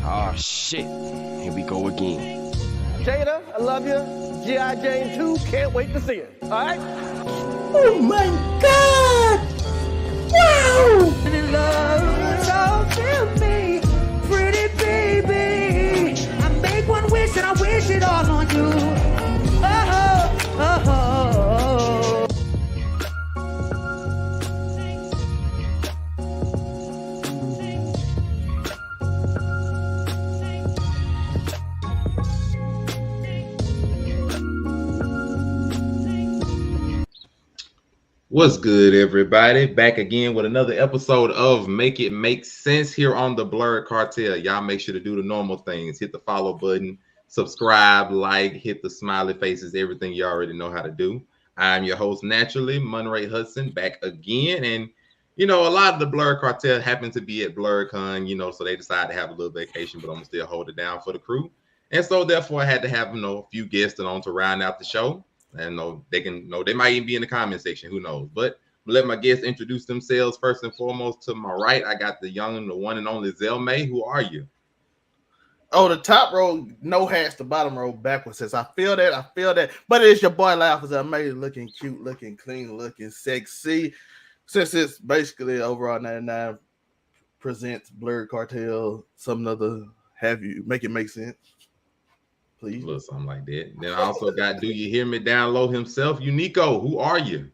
Oh, shit. Here we go again. Jada, I love you. G.I. Jane 2, can't wait to see it. All right? Oh my God! Wow! Love, so feel me, pretty baby. I make one wish and I wish it all on you. Oh, oh, oh, oh. What's good, everybody? Back again with another episode of Make It Make Sense here on the Blurred Cartel. Y'all make sure to do the normal things. Hit the follow button, subscribe, like, hit the smiley faces, everything you already know how to do. I'm your host, naturally, Monray Hudson, back again. And, you know, a lot of the Blurred Cartel happen to be at BlurredCon, you know, so they decided to have a little vacation, but I'm going to still hold it down for the crew. And so, therefore, I had to have, you know, a few guests on to round out the show. And they might even be in the comment section, who knows. But let my guests introduce themselves. First and foremost, to my right, I got the young and the one and only Zelmay. Who are you? Oh, the top row, no hats, the bottom row backwards says, I feel that. But it's your boy Laugh is amazing, looking cute, looking clean, looking sexy. Since it's basically overall 99 presents Blurred Cartel, some other have you make it make sense. Please. A little something like that. Then I also got Do You Hear Me Down Low himself, Unico. Who are you?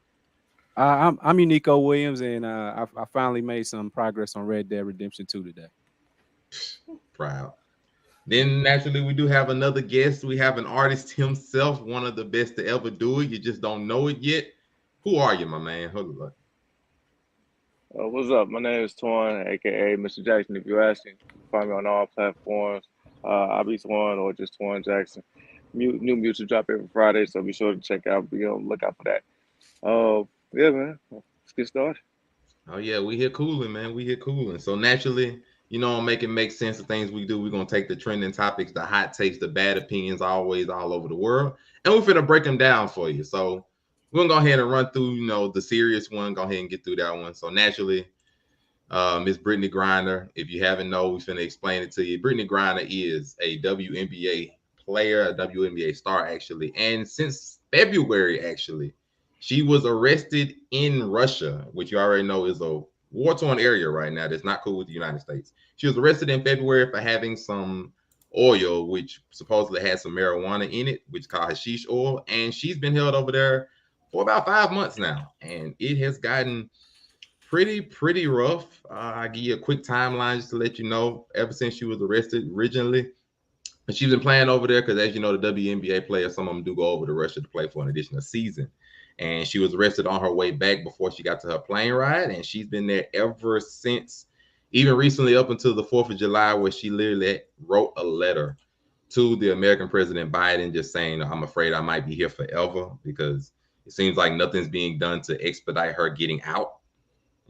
I'm Unico Williams, and I finally made some progress on Red Dead Redemption 2 today. Proud. Then naturally we do have another guest. We have an artist himself, one of the best to ever do it. You just don't know it yet. Who are you, my man? Hold on. What's up? My name is Twan, aka Mr. Jackson. If you're asking, find me on all platforms. I'll be Twan or just Twan Jackson. New music drop every Friday, so be sure to check out. Be on the lookout for that. Yeah, man. Let's get started. Oh yeah, we here cooling, man. We here cooling. So naturally, you know, make it make sense of things we do. We're gonna take the trending topics, the hot takes, the bad opinions, always all over the world, and we're finna break them down for you. So we're gonna go ahead and run through, you know, the serious one. Go ahead and get through that one. So naturally, Miss Brittney Griner, if you haven't known, we're finna explain it to you. Brittney Griner is a WNBA player, a WNBA star, actually. And since February, actually, she was arrested in Russia, which you already know is a war-torn area right now. That's not cool with the United States. She was arrested in February for having some oil, which supposedly had some marijuana in it, which is called hashish oil. And she's been held over there for about 5 months now. And it has gotten pretty rough. I'll give you a quick timeline just to let you know. Ever since she was arrested originally, she's been playing over there because, as you know, the WNBA players, some of them do go over to Russia to play for an additional season. And she was arrested on her way back before she got to her plane ride, and she's been there ever since, even recently up until the 4th of July, where she literally wrote a letter to the American President Biden just saying, I'm afraid I might be here forever, because it seems like nothing's being done to expedite her getting out.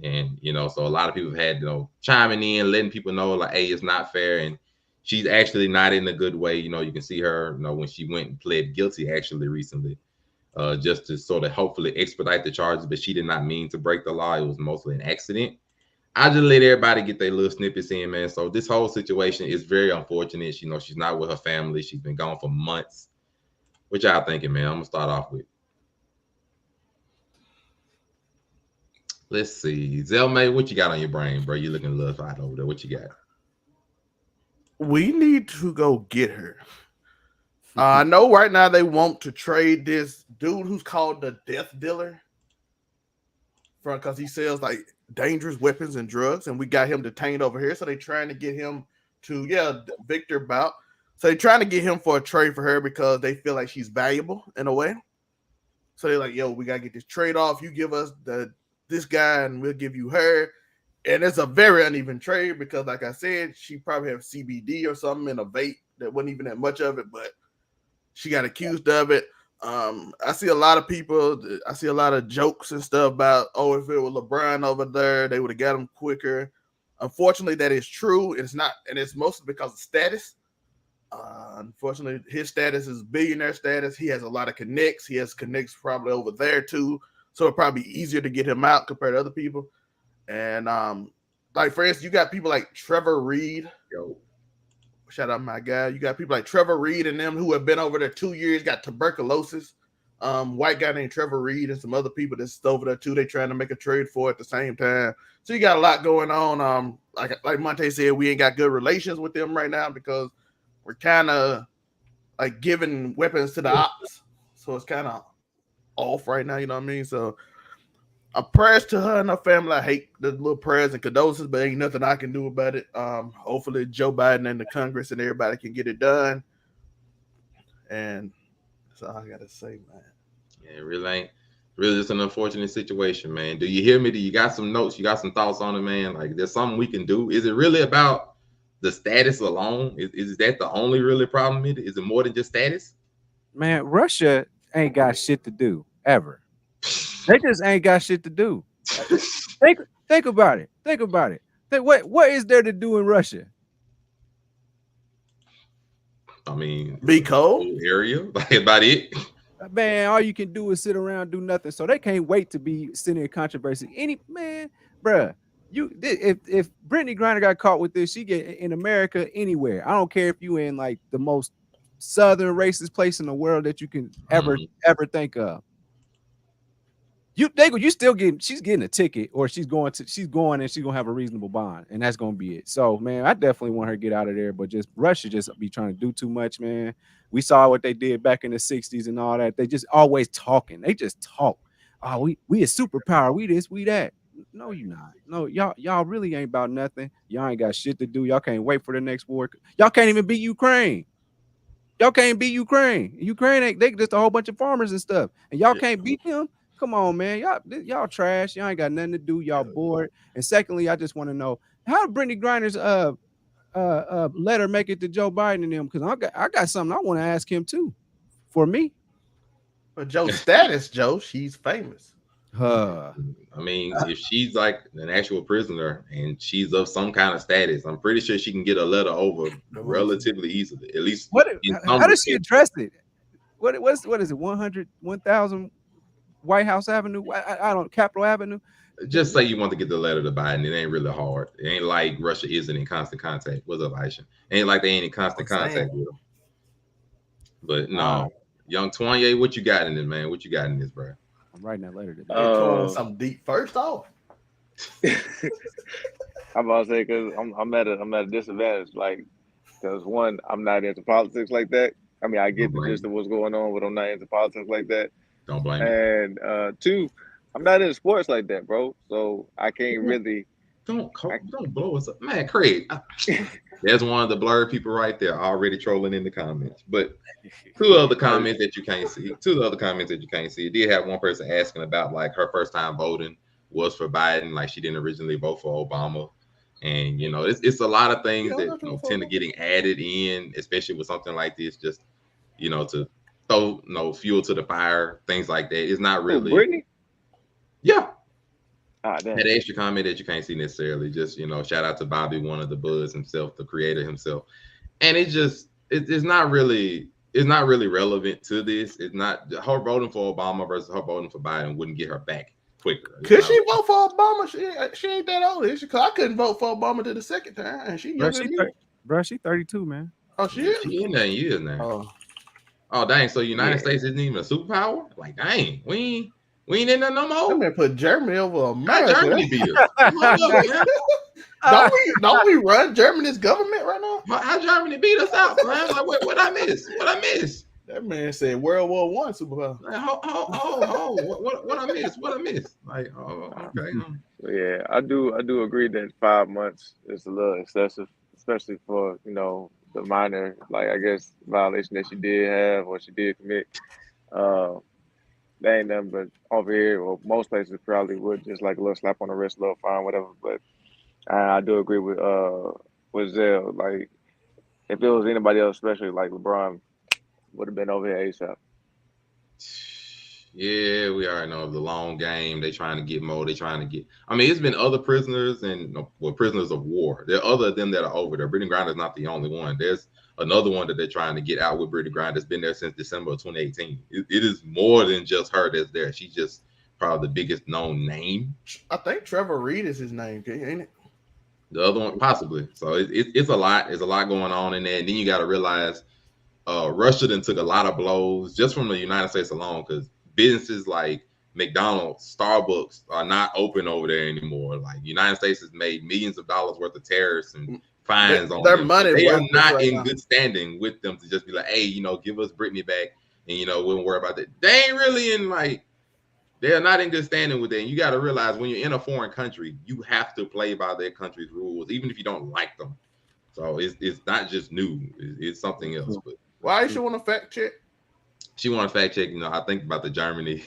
And, you know, so a lot of people have had, you know, chiming in, letting people know, like, hey, it's not fair. And she's actually not in a good way. You know, you can see her, you know, when she went and pled guilty actually recently, just to sort of hopefully expedite the charges. But she did not mean to break the law. It was mostly an accident. I just let everybody get their little snippets in, man. So this whole situation is very unfortunate. You know, she's not with her family. She's been gone for months. What y'all thinking, man? I'm going to start off with. Let's see. Zelmay, what you got on your brain, bro? You looking a little fight over there. What you got? We need to go get her. I know right now they want to trade this dude who's called the Death Dealer because he sells like dangerous weapons and drugs, and we got him detained over here. So they're trying to get him to, Victor Bout. So they're trying to get him for a trade for her because they feel like she's valuable in a way. So they're like, yo, we got to get this trade off. You give us this guy and we'll give you her. And it's a very uneven trade because, like I said, she probably have CBD or something in a vape that wasn't even that much of it, but she got accused of it. I see a lot of people, I see a lot of jokes and stuff about, oh, if it was LeBron over there, they would have got him quicker. Unfortunately, that is true. It's not, and it's mostly because of status. Unfortunately, his status is billionaire status. He has a lot of connects. He has connects probably over there too, so it'll probably be easier to get him out compared to other people. And like for instance, you got people like Trevor Reed. Yo, Shout out my guy. You got people like Trevor Reed and them who have been over there 2 years, got tuberculosis. White guy named Trevor Reed and some other people that's over there too. They trying to make a trade for at the same time. So you got a lot going on. Like Monte said, we ain't got good relations with them right now because we're kind of like giving weapons to the ops. So it's kind of off right now, you know what I mean? So prayers to her and her family. I hate the little prayers and condolences, but ain't nothing I can do about it. Hopefully Joe Biden and the Congress and everybody can get it done. And that's all I gotta say, man. yeah, it really ain't. Really, just an unfortunate situation, man. Do you hear me? Do you got some notes? You got some thoughts on it, man? Like, there's something we can do. Is it really about the status alone? Is that the only really problem? Is it more than just status? Man, Russia ain't got shit to do ever. They just ain't got shit to do. Think about it. Think about it. What is there to do in Russia? I mean, be cold area, like about it. Man, all you can do is sit around, do nothing. So they can't wait to be sitting in controversy. Bruh, if Brittney Griner got caught with this, she get in America anywhere. I don't care if you in like the most southern racist place in the world that you can ever think of. She's getting a ticket, or she's going and she's gonna have a reasonable bond, and that's gonna be it. So man, I definitely want her to get out of there, but just Russia just be trying to do too much, man. We saw what they did back in the 60s and all that. They just always talking. They just talk. Oh, we a superpower. We this, we that. No, you not. No, y'all really ain't about nothing. Y'all ain't got shit to do. Y'all can't wait for the next war. Y'all can't even beat Ukraine. Y'all can't beat Ukraine. Ukraine ain't, they just a whole bunch of farmers and stuff, and y'all can't beat them. Come on, man. Y'all trash. Y'all ain't got nothing to do. Y'all bored. And secondly, I just want to know, how did Brittney Griner's letter make it to Joe Biden and them? Because I got something I want to ask him too. For me. But Joe's status, Joe, she's famous. I mean, if she's like an actual prisoner and she's of some kind of status, I'm pretty sure she can get a letter over relatively easily. At least how does she address it? What is it? 1,000 White House Avenue? I don't, Capitol Avenue. Just say you want to get the letter to Biden. It ain't really hard. It ain't like Russia isn't in constant contact. What's up, Aisha? Ain't like they ain't in constant contact with them. But no, young Twanye, what you got in this, man? What you got in this, bro? I'm writing that letter today. Something deep first off. I'm about to say, because I'm at a disadvantage, like, because one, I'm not into politics like that. I mean, I get the gist of what's going on, but I'm not into politics like that. Don't blame me. And two, I'm not into sports like that, bro. So I can't really. Don't blow us up, man. Craig, there's one of the blurred people right there already trolling in the comments. But two other comments that you can't see. It did have one person asking about like her first time voting was for Biden, like she didn't originally vote for Obama. And you know, it's a lot of things that tend to getting added in, especially with something like this, just to throw fuel to the fire, things like that. It's not really Brittany? Yeah. Damn. That extra comment that you can't see necessarily. Just shout out to Bobby, one of the Buzz himself, the creator himself. And it's not really relevant to this. It's not her voting for Obama versus her voting for Biden wouldn't get her back quicker. Could she vote for Obama? She ain't that old. I couldn't vote for Obama to the second time, and she younger than me. Bro, she 32, man. Oh, she is? She in there years now. Oh, dang. So United States isn't even a superpower? Like, dang, we ain't in there no more. I'm gonna put Germany over America. Germany beat us. Don't we run Germany's government right now? How Germany beat us out, man? Like, what I miss? That man said World War I superpower. Like, what I miss? Like, okay. Yeah, I do agree that 5 months is a little excessive, especially for the minor, like, I guess, violation that she did have or she did commit. They ain't nothing but over here, or most places probably would just like a little slap on the wrist, a little fine, whatever. But I do agree with Zell. Like, if it was anybody else, especially like LeBron, would have been over here ASAP. Yeah, we already know the long game. They trying to get more. I mean, it's been other prisoners and prisoners of war. There are other of them that are over there. Brittney Griner is not the only one. There's another one that they're trying to get out with Brittney Griner that's been there since December of 2018. It is more than just her that's there. She's just probably the biggest known name. I think Trevor Reed is his name, ain't it? The other one, possibly. So it's a lot. There's a lot going on in there. And then you got to realize Russia then took a lot of blows just from the United States alone, because businesses like McDonald's, Starbucks are not open over there anymore. Like, the United States has made millions of dollars worth of tariffs and fines on their them. money. They are not right in now. good standing with them to just be like, hey, you know, give us Brittany back, and, you know, we don't worry about that. They ain't really in, like, they're not in good standing with that. And you got to realize, when you're in a foreign country, you have to play by their country's rules, even if you don't like them. So it's not just new. It's something else. But why you want to fact check? She want to fact check. You know, I think about the Germany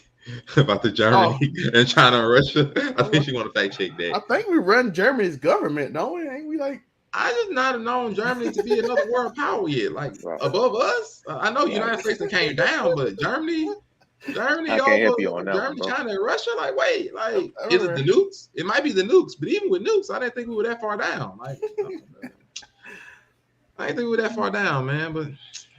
and China and Russia. I think she want to fact check that. I think we run Germany's government, don't we? Ain't we like? I just not known Germany to be another world power yet. Like, above us. I know United States came down, but Germany, I can't help you on that Germany, one, China, and Russia. Like, wait, like, is it the nukes? It might be the nukes, but even with nukes, I didn't think we were that far down. Like, I didn't think we were that far down, man. But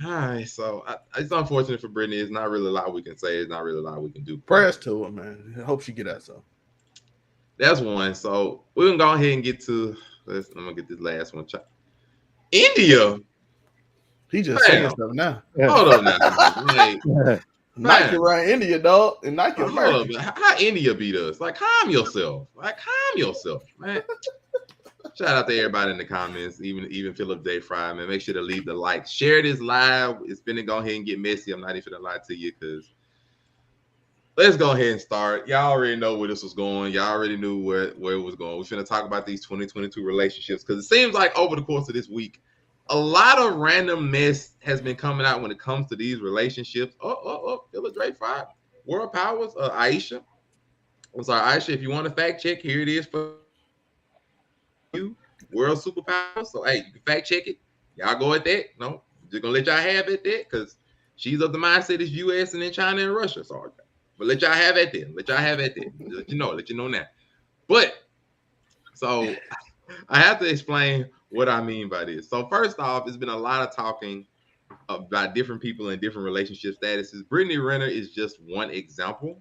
all right, so it's unfortunate for Brittany. It's not really a lot we can say. It's not really a lot we can do. Prayers to her, man. I hope she get that. So that's one. So we're gonna go ahead and get to. I'm gonna get this last one. India. He just saying stuff now. Hold on now. Nike run India, dog, and Nike America. How India beat us? Like, calm yourself. Man. Shout out to everybody in the comments, even Philip J. Fry, man. Make sure to leave the like. Share this live. It's finna go ahead and get messy. I'm not even gonna lie to you, because let's go ahead and start. Y'all already know where this was going. Y'all already knew where it was going. We're finna talk about these 2022 relationships, because it seems like over the course of this week, a lot of random mess has been coming out when it comes to these relationships. Philip J. Fry, World Powers, Aisha. I'm sorry, Aisha, if you want to fact check, here it is for you, World Superpower. So, hey, you can fact check it. Y'all go at that. No, just gonna let y'all have it there, because she's of the mindset is US and then China and Russia. So, but let y'all have it there. Let you know now. But so I have to explain what I mean by this. So first off, there's been a lot of talking about different people in different relationship statuses. Brittany Renner is just one example,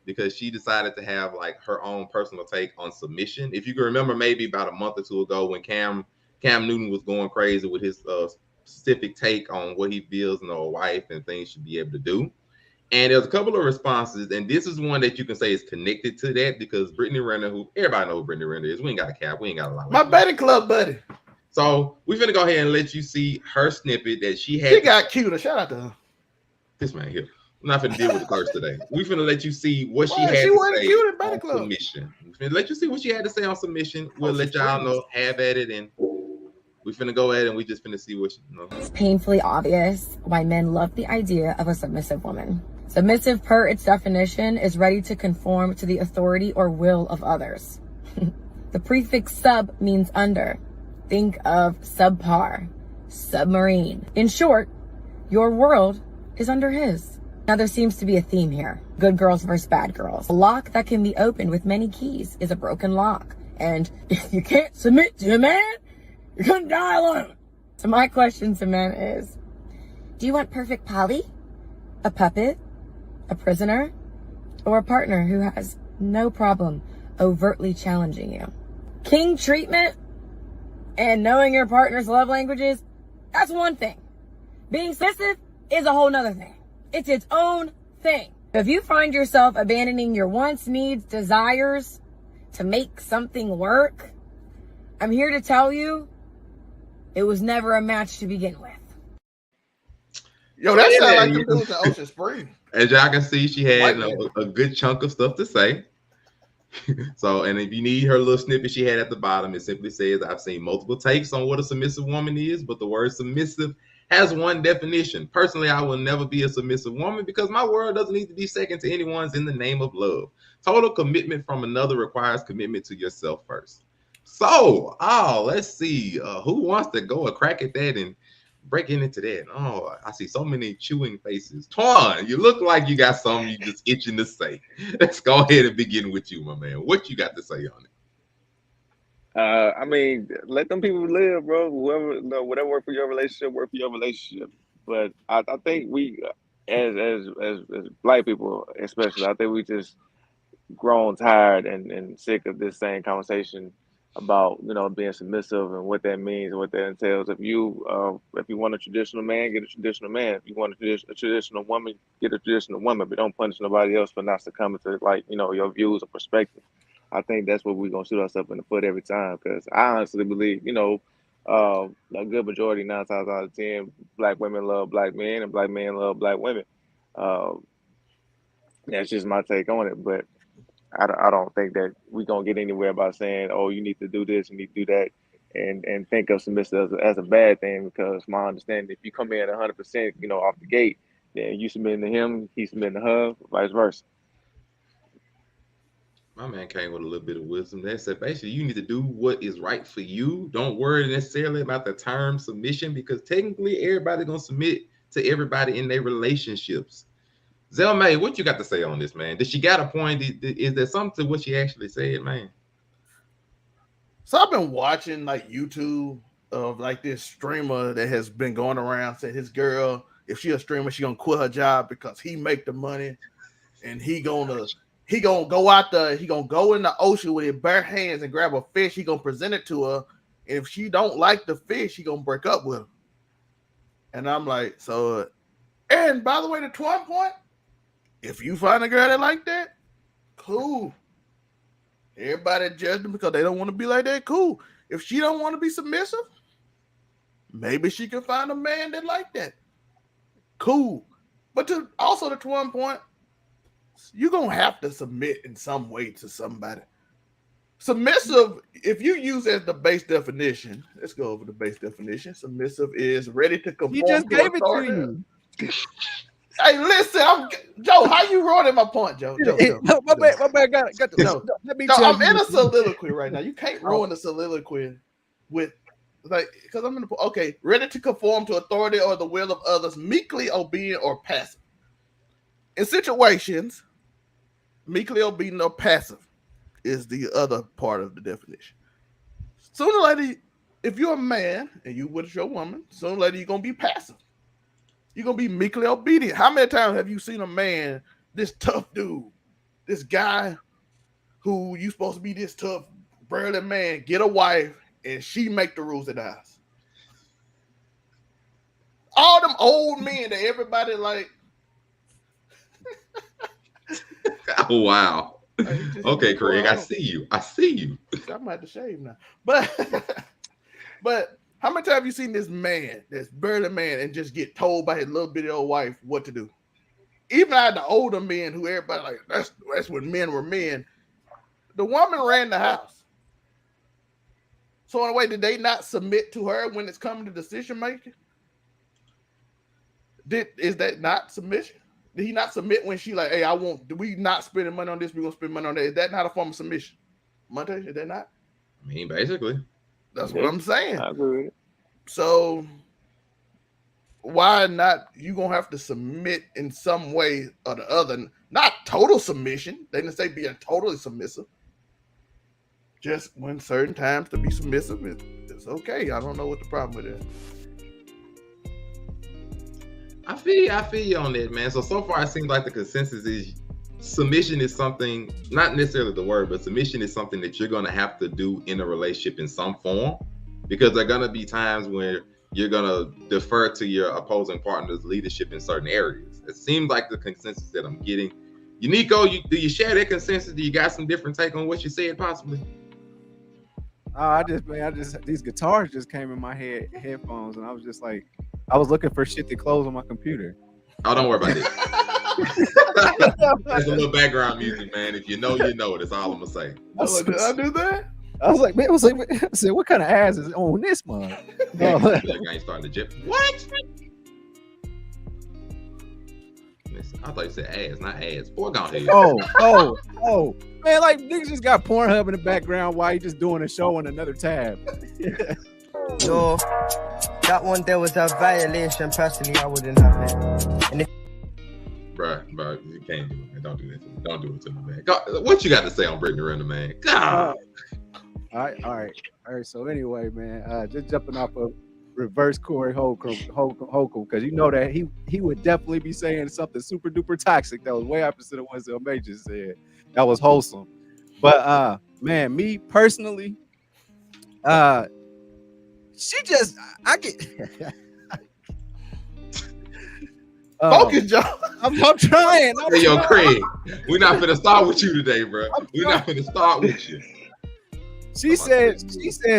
because she decided to have like her own personal take on submission. If you can remember, maybe about a month or two ago, when Cam Newton was going crazy with his specific take on what he feels a wife and things should be able to do. And there's a couple of responses, and this is one that you can say is connected to that, because Brittany Renner, who everybody knows who Brittany Renner is, we ain't got a cap, we ain't got a lot. My betting club buddy. So we're gonna go ahead and let you see her snippet that she had. She got cuter. Shout out to her. This man here. I'm not gonna deal with the curse today. We're gonna let you see what she had to say on submission. We're gonna let you see what she had to say on submission. We'll let y'all know, have at it, and we're finna go ahead and we just finna see what she knows. It's painfully obvious why men love the idea of a submissive woman. Submissive, per its definition, is ready to conform to the authority or will of others. The prefix sub means under. Think of subpar, submarine. In short, your world is under his. Now there seems to be a theme here. Good girls versus bad girls. A lock that can be opened with many keys is a broken lock. And if you can't submit to a man, you're gonna die alone. So my question to men is, do you want perfect Polly? A puppet? A prisoner? Or a partner who has no problem overtly challenging you? King treatment and knowing your partner's love languages, that's one thing. Being submissive is a whole nother thing. It's its own thing. If you find yourself abandoning your wants, needs, desires to make something work, I'm here to tell you, it was never a match to begin with. Yo, that sounds like the dudes in Ocean Spring. As y'all can see, she had a good chunk of stuff to say. So, and if you need her little snippet she had at the bottom, it simply says, I've seen multiple takes on what a submissive woman is, but the word submissive has one definition. Personally, I will never be a submissive woman because my world doesn't need to be second to anyone's in the name of love. Total commitment from another requires commitment to yourself first. So, let's see who wants to go a crack at that and breaking into that. Oh, I see so many chewing faces. Twan, you look like you got something you just itching to say. Let's go ahead and begin with you, my man. What you got to say on it? I mean, let them people live, bro. Whatever work for your relationship, work for your relationship. But I think we, as black people, especially, I think we just grown tired and sick of this same conversation about being submissive and what that means and what that entails. If you want a traditional man, get a traditional man. If you want a traditional woman, get a traditional woman. But don't punish nobody else for not succumbing to your views or perspective. I think that's what we're gonna shoot ourselves in the foot every time. Because I honestly believe a good majority, 9 times out of 10, black women love black men and black men love black women. That's just my take on it, but I don't think that we're going to get anywhere by saying, oh, you need to do this, you need to do that, and think of submissive as a bad thing, because my understanding, if you come in 100%, off the gate, then you submitting to him, he's submitting to her, vice versa. My man came with a little bit of wisdom. They said, basically, you need to do what is right for you. Don't worry necessarily about the term submission, because technically everybody's going to submit to everybody in their relationships. Zelmay, what you got to say on this, man? Did she got a point? Is there something to what she actually said, man? So I've been watching like YouTube of like this streamer that has been going around saying his girl, if she a streamer, she gonna quit her job because he make the money, and he gonna go out there, he gonna go in the ocean with his bare hands and grab a fish, he gonna present it to her, and if she don't like the fish, he gonna break up with her. And I'm like, so, and by the way, the twin point, if you find a girl that like that, cool. Everybody judge them because they don't want to be like that, cool. If she don't want to be submissive, maybe she can find a man that like that, cool. But also the twin point, you're going to have to submit in some way to somebody. Submissive, if you use as the base definition, let's go over the base definition. Submissive is ready to conform. He just to gave it authority. to you. Hey, listen, Joe, how you ruining my point, Joe? My bad, got the Joe. Let me No, tell I'm you in a this. soliloquy right now. You can't ruin the soliloquy with because I'm in the ready to conform to authority or the will of others, meekly obedient or passive. In situations, meekly obedient or passive is the other part of the definition. Sooner or later, if you're a man and you with your woman, sooner or later you're gonna be passive. You're going to be meekly obedient. How many times have you seen a man, this tough dude, this guy who you supposed to be this tough, burly man, get a wife, and she make the rules of the house? All them old men that everybody like. Oh, wow. Okay, Craig, I see you. I might have to shave now. But how many times have you seen this man, this burly man, and just get told by his little bitty old wife what to do? Even out of the older men who everybody like, that's when men were men. The woman ran the house. So in a way, did they not submit to her when it's coming to decision making? Is that not submission? Did he not submit when she like, hey, we not spending money on this, we're gonna spend money on that? Is that not a form of submission? Monte, is that not? I mean, basically. That's what I'm saying. I agree with it. So why not? You gonna have to submit in some way or the other. Not total submission. They didn't say being totally submissive. Just when certain times to be submissive, it's okay. I don't know what the problem with it. I feel you on that, man. So far it seems like the consensus is submission is something, not necessarily the word, but submission is something that you're going to have to do in a relationship in some form, because there are going to be times where you're going to defer to your opposing partner's leadership in certain areas. It seems like the consensus that I'm getting. Unico, do you share that consensus? Do you got some different take on what you said possibly? These guitars just came in my headphones, and I was just like, I was looking for shit to close on my computer. Oh, don't worry about that. There's a little background music, man. If you know, you know. That's all I'm gonna say. Did I do that? I was like, man, I said, what kind of ass is on this month? That guy ain't starting to jip. What? Listen, I thought you said ass, not ass. Boy, go ahead. Oh, man, like niggas just got Pornhub in the background while you just doing a show on another tab. No, that one there was a violation. Personally, I wouldn't have it. And if Bro, you can't do it. Don't do that to me. Don't do it to me, man. God, what you got to say on Brittany Renner, man? God. All right. So anyway, man, just jumping off of reverse Corey Holcomb, because you know that he would definitely be saying something super duper toxic that was way opposite of what Zell Major said. That was wholesome. But man, me personally, she just I get Focus, Joe. I'm trying. Hey, yo, Craig, we're not gonna start with you today, bro. We're not gonna start with you. She said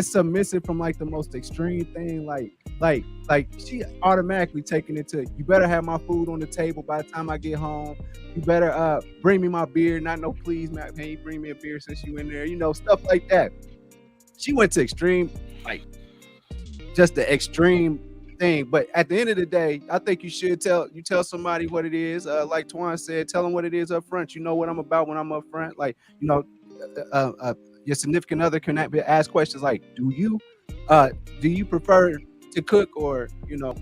submissive from like the most extreme thing, like she automatically taking it to, you better have my food on the table by the time I get home. You better bring me my beer, not no please, man. Hey, you bring me a beer since you in there, you know, stuff like that. She went to extreme, like just the extreme thing. But at the end of the day, I think you should tell somebody what it is. Like Twan said, tell them what it is up front. You know what I'm about when I'm up front. Like, you know, your significant other can ask questions like, do you prefer to cook, or you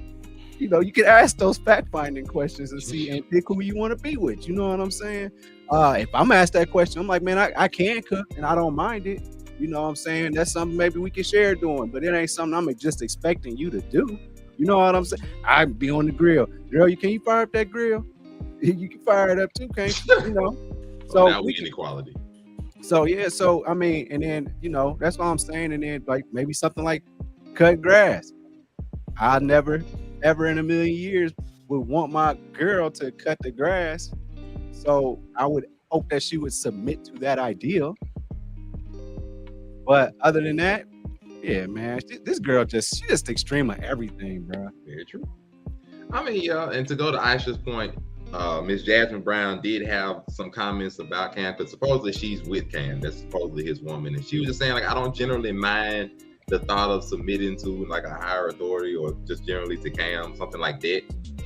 you can ask those fact-finding questions and see and pick who you want to be with. You know what I'm saying? If I'm asked that question, I'm like, man, I can cook and I don't mind it. You know what I'm saying? That's something maybe we can share doing, but it ain't something I'm just expecting you to do. You know what I'm saying? I'd be on the grill. Girl, can you fire up that grill? You can fire it up too, can't you? You know? So now we inequality. So yeah, so I mean, and then that's what I'm saying. And then like maybe something like cut grass. I never, ever in a million years would want my girl to cut the grass. So I would hope that she would submit to that ideal. But other than that, yeah, man, this girl she's just extreme on everything, bro. Very true. I mean, yeah, and to go to Aisha's point, Miss Jasmine Brown did have some comments about Cam, because supposedly she's with Cam. That's supposedly his woman. And she was just saying, like, I don't generally mind the thought of submitting to like a higher authority or just generally to Cam, something like that.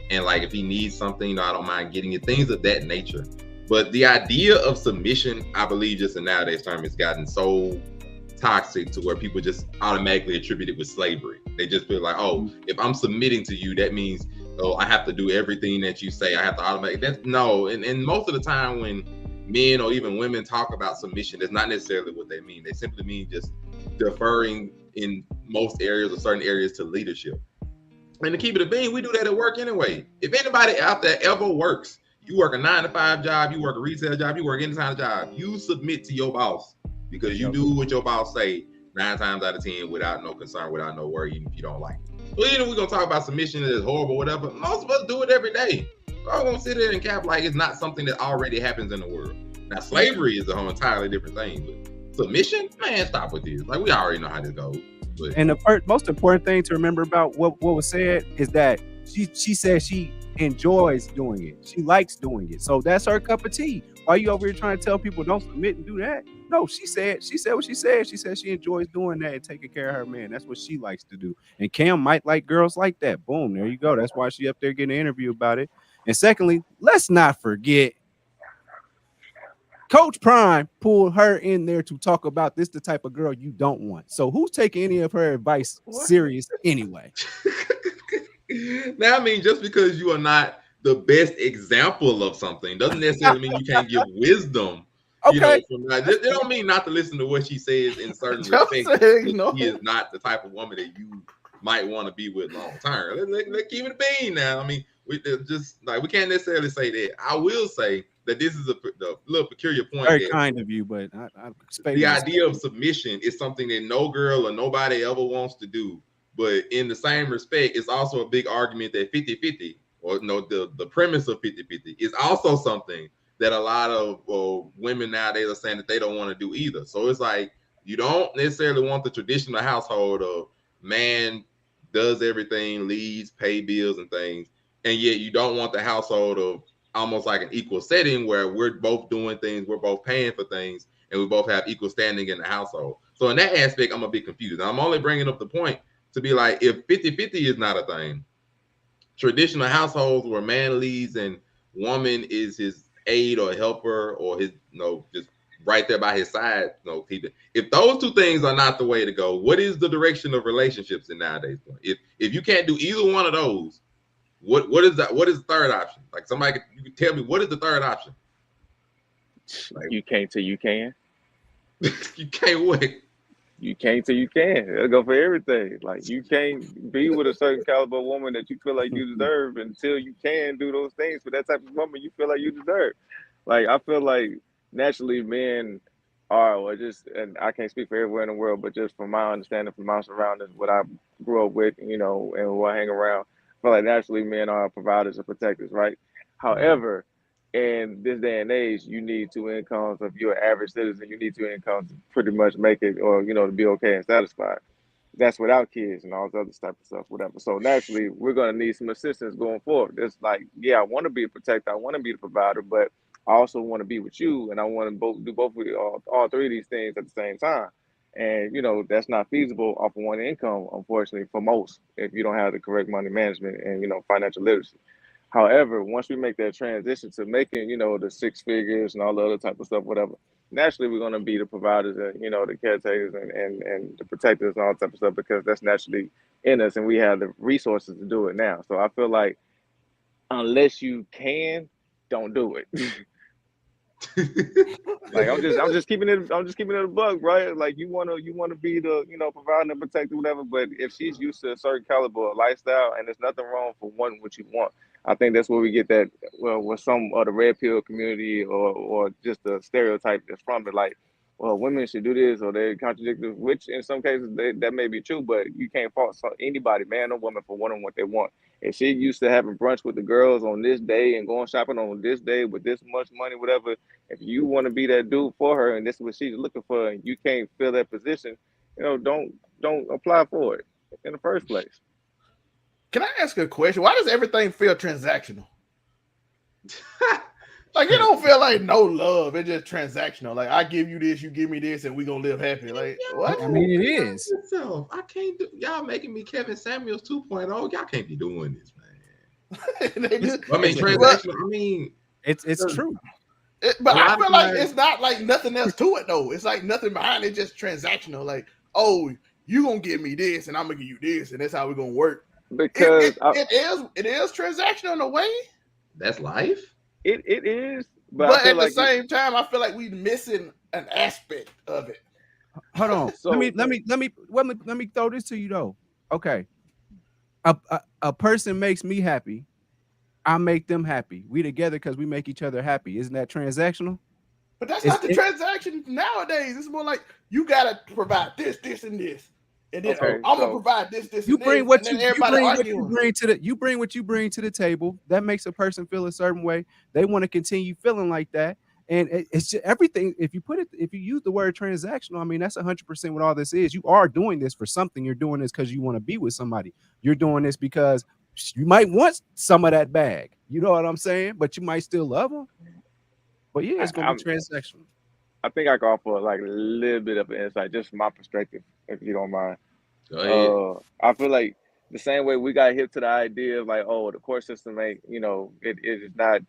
And like, if he needs something, I don't mind getting it, things of that nature. But the idea of submission, I believe just in nowadays term, has gotten so toxic to where people just automatically attribute it with slavery. They just feel like, oh, if I'm submitting to you, that means, oh, I have to do everything that you say. I have to automatically. No, and most of the time when men or even women talk about submission, that's not necessarily what they mean. They simply mean just deferring in most areas or certain areas to leadership. And to keep it a bean, we do that at work anyway. If anybody out there ever works, you work a 9-to-5 job, you work a retail job, you work any kind of job, you submit to your boss because you do what your boss say 9 times out of 10 without no concern, without no worry, even if you don't like it. Well, we're gonna talk about submission as horrible, whatever. Most of us do it every day. So I'm gonna sit there and cap like it's not something that already happens in the world. Now, slavery is a whole entirely different thing, but submission, man, stop with this. Like, we already know how this goes. But and the most important thing to remember about what was said is that she said she enjoys doing it. She likes doing it. So that's her cup of tea. Why are you over here trying to tell people don't submit and do that? No, she said what she said. She said she enjoys doing that and taking care of her man. That's what she likes to do. And Cam might like girls like that. Boom, there you go. That's why she up there getting an interview about it. And secondly, let's not forget, Coach Prime pulled her in there to talk about this, the type of girl you don't want. So who's taking any of her advice serious anyway? Now, I mean, just because you are not the best example of something doesn't necessarily mean you can't give wisdom. Okay. It don't mean not to listen to what she says in certain respects. She is not the type of woman that you might want to be with long term. Let's keep it a bean now. I mean, we can't necessarily say that. I will say that this is a little peculiar point. Very kind of you, but I expect the idea of submission is something that no girl or nobody ever wants to do. But in the same respect, it's also a big argument that 50-50, or the premise of 50-50 is also something that a lot of women nowadays are saying that they don't want to do either. So it's like, you don't necessarily want the traditional household of man does everything, leads, pay bills and things. And yet you don't want the household of almost like an equal setting where we're both doing things, we're both paying for things, and we both have equal standing in the household. So in that aspect, I'm a bit confused. I'm only bringing up the point to be like, if 50-50 is not a thing, traditional households where man leads and woman is his aid or helper or his, just right there by his side, if those two things are not the way to go, what is the direction of relationships in nowadays point? If you can't do either one of those, what is that? What is the third option? Like, you can tell me, what is the third option? Like, you can't till you can. You can't what? you can't till you can. It'll go for everything. Like you can't be with a certain caliber woman that you feel like you deserve until you can do those things for that type of woman you feel like you deserve. Like I feel like naturally men are, or just, and I can't speak for everywhere in the world, but just from my understanding, from my surroundings, what I grew up with, you know, and who I hang around, I feel like naturally men are providers and protectors, right? However, in this day and age, you need two incomes. If you're an average citizen, you need two incomes to pretty much make it, or you know, to be okay and satisfied. That's without kids and all this other type of stuff, whatever. So naturally, we're gonna need some assistance going forward. It's like, yeah, I want to be a protector, I want to be the provider, but I also want to be with you, and I want to do both of all three of these things at the same time. And you know, that's not feasible off of one income, unfortunately, for most, if you don't have the correct money management and you know financial literacy. However, once we make that transition to making, you know, the six figures and all the other type of stuff, whatever, naturally we're gonna be the providers and, you know, the caretakers and the protectors and all that type of stuff because that's naturally in us and we have the resources to do it now. So I feel like unless you can, don't do it. Like I'm just keeping it a bug, right? Like you wanna be the, you know, provider and protector, whatever. But if she's used to a certain caliber of lifestyle, and there's nothing wrong for wanting what you want, I think that's where we get that. Well, with some of the red pill community or just the stereotype that's from it, like, well, women should do this or they contradict this, which in some cases that may be true, but you can't fault anybody, man or woman, for wanting what they want. If she used to having brunch with the girls on this day and going shopping on this day with this much money, whatever, if you want to be that dude for her and this is what she's looking for and you can't fill that position, you know, don't apply for it in the first place. Can I ask a question? Why does everything feel transactional? Like it don't feel like no love. It's just transactional. Like I give you this, you give me this, and we gonna live happy. Like what? I mean, it is. I can't do. Y'all making me Kevin Samuels 2.0. Y'all can't be doing this, man. I mean, transactional. I mean, it's true. But I feel like it's not like nothing else to it though. It's like nothing behind it, just transactional. Like, you gonna give me this, and I'm gonna give you this, and that's how we're gonna work. Because it is transactional in a way. That's life. It is, but at the same time, I feel like we're missing an aspect of it. Hold on. So, let me throw this to you though. Okay, a person makes me happy, I make them happy. We together because we make each other happy. Isn't that transactional? But that's not the transaction nowadays. It's more like you gotta provide this, this, and this. And then I'm gonna provide this. You bring what you bring to the table. That makes a person feel a certain way. They want to continue feeling like that, and it's just everything. If you use the word transactional, I mean that's 100% what all this is. You are doing this for something. You're doing this because you want to be with somebody. You're doing this because you might want some of that bag. You know what I'm saying? But you might still love them. But yeah, it's gonna be transactional. I think I can offer like a little bit of an insight, just from my perspective, if you don't mind. Go ahead. I feel like the same way we got hip to the idea of like, the court system ain't, you know, it is not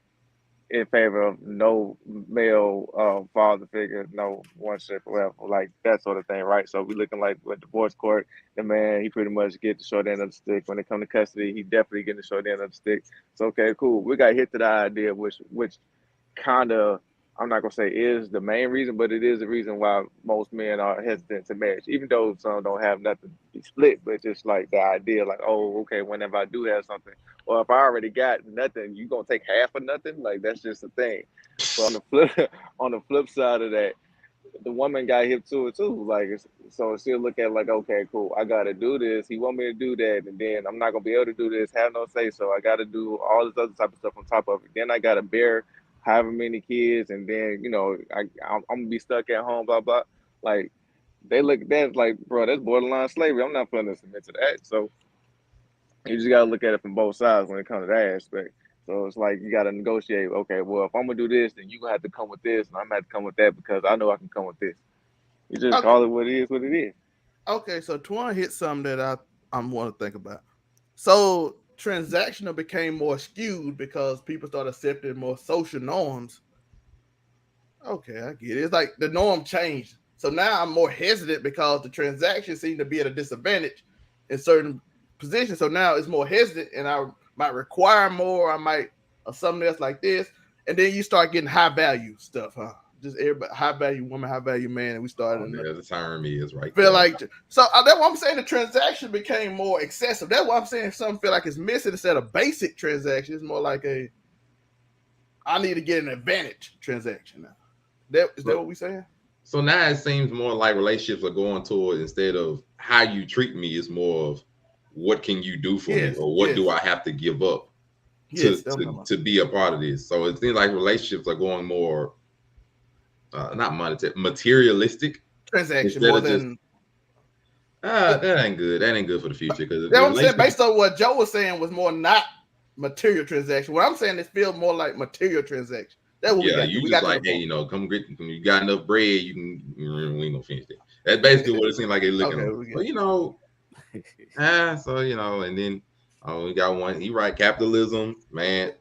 in favor of no male father figure, no one-ship, whatever, like that sort of thing, right? So we looking like with divorce court, the man, he pretty much get the short end of the stick. When it come to custody, he definitely getting the short end of the stick. So okay, cool. We got hit to the idea, which kind of, I'm not gonna say is the main reason, but it is the reason why most men are hesitant to marriage, even though some don't have nothing to be split. But just like the idea, like, okay, whenever I do have something, or if I already got nothing, you gonna take half of nothing? Like that's just a thing. But on the flip side of that, the woman got hip to it too. Like, so she'll look at like, okay, cool, I gotta do this. He want me to do that, and then I'm not gonna be able to do this. Have no say, so I gotta do all this other type of stuff on top of it. Then I gotta bear however many kids, and then, you know, I'm gonna be stuck at home, blah, blah. Like, they look at that like, bro, that's borderline slavery. I'm not going to submit to that. So you just got to look at it from both sides when it comes to that aspect. So it's like you got to negotiate. Okay, well, if I'm going to do this, then you have to come with this, and I'm going to have to come with that because I know I can come with this. You just call it what it is. Okay, so Twan hit something that I want to think about. So transactional became more skewed because people started accepting more social norms. Okay, I get it. It's like the norm changed. So now I'm more hesitant because the transactions seem to be at a disadvantage in certain positions. So now it's more hesitant and I might require more. I might or something else like this. And then you start getting high value stuff, huh? just everybody high value woman, high value man, and we started. The term is right. Feel like so that's why I'm saying the transaction became more excessive. That's why I'm saying something feel like it's missing instead of basic transaction. It's more like I need to get an advantage transaction now. Is that what we saying? So now it seems more like relationships are going towards, instead of how you treat me, is more of what can you do for me, or what do I have to give up to be a part of this. So it seems like relationships are going more not monetary, materialistic transaction more than that ain't good. That ain't good for the future, because that's what I'm saying. Based on what Joe was saying, was more not material transaction. What I'm saying is feel more like material transaction. That's what we got. You we just got like, hey, you know, come get, you got enough bread, you can. We ain't gonna finish that. That's basically what it seems like. It's looking. Okay, but you know, so you know, and then we got one. He right, capitalism, man.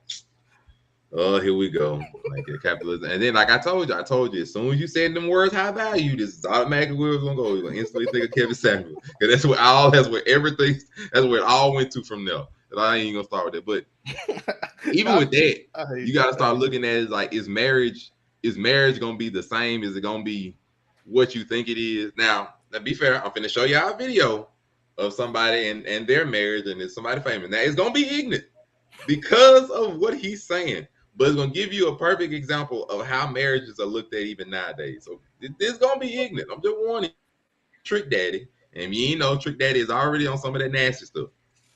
Oh, here we go. Like capitalism, and then like I told you, as soon as you said them words, high value, this is automatically where it's gonna go. You're gonna instantly think of Kevin Samuel, because that's where everything, that's where it all went to from there. And I ain't even gonna start with that, but even with that, you got to start looking at it like, is marriage gonna be the same? Is it gonna be what you think it is? Now, to be fair, I'm finna show y'all a video of somebody and their marriage, and it's somebody famous. Now, it's gonna be ignorant because of what he's saying, but it's gonna give you a perfect example of how marriages are looked at even nowadays. So it's gonna be ignorant. I'm just warning you. Trick Daddy, and you know, Trick Daddy is already on some of that nasty stuff.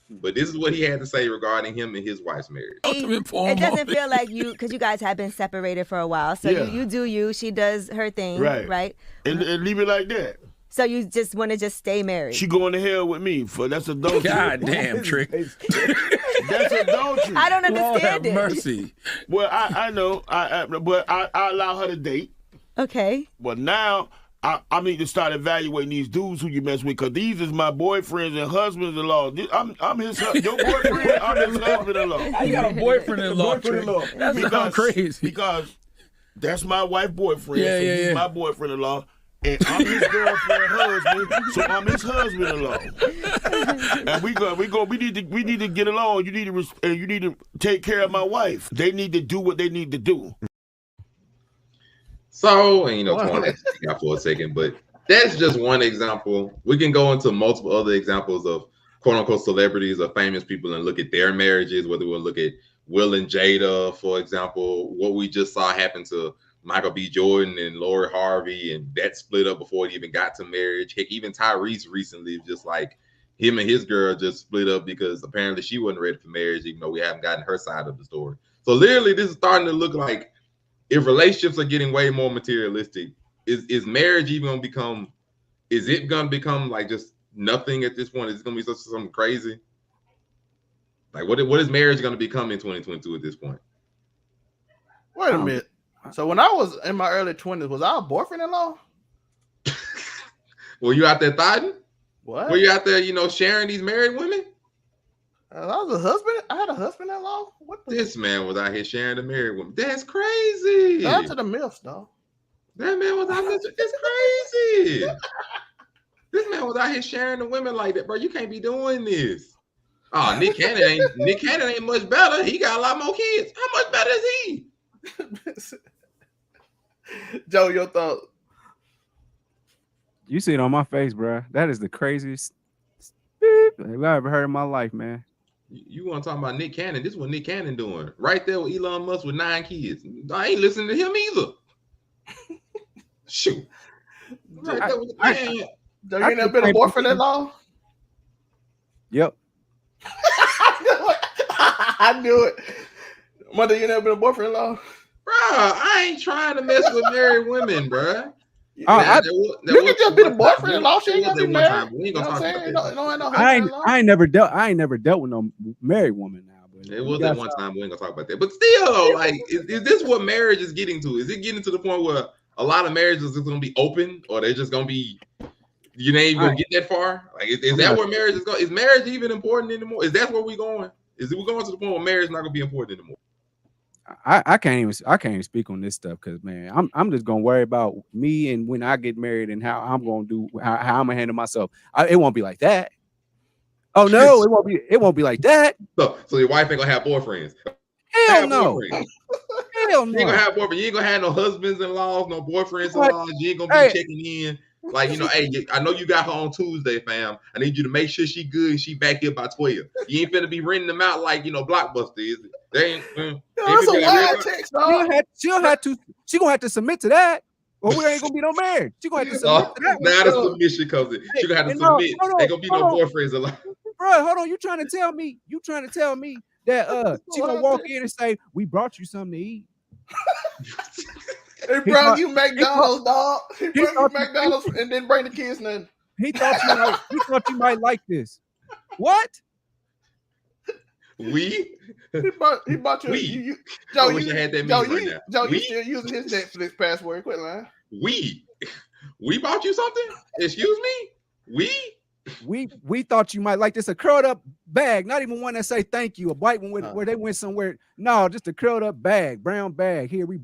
But this is what he had to say regarding him and his wife's marriage. It doesn't feel like you, because you guys have been separated for a while. So you do you, she does her thing, right? And leave it like that. So you just want to just stay married. She going to hell with me for that's adultery. God damn, Trick. That's adultery. I don't understand Lord have it. mercy. Well, I know, but I allow her to date. Okay. But now I need to start evaluating these dudes who you mess with, because these is my boyfriends and husbands-in-law. I'm his your boyfriend. I'm his husband-in-law. I got a boyfriend-in-law. That's crazy. Because that's my wife boyfriend. He's my boyfriend-in-law. And I'm his girlfriend husband, so I'm his husband-in-law. And we need to get along. You need to take care of my wife. They need to do what they need to do. So, and you know, for a second, but that's just one example. We can go into multiple other examples of quote unquote celebrities or famous people and look at their marriages, whether we'll look at Will and Jada, for example, what we just saw happen to Michael B. Jordan and Lori Harvey, and that split up before it even got to marriage. Heck, even Tyrese recently, just like him and his girl just split up because apparently she wasn't ready for marriage, even though we haven't gotten her side of the story. So literally, this is starting to look like, if relationships are getting way more materialistic, is marriage even gonna become? Is it gonna become like just nothing at this point? Is it gonna be something crazy? Like what is marriage gonna become in 2022 at this point? Wait a minute. So when I was in my early 20s, was I a boyfriend-in-law? Were you out there thotting? What? Were you out there, you know, sharing these married women? I was a husband. I had a husband-in-law. This man was out here sharing the married woman. That's crazy. Shout out to the MILFs, though. That man was out there. It's crazy. This man was out here sharing the women like that, bro. You can't be doing this. Oh, Nick Cannon ain't much better. He got a lot more kids. How much better is he? Joe, your thought? You see it on my face, bro. That is the craziest beep I've ever heard in my life, man. You want to talk about Nick Cannon? This is what Nick Cannon doing right there with Elon Musk with 9 kids. I ain't listening to him either. Shoot. Right there with the man. Joe, you never been a boyfriend-in-law? Yep. I knew it. Mother, you never been a boyfriend-in-law? Bro, I ain't trying to mess with married women, bro. You can just be the boyfriend-in-law. She ain't gonna be married. We ain't gonna talk about that. I ain't never dealt with no married woman now. But it was that one time. We ain't gonna talk about that. But still, though, like, is this what marriage is getting to? Is it getting to the point where a lot of marriages is gonna be open, or they're just gonna be, you ain't even gonna get that far? Like, is that where marriage is going? Is marriage even important anymore? Is that where we going? Is we going to the point where marriage is not gonna be important anymore? I can't even speak on this stuff because, man, I'm just gonna worry about me and when I get married and how I'm gonna do, how I'm gonna handle myself. It won't be like that. Oh no, it won't be like that. So your wife ain't gonna have boyfriends? Hell no. Hell no. You ain't gonna have boyfriend. You ain't gonna have no husbands-in-laws, no boyfriends-in-laws. You ain't gonna be checking in. Like, hey, I know you got her on Tuesday, fam. I need you to make sure she good and she back here by 12. You ain't finna be renting them out like, Blockbuster, is it? They ain't. That's a wild text, dog. She gonna have to submit to that. Or we ain't gonna be no marriage. She gonna have to submit to that. Now the submission comes in. She gonna have to submit. Ain't gonna be no boyfriends alive. Bro, hold on. You trying to tell me that she gonna walk in and say, we brought you something to eat. They brought you McDonald's, dog. He brought you McDonald's and didn't bring the kids nothing. He thought you might like this. What? He bought you. Joe, you had that Joe, right now. Joe, you still using his Netflix password? Quit lying. We bought you something? Excuse me? We thought you might like this, a curled up bag, not even one that say thank you, a white one where they went somewhere. No, just a curled up bag, brown bag. Here, we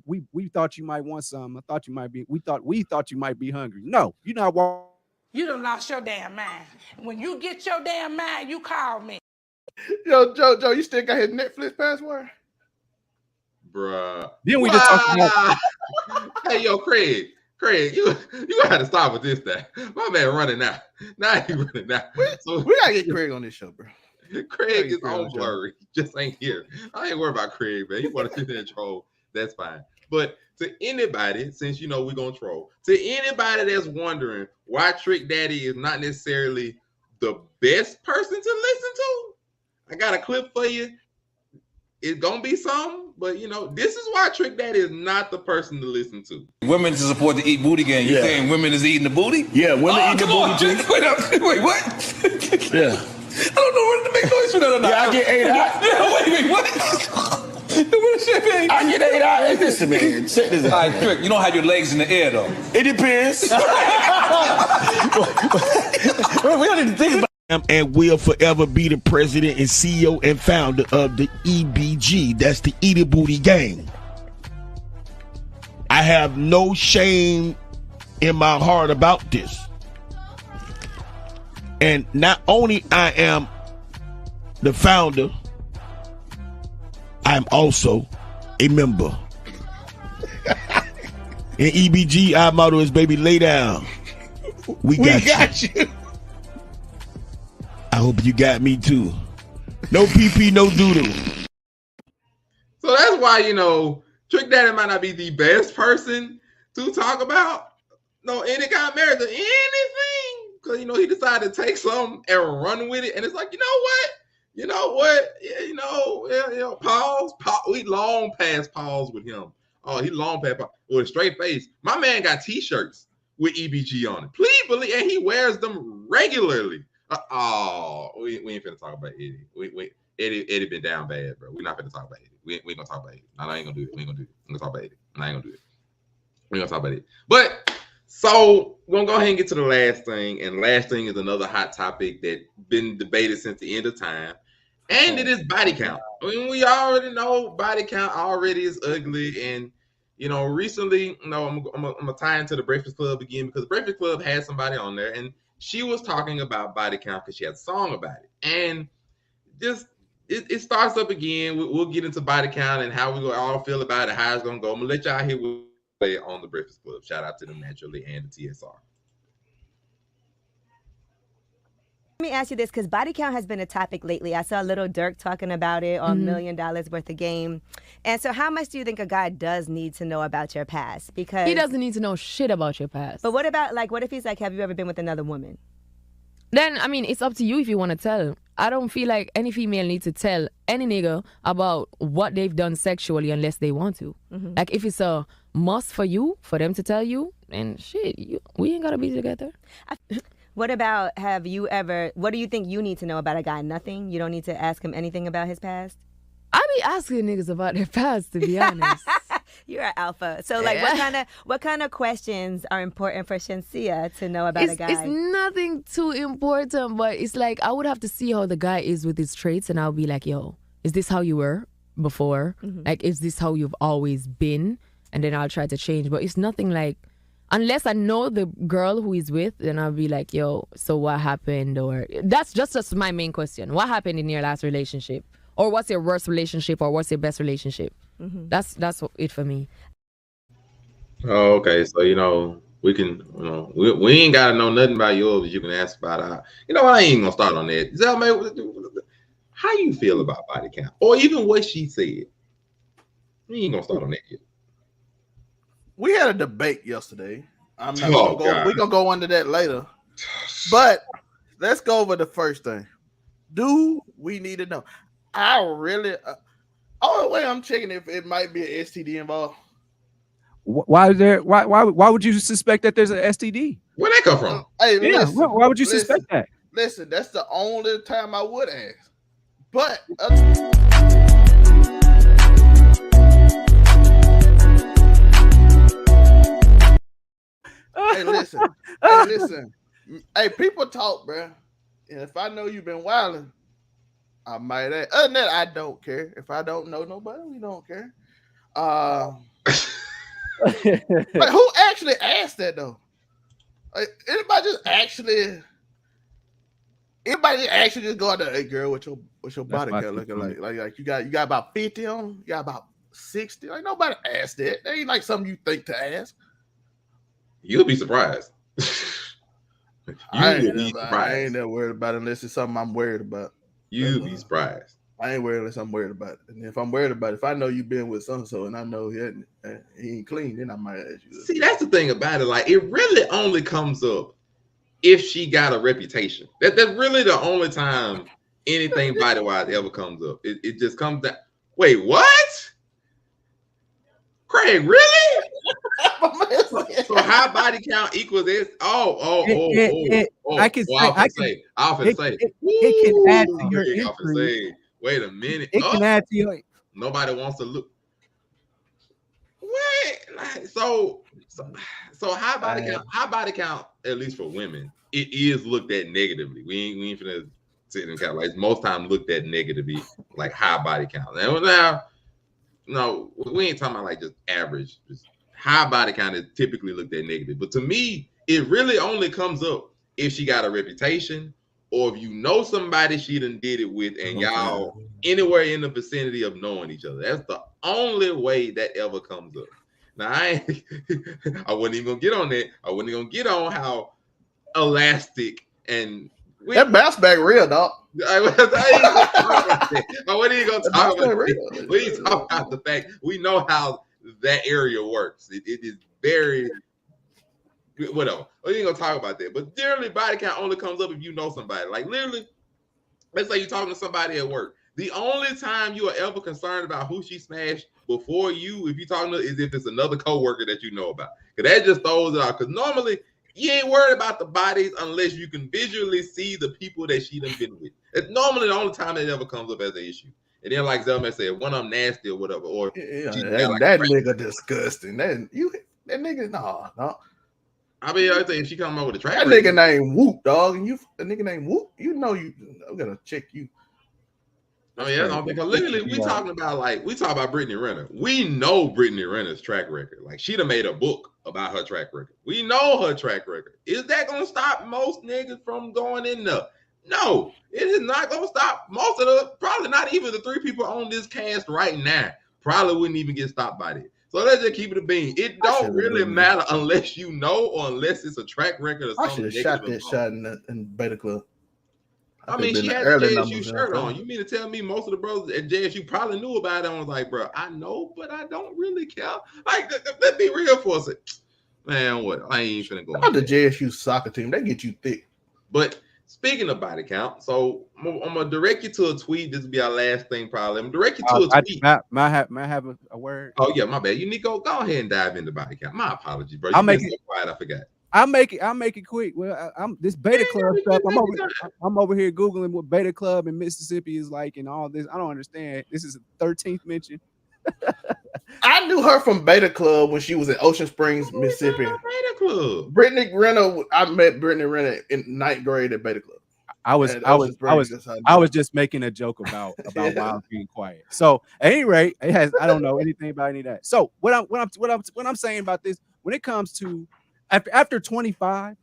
thought you might want some. I thought you might be. We thought you might be hungry. No, you're not walking. You done lost your damn mind. When you get your damn mind, you call me. Yo, Joe, you still got his Netflix password? Bruh. Then we just talked about. Hey, yo, Craig, you gotta stop with this thing. My man running out. Now he running out. We gotta get Craig on this show, bro. Craig is on blurry. Just ain't here. I ain't worried about Craig, man. You want to sit there and troll? That's fine. But to anybody, since we're gonna troll, to anybody that's wondering why Trick Daddy is not necessarily the best person to listen to, I got a clip for you. It's gonna be some, but this is why Trick Daddy is not the person to listen to. Women to support the Eat Booty gang. You saying women is eating the booty? Yeah, women eat the booty. Wait, what? Yeah. I don't know whether to make noise for that or not. Yeah, I get 8 out. Yeah, wait, what? What shit, man? I get 8 out. Listen, man. Check this out. All right, Trick, you don't have your legs in the air, though. It depends. We don't need to think about and will forever be the president and CEO and founder of the EBG. That's the Eat It Booty Gang. I have no shame in my heart about this. And not only I am the founder, I'm also a member. In EBG, our motto is, baby, lay down. We got you. I hope you got me too. No PP, no doodle. So that's why, Trick Daddy might not be the best person to talk about any kind of marriage or anything. Because, he decided to take something and run with it. And it's like, you know what? Yeah, pause. We long past pause with him. Oh, he long past pause with a straight face. My man got t-shirts with EBG on it. Please believe, and he wears them regularly. We ain't finna talk about Eddie. Eddie been down bad, bro. We're not finna talk about Eddie. We ain't gonna talk about Eddie. No, I ain't gonna do it. We ain't gonna do it. I'm gonna talk about Eddie. I ain't gonna do it. We ain't gonna talk about it. But so we're gonna go ahead and get to the last thing. And last thing is another hot topic that been debated since the end of time. And it is body count. I mean, we already know body count already is ugly. And recently, I'm gonna tie into the Breakfast Club again, because the Breakfast Club had somebody on there and she was talking about body count because she had a song about it. And just it starts up again. We'll get into body count and how we all feel about it, how it's gonna go. I'm gonna let y'all hear what we play on the Breakfast Club. Shout out to them naturally and the TSR. Let me ask you this, because body count has been a topic lately. I saw Little Dirk talking about it on $1 Million Worth of Game. And so how much do you think a guy does need to know about your past? Because he doesn't need to know shit about your past. But what about, what if he's like, have you ever been with another woman? Then, it's up to you if you want to tell. I don't feel like any female needs to tell any nigga about what they've done sexually unless they want to. Mm-hmm. Like, if it's a must for you, for them to tell you, and shit, we ain't got to be together. What about, what do you think you need to know about a guy? Nothing? You don't need to ask him anything about his past? I be asking niggas about their past, to be honest. You're an alpha. So, what kind of questions are important for Shensia to know about a guy? It's nothing too important, but it's like I would have to see how the guy is with his traits, and I'll be like, yo, is this how you were before? Mm-hmm. Like, is this how you've always been? And then I'll try to change. But it's nothing like, unless I know the girl who he's with, then I'll be like, yo, so what happened? Or that's just my main question. What happened in your last relationship? Or what's your worst relationship? Or what's your best relationship? That's it for me. Oh, okay. So we can, we ain't gotta know nothing about yours. You can ask about our. I ain't gonna start on that. Zelma, how you feel about body count, or even what she said? We ain't gonna start on that yet. We had a debate yesterday. I'm not. Oh, we're gonna go into that later. But let's go over the first thing. Do we need to know? I really. Only way I'm checking if it might be an STD involved. Why would you suspect that there's an STD? Where'd that come from? Hey, yeah, listen, why would you suspect that? Listen, that's the only time I would ask. But hey, listen. Hey, people talk, bro. And if I know you've been wilding, I might ask. Other than that, I don't care. If I don't know nobody, we don't care. Like, who actually asked that though? Like, anybody just go out there, hey girl, what's your body count looking like? Like you got about 50 on them? You got about 60? Like, nobody asked that. That ain't like something you think to ask. You'll be surprised. I ain't that worried about it unless it's something I'm worried about. You'll be surprised. I ain't worried unless I'm worried about it. And if I'm worried about it, if I know you've been with so-and-so and I know he ain't clean, then I might ask you. See, that's the thing about it. Like, it really only comes up if she got a reputation. That's really the only time anything body-wise ever comes up. It just comes down. Wait, what? Craig, really? So high body count equals this? I can say. It can add to your injury. Wait a minute. It can add to your. Nobody wants to look. Wait, like, so high body count, at least for women, it is looked at negatively. We ain't finna sit and count. Like, most times looked at negatively, like high body count. Now, no, we ain't talking about like just average. Just high body count is typically looked at negative. But to me, it really only comes up if she got a reputation, or if you know somebody she done did it with, and y'all anywhere in the vicinity of knowing each other. That's the only way that ever comes up. Now, I wasn't even gonna get on that. I wasn't even gonna get on how elastic and that bounce back real, dog. I wasn't even gonna talk about it. We ain't talking about the fact we know how that area works. It is very whatever. We ain't gonna talk about that. But generally, body count only comes up if you know somebody. Like, literally, let's say you're talking to somebody at work. The only time you are ever concerned about who she smashed before you, if you're talking to, is if it's another coworker that you know about. Because that just throws it out. Because normally you ain't worried about the bodies unless you can visually see the people that she done been with. It's normally the only time it ever comes up as an issue. And then, like Zelma said, one of them nasty or whatever. Or that nigga disgusting. That nigga, no. I mean, I think if she come up with a track, that nigga named Whoop, dog, and a nigga named Whoop, I'm gonna check you. I mean, that's because literally we talk about Brittany Renner. We know Brittany Renner's track record. Like, she done made a book about her track record. We know her track record. Is that gonna stop most niggas from going in there? No, it is not gonna stop most of probably not even the 3 people on this cast right now. Probably wouldn't even get stopped by this. So let's just keep it a bean. It don't really matter unless you know or unless it's a track record or something. I should have shot that shot in Beta Club. I mean, she had a JSU shirt on. You mean to tell me most of the brothers at JSU probably knew about it and was like, bro, I know, but I don't really care. Like, let's be real for a second. Man, what? I ain't finna go. Not the JSU soccer team. They get you thick. But speaking of body count, so I'm gonna direct you to a tweet. This will be our last thing, probably. I'm gonna direct you to a tweet. May I have a word? Oh yeah, my bad. You Nico, go ahead and dive into body count. My apologies, bro. I'll make it so quiet. I forgot. I'll make it quick. Well, I'm this Beta Club stuff. I'm over here googling what Beta Club in Mississippi is like and all this. I don't understand. This is a 13th mention. I knew her from Beta Club when she was in Ocean Springs, Mississippi. Beta Club. Brittany Renner. I met Brittany Renner in 9th grade at Beta Club. I was just making a joke about why I'm being quiet. So at any rate, I don't know anything about any of that. So what I'm saying about this, when it comes to after 25,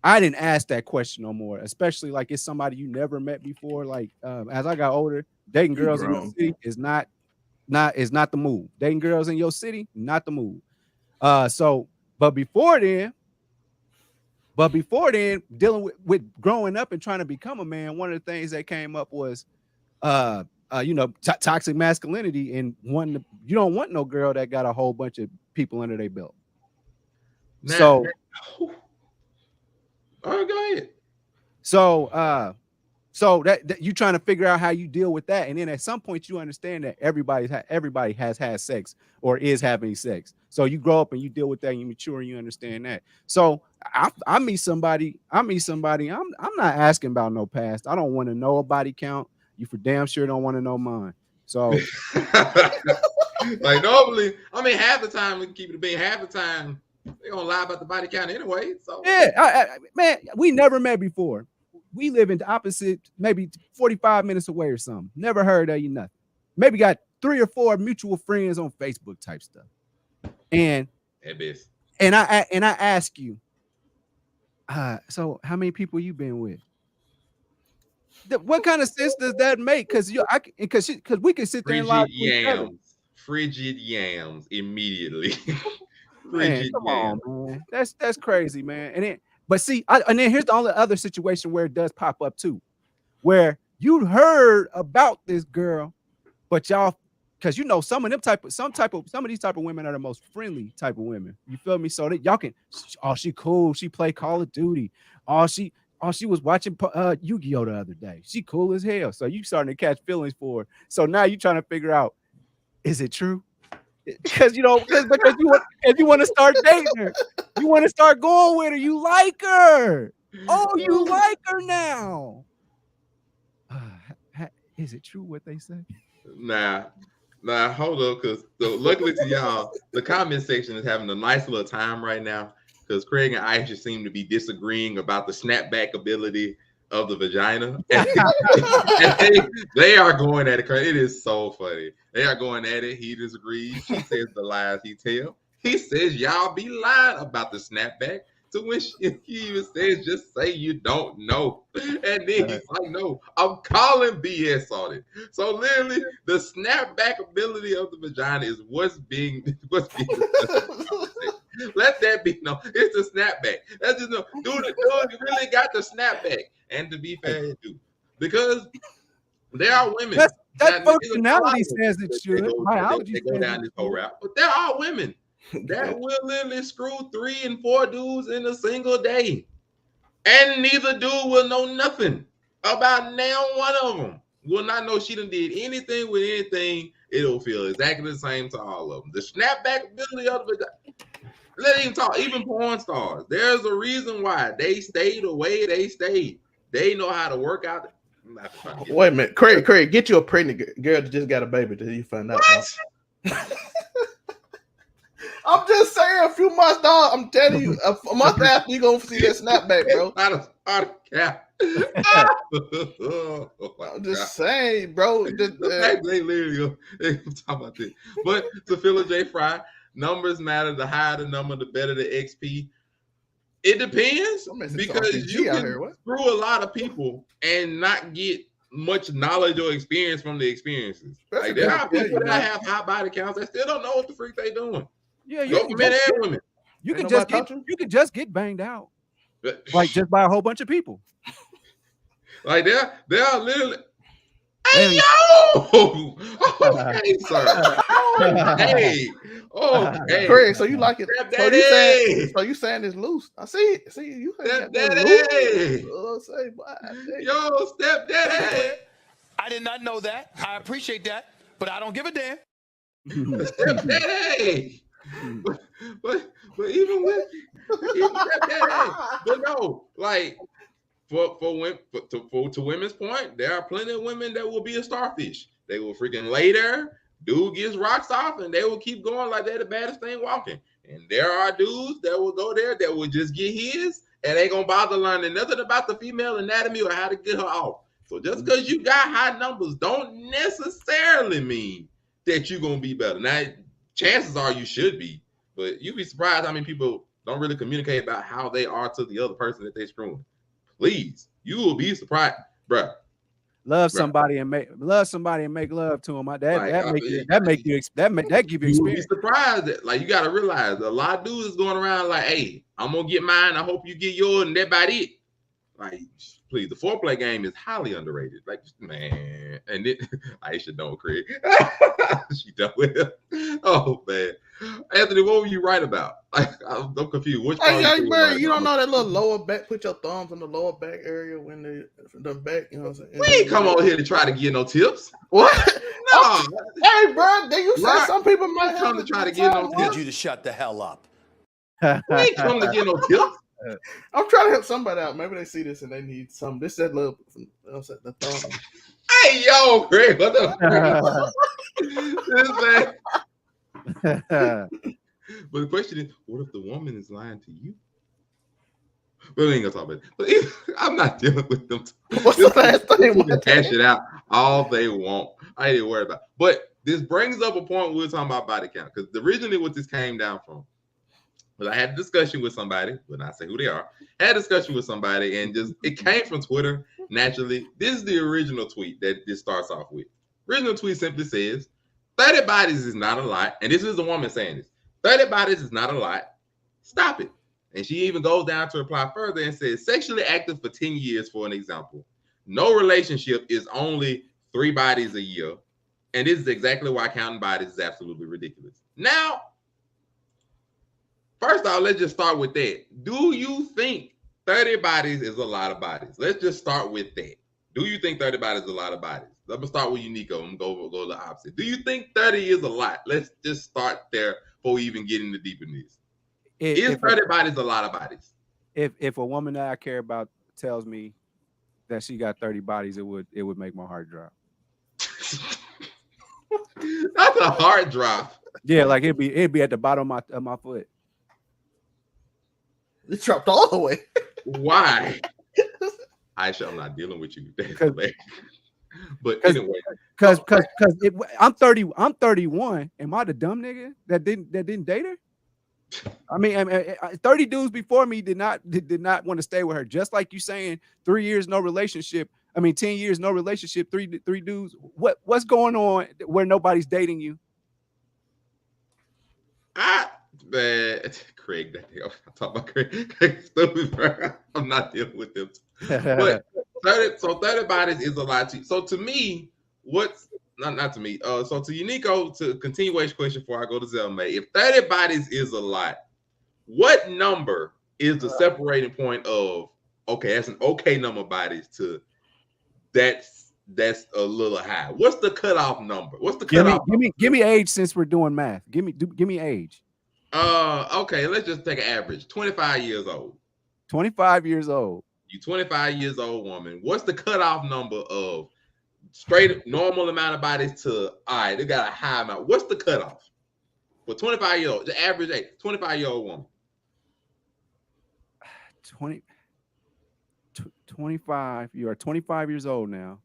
I didn't ask that question no more, especially like it's somebody you never met before. Like as I got older, dating girls in the city is not not the move. Dating girls in your city, not the move. But before then, dealing with growing up and trying to become a man, one of the things that came up was toxic masculinity, and you don't want no girl that got a whole bunch of people under their belt. All right, go ahead. So that you trying to figure out how you deal with that, and then at some point you understand that everybody has had sex or is having sex. So you grow up and you deal with that, and you mature and you understand that. So I meet somebody. I'm not asking about no past. I don't want to know a body count. You for damn sure don't want to know mine. So like normally, I mean, half the time we can keep it being, half the time they gonna lie about the body count anyway. So yeah, man, we never met before. We live in the opposite, maybe 45 minutes away or something. Never heard of you, nothing. Maybe got 3 or 4 mutual friends on Facebook type stuff. And I ask you, so how many people you been with? What kind of sense does that make? Because we can sit there and lie to each other. Frigid yams immediately. Man, come on, man. That's crazy, man. And then, but see, and then here's the only other situation where it does pop up too, where you heard about this girl, but y'all, because you know some of these type of women are the most friendly type of women. You feel me? So that y'all can, she cool. She play Call of Duty. She was watching Yu-Gi-Oh the other day. She cool as hell. So you starting to catch feelings for her. So now you trying to figure out, is it true? Because you want to start dating her, you want to start going with her, you like her. Oh, you like her now. Is it true what they say? Nah, hold up, because luckily to y'all, the comment section is having a nice little time right now, because Craig and Aisha seem to be disagreeing about the snapback ability of the vagina. And they are going at it. It is so funny. They are going at it. He disagrees. She says the lies he tells. He says y'all be lying about the snapback. To which he even says, just say you don't know. And then he's like, no, I'm calling BS on it. So literally, the snapback ability of the vagina is what's being let that be known. It's a snapback. That's just no. Dude really got the snapback. And to be fair, you do. Because there are women. That functionality says it should. They go down this whole route. But there are women that will literally screw 3 and 4 dudes in a single day. And neither dude will know nothing about now one of them. Will not know she done did anything with anything. It'll feel exactly the same to all of them. The snapback ability of the let even talk, even porn stars. There's a reason why they stayed the way they stayed. They know how to work out. Wait a minute, Craig, get you a pregnant girl that just got a baby till you find out. I'm just saying, a few months, dog. I'm telling you, a month after you gonna see that snapback, bro. I'm just saying, bro. They literally talk about this. But to Philip J. Fry, numbers matter. The higher the number, the better the XP. It depends, because you can screw a lot of people and not get much knowledge or experience from the experiences. Like there are people that have high body counts that still don't know what the freak they doing. Yeah, men and women. You can just get banged out, like just by a whole bunch of people. Like they are literally. Hey yo! Okay, sir. Hey, okay. Craig, so you like it? So you saying it's loose? I see it. See you. Stepdaddy. Yo, stepdaddy. I did not know that. I appreciate that, but I don't give a damn. Stepdaddy. But even stepdaddy. But no, like. To women's point, there are plenty of women that will be a starfish. They will freaking lay there, dude gets rocks off, and they will keep going like they're the baddest thing walking. And there are dudes that will go there that will just get his, and they gonna bother learning nothing about the female anatomy or how to get her off. So just because you got high numbers don't necessarily mean that you're gonna be better. Now, chances are you should be, but you'd be surprised how many people don't really communicate about how they are to the other person that they're screwing. Please, you will be surprised, bro. Love somebody and make love to them. That give you You would be experience. surprised that, like, you gotta realize a lot of dudes is going around like, hey, I'm gonna get mine. I hope you get yours, and that about it. Like, please, the foreplay game is highly underrated. Like, man, and it, Aisha don't, Craig. She done with it. Oh man, Anthony, what were you right about? Like, I'm confused. Which part you don't know that little lower back? Put your thumbs in the lower back area when the back. You know what I'm saying? We ain't come on here to try to get no tips. What? No. Hey, bro, then you said some people might come to try to get no tips. Need you to shut the hell up. We ain't come to get no tips. I'm trying to help somebody out. Maybe they see this and they need some. This that little, the thumb. Hey, yo, Greg, what the this man. But the question is, what if the woman is lying to you? We ain't gonna talk about it. But I'm not dealing with them. What's the last thing? We can cash it out all they want. I ain't worried about it. But this brings up a point we were talking about body count, because originally what this came down from was I had a discussion with somebody, but not say who they are. I had a discussion with somebody, and just it came from Twitter naturally. This is the original tweet that this starts off with. Original tweet simply says, 30 bodies is not a lot. And this is a woman saying this. 30 bodies is not a lot. Stop it. And she even goes down to reply further and says, sexually active for 10 years, for an example. No relationship is only 3 bodies a year. And this is exactly why counting bodies is absolutely ridiculous. Now, first off, let's just start with that. Do you think 30 bodies is a lot of bodies? Let's just start with that. Do you think 30 bodies is a lot of bodies? Let me start with you, Nico. I'm going to go the opposite. Do you think 30 is a lot? Let's just start there before we even get into deep in this. Is 30 bodies a lot of bodies? If a woman that I care about tells me that she got 30 bodies, it would make my heart drop. That's a heart drop. Yeah, like it'd be at the bottom of my foot. It dropped all the way. Why? Aisha, I'm not dealing with you. But anyway, because I'm 31. Am I the dumb nigga that didn't date her? I mean, 30 dudes before me did not want to stay with her. Just like you saying, 3 years no relationship. I mean, 10 years no relationship. Three dudes. What's going on where nobody's dating you? Craig, I'm talking about Craig. Stupid, bro. I'm not dealing with them. But 30 bodies is a lot. So to me, what's not to me. So to you, Nico, to continuation question before I go to Zelmay. If 30 bodies is a lot, what number is the separating point of okay, that's an okay number of bodies to that's a little high? What's the cutoff number? What's the cutoff? Give me age since we're doing math. Give me age. Okay, let's just take an average. 25 years old. 25 years old. You 25 years old woman. What's the cutoff number of straight normal amount of bodies to all right, they got a high amount? What's the cutoff for 25 year old? The average age, 25-year-old woman. 25. You are 25 years old now.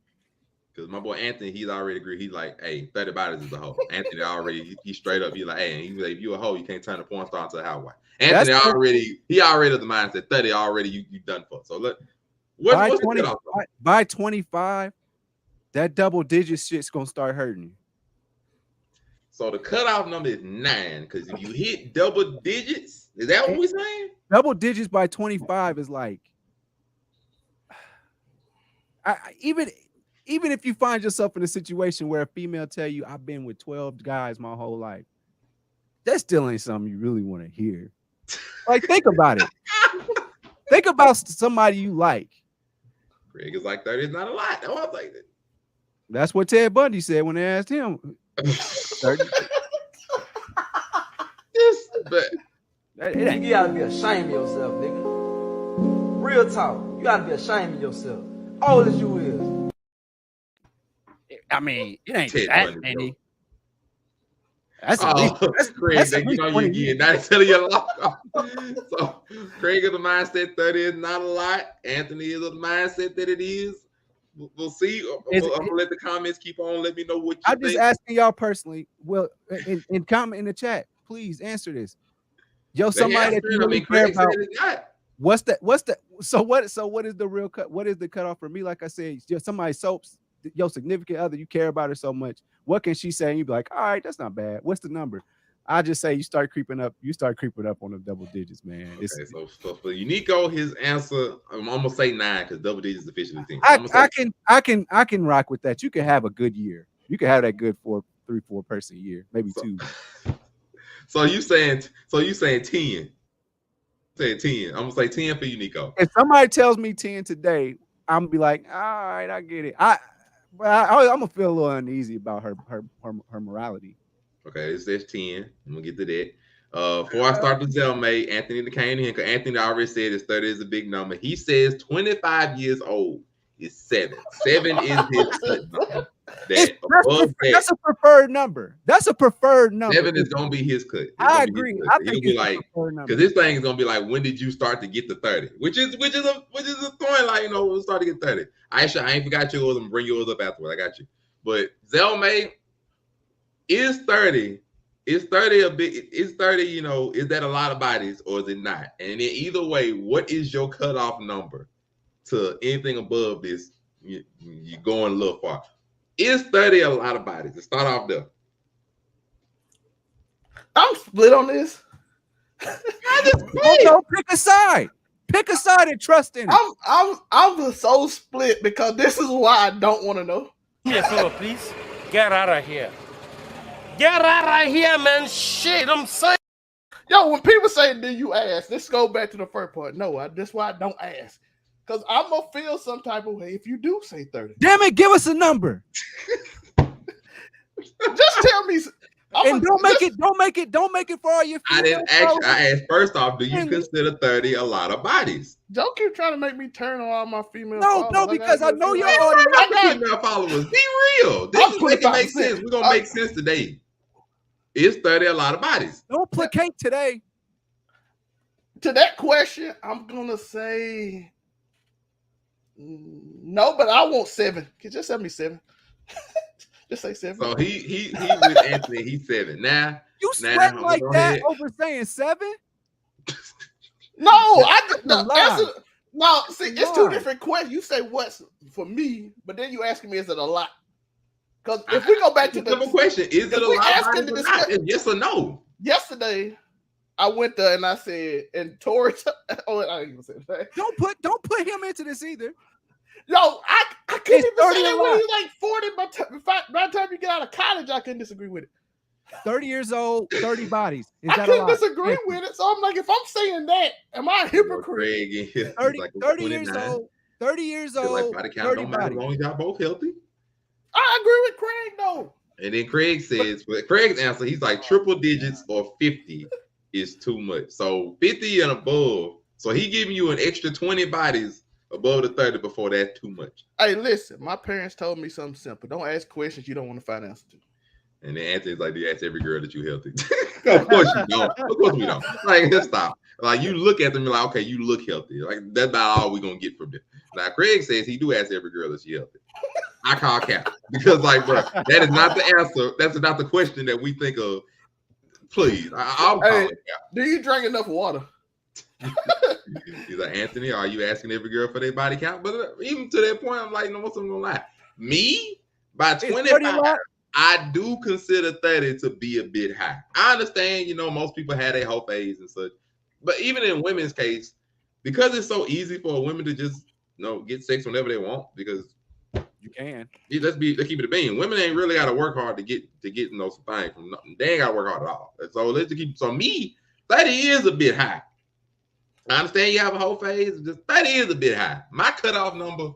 Because my boy Anthony, he's already agreed. He's like, hey, 30 bodies is a hoe. Anthony already, he straight up, he's like, hey, he's like, if you a hoe, you can't turn a porn star into a housewife. Anthony already the mindset 30 already you done for. So look, what's the cutoff? By 25, that double digit shit's gonna start hurting you. So the cutoff number is 9, because if you hit double digits, is that what we're saying? Double digits by 25 is like, even if you find yourself in a situation where a female tell you, I've been with 12 guys my whole life, that still ain't something you really want to hear. Like, think about it. Think about somebody you like. Greg is like 30 is not a lot. That's what I'm like. That's what Ted Bundy said when they asked him. 30. You gotta be ashamed of yourself, nigga. Real talk. You gotta be ashamed of yourself. How old is you is? I mean, it ain't Ted that Bundy, many. Bro. That's Craig. You know you get not telling you a lot. So Craig is the mindset 30 is not a lot. Anthony is the mindset that it is. We'll see. I'm gonna let the comments keep on. Let me know what you think. I'm just asking y'all personally. Well, in comment in the chat, please answer this. Yo, somebody that you really care about. So what is the real cut? What is the cutoff for me? Like I said, somebody soaps your significant other, you care about her so much. What can she say? And you be like, all right, that's not bad. What's the number? I just say you start creeping up. You start creeping up on the double digits, man. Okay, so for Unico, his answer, I'm gonna say 9 because double digits is officially 10. I can rock with that. You can have a good year. You can have that good 3-4 person year, maybe 2. So you saying 10? Saying 10. I'm gonna say 10 for Unico. If somebody tells me 10 today, I'm gonna be like, all right, I get it. I'm gonna feel a little uneasy about her morality. Okay, it says 10. I'm gonna get to that. Before I start the Zelmay, Anthony came in because Anthony already said his 30 is a big number. He says 25 years old is 7. 7 is his cut number. That's a preferred number. That's a preferred number. 7 is gonna be his cut. I agree. I think he'll be like, because this thing is gonna be like, when did you start to get to 30? Which is a point, like, we'll start to get 30. Aisha, I ain't forgot yours. I'm gonna bring yours up afterward. I got you. But Zelmay, is 30 a big? Is 30? Is that a lot of bodies or is it not? And then either way, what is your cutoff number to anything above this? You're going a little far. Is 30 a lot of bodies? Let's start off there. I'm split on this. Don't pick a side. Pick a side and trust in it. I'm so split because this is why I don't want to know. Yes, sir, please. Get out of here. Get out of here, man. Shit, I'm saying. Yo, when people say, do you ask? Let's go back to the first part. No, that's why I don't ask. Because I'm going to feel some type of way if you do say 30. Damn it, give us a number. Just tell me. Don't make it for all your I didn't ask. I asked first off, do you consider 30 a lot of bodies? Don't keep trying to make me turn on all my female followers. No, because I know your female followers. Be real. This is making make sense. We're going to make sense today. Is 30 a lot of bodies? Don't placate today. To that question, I'm going to say no, but I want 7. Can you just send me 7? Just say 7. So he with Anthony, he's 7. Now you sweat like that over saying 7? No, see, it's 2 different questions. You say what's for me, but then you asking me, is it a lot? Because if we go back to the question, is it a lot of bodies? Yes or no? Yesterday, I went there and I said, and Tori, I didn't even say that. Don't put him into this either. Yo, I couldn't even say that when he's like 40. By the time you get out of college, I couldn't disagree with it. 30 years old, 30 bodies. I couldn't disagree with it. So I'm like, if I'm saying that, am I a hypocrite? 30 years old, 30 years old. Like body count don't matter as long as y'all both healthy. I agree with Craig though. And then Craig says, but Craig's answer, he's like triple digits or 50 is too much. So 50 and above. So he giving you an extra 20 bodies above the 30 before that's too much. Hey, listen, my parents told me something simple. Don't ask questions you don't want to find answers to. And the answer is like, you ask every girl that you healthy. Of course you don't. Of course we don't. Like, let's stop. Like, you look at them and like, okay, you look healthy. Like, that's about all we're going to get from them. Now, Craig says he do ask every girl that she healthy. I call cap. Because, like, bro, that is not the answer. That's not the question that we think of. Please. I'll call it cap. Do you drink enough water? He's like, Anthony, are you asking every girl for their body count? But even to that point, I'm like, no, what's I'm going to lie? Me, by 25, I do consider 30 to be a bit high. I understand, most people have their whole phase and such. But even in women's case, because it's so easy for women to just, get sex whenever they want, because you can. Let's keep it a bean. Women ain't really got to work hard to get some things from nothing. They ain't got to work hard at all. So let's just keep. So me, 30 is a bit high. I understand you have a whole phase. Just 30 is a bit high. My cutoff number,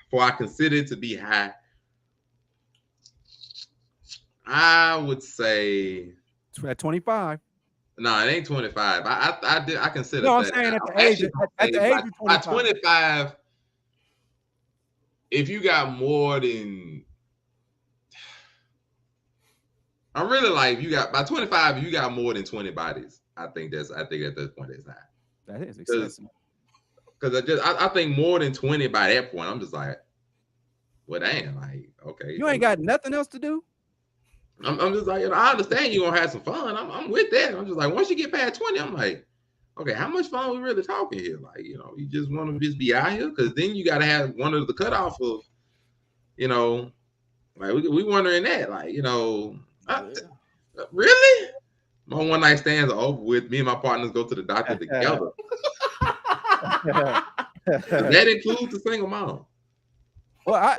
for I consider it to be high, I would say at 25. No, it ain't 25. I consider. No, I'm saying at the age of 25. By 25, if you got more than, I'm really like, if you got by 25, if you got more than 20 bodies, I think at this point it's high. That is excessive. Because I think more than 20 by that point, I'm just like, well, damn, like, okay. You ain't got nothing else to do. I'm just like, I understand you're gonna have some fun. I'm with that. I'm just like, once you get past 20, I'm like, okay, how much fun we really talking here? Like, you know, you just want to just be out here, because then you got to have one of the cutoff of, you know, like we wondering that, like, you know, really? My one night stands are over with. Me and my partners go to the doctor together. Does that include the single mom? Well,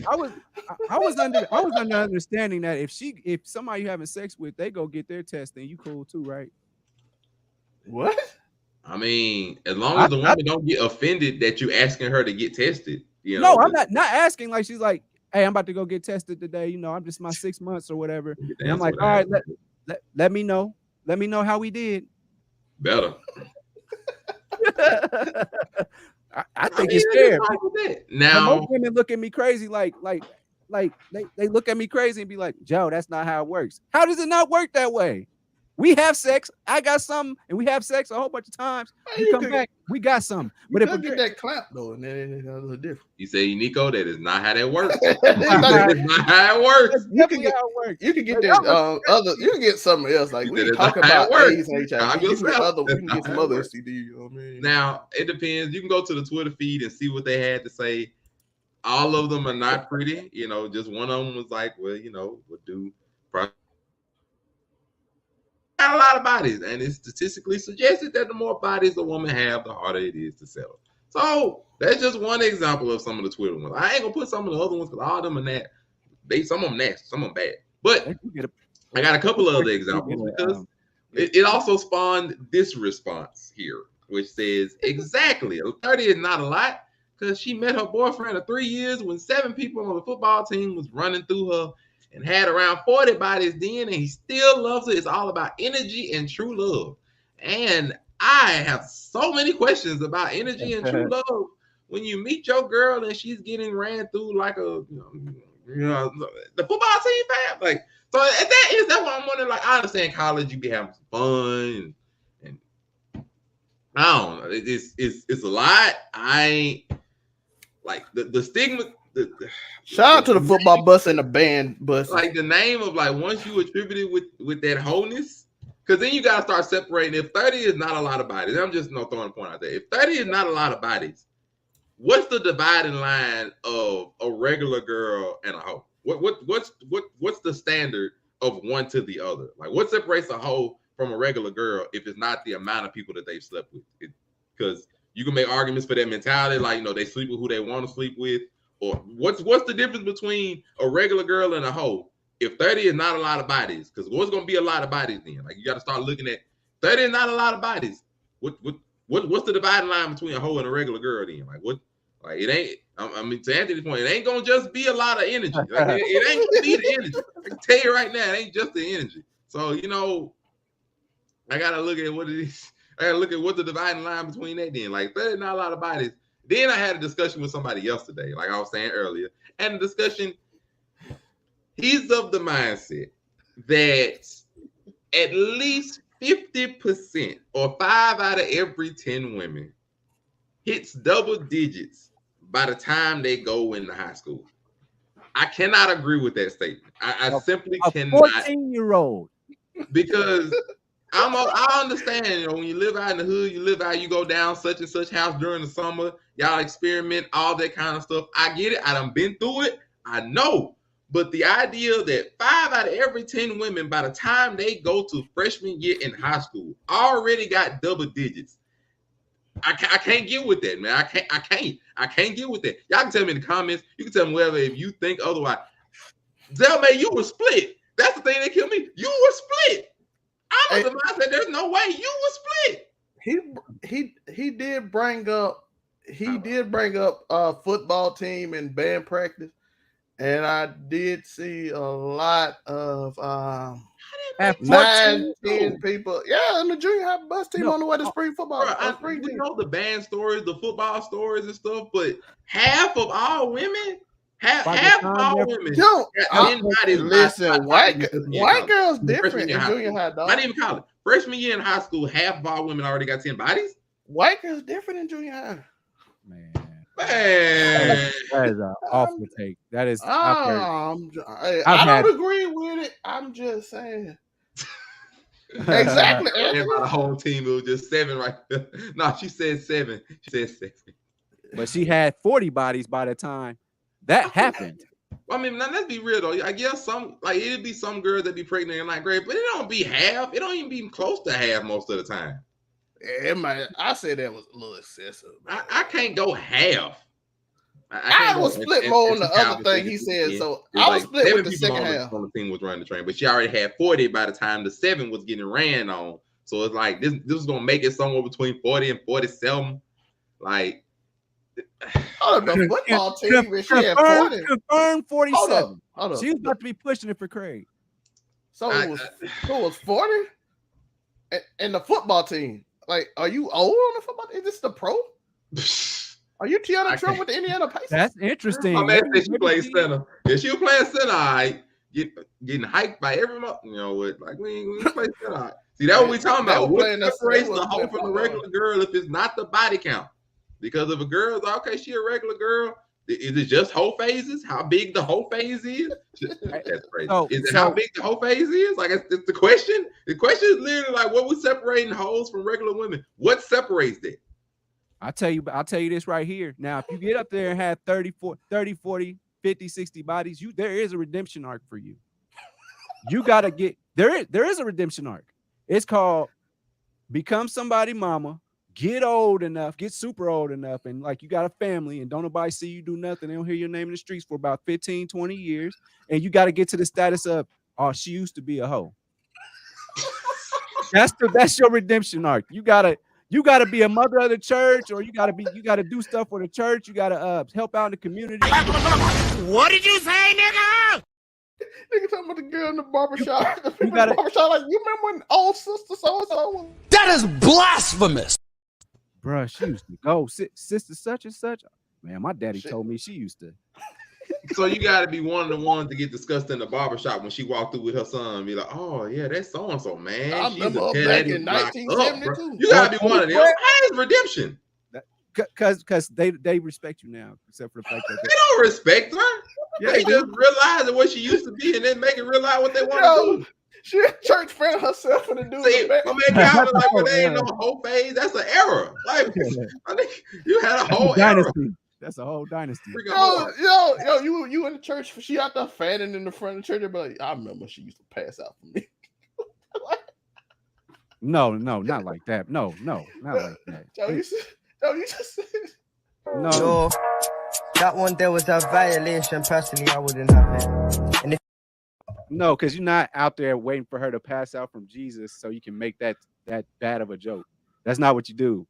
I was under understanding that if somebody you having sex with, they go get their test, then you cool too, right? What? I mean, as long as the woman don't get offended that you asking her to get tested, you know. No, I'm not asking. Like, she's like, hey, I'm about to go get tested today. You know, I'm just my 6 months or whatever. And I'm like, all right, let me know. Let me know how we did. Better. I think it's fair. Now, most women look at me crazy, like they look at me crazy and be like, Joe, that's not how it works. How does it not work that way? We have sex. I got something, and we have sex a whole bunch of times. You come back, we got something. But if you get that clap though, and then it's a little different. You say, Nico, that is not how that works. That is not how it works. You can get that you can get something else. Like we talk about AIDS and HIV. You can get some other STD. You know what I mean? Now it depends. You can go to the Twitter feed and see what they had to say. All of them are not pretty. You know, just one of them was like, well, you know, would do. Got a lot of bodies, and it's statistically suggested that the more bodies a woman have, the harder it is to settle. So that's just one example of some of the Twitter ones. I ain't gonna put some of the other ones because all of them are that. Some of them nasty, some of them bad. But I got a couple of other examples because it also spawned this response here, which says exactly 30 is not a lot because she met her boyfriend of 3 years when 7 people on the football team was running through her and had around 40 bodies then, and he still loves her. It's all about energy and true love. And I have so many questions about energy and true love when you meet your girl and she's getting ran through like a, the football team, fam. Like, so that's what I'm wondering. Like, I understand college, you be having some fun, and I don't know. It's a lot. I ain't like the stigma. Shout out to the football bus and the band bus. Like the name of like once you attribute it with that wholeness, because then you gotta start separating. If 30 is not a lot of bodies, I'm just throwing a point out there. If 30 is not a lot of bodies, what's the dividing line of a regular girl and a hoe? What's the standard of one to the other? Like what separates a hoe from a regular girl if it's not the amount of people that they've slept with? Because you can make arguments for that mentality, like they sleep with who they want to sleep with. Or what's the difference between a regular girl and a hoe? If 30 is not a lot of bodies, because what's gonna be a lot of bodies then? Like you got to start looking at 30 is not a lot of bodies. What's the dividing line between a hoe and a regular girl then? Like it ain't. I mean, to Anthony's point, it ain't gonna just be a lot of energy. Like it ain't gonna be the energy. I can tell you right now, it ain't just the energy. So I gotta look at what it is. I gotta look at what the dividing line between that then. Like 30 is not a lot of bodies. Then I had a discussion with somebody yesterday, like I was saying earlier, and the discussion, he's of the mindset that at least 50% or 5 out of every 10 women hits double digits by the time they go into high school. I cannot agree with that statement. I simply cannot. 14-year-old. Because I understand, when you live out in the hood, you go down such and such house during the summer, y'all experiment, all that kind of stuff. I get it. I done been through it. I know. But the idea that 5 out of every 10 women, by the time they go to freshman year in high school, already got double digits. I can't get with that, man. I can't get with that. Y'all can tell me in the comments. You can tell me whatever if you think otherwise. Zelma, you were split. That's the thing that killed me. You were split. I'm of the mindset there's no way you were split. He did bring up football team and band practice, and I did see a lot of 9, 10 people. Yeah, in the junior high bus team on the way to spring football. We know the band stories, the football stories and stuff, but half of all women. Half of all women. Listen, white girls different in junior high, dog. Not even college. Freshman year in high school, half of all women already got 10 bodies. White girls different in junior high. Man. That is an awful take. That is. I don't agree with it. I'm just saying. Exactly. And by the whole team, it was just 7 right there. No, she said 7. She said 7. But she had 40 bodies by the time that happened. I mean, now, let's be real though. I guess it'd be some girls that be pregnant in ninth grade, but it don't be half. It don't even be close to half most of the time. Yeah, I said that was a little excessive. I can't go half. I was split more on the other thing he said. So I was split with the second half. On the team was running the train, but she already had 40 by the time the 7 was getting ran on. So it's like this is gonna make it somewhere between 40 and 47. Like, the football team, she had 40. Confirmed 47. Hold up. She was about to be pushing it for Craig. So it was 40? And the football team. Like, are you old on the football team? Is this the pro? Are you Tiana Trump with the Indiana Pacers? That's interesting. My man said she plays center. Yeah, she was playing center, all right. Getting hyped by every month. You know what? Like, we play center. All right. See, that's what we talking about. What separates the hoe from the regular girl if it's not the body count? Because if a girl's okay, she a regular girl. Is it just hoe phases? How big the hoe phase is? That's crazy. How big the hoe phase is? Like, it's the question. The question is literally like, what was separating hoes from regular women? What separates that? I'll tell you this right here. Now, if you get up there and have 30, 40, 50, 60 bodies, there is a redemption arc for you. You got to get there is a redemption arc. It's called become somebody mama, get old enough, get super old enough, and like you got a family and don't nobody see you do nothing. They don't hear your name in the streets for about 15, 20 years. And you got to get to the status of, oh, she used to be a hoe. That's your redemption arc. You gotta be a mother of the church, or you gotta do stuff for the church. You gotta help out in the community. What did you say, nigga? Nigga talking about the girl in the barbershop. You remember when old sister so-and-so was? That is blasphemous. Bruh, she used to go, sister such and such. Man, my daddy told me she used to. So you got to be one of the ones to get discussed in the barbershop when she walked through with her son and be like, oh, yeah, that's so-and-so, man. I remember her back in 1972. You got to be one of them. How is redemption? Because they respect you now, except for the fact that they don't respect her. Yeah, they just realize what she used to be and then make it realize what they want to do. She a church fan herself for the dude. See, my man Calvin, like, when they ain't no whole phase, that's an error. Like, I think you had a whole dynasty. That's a whole dynasty. Yo, you in the church? She out there fanning in the front of the church. But like, I remember she used to pass out for me. No, not like that. No, not like that. You just said. No. Yo, that one there was a violation. Personally, I wouldn't have it. And no, because you're not out there waiting for her to pass out from Jesus so you can make that bad of a joke. That's not what you do.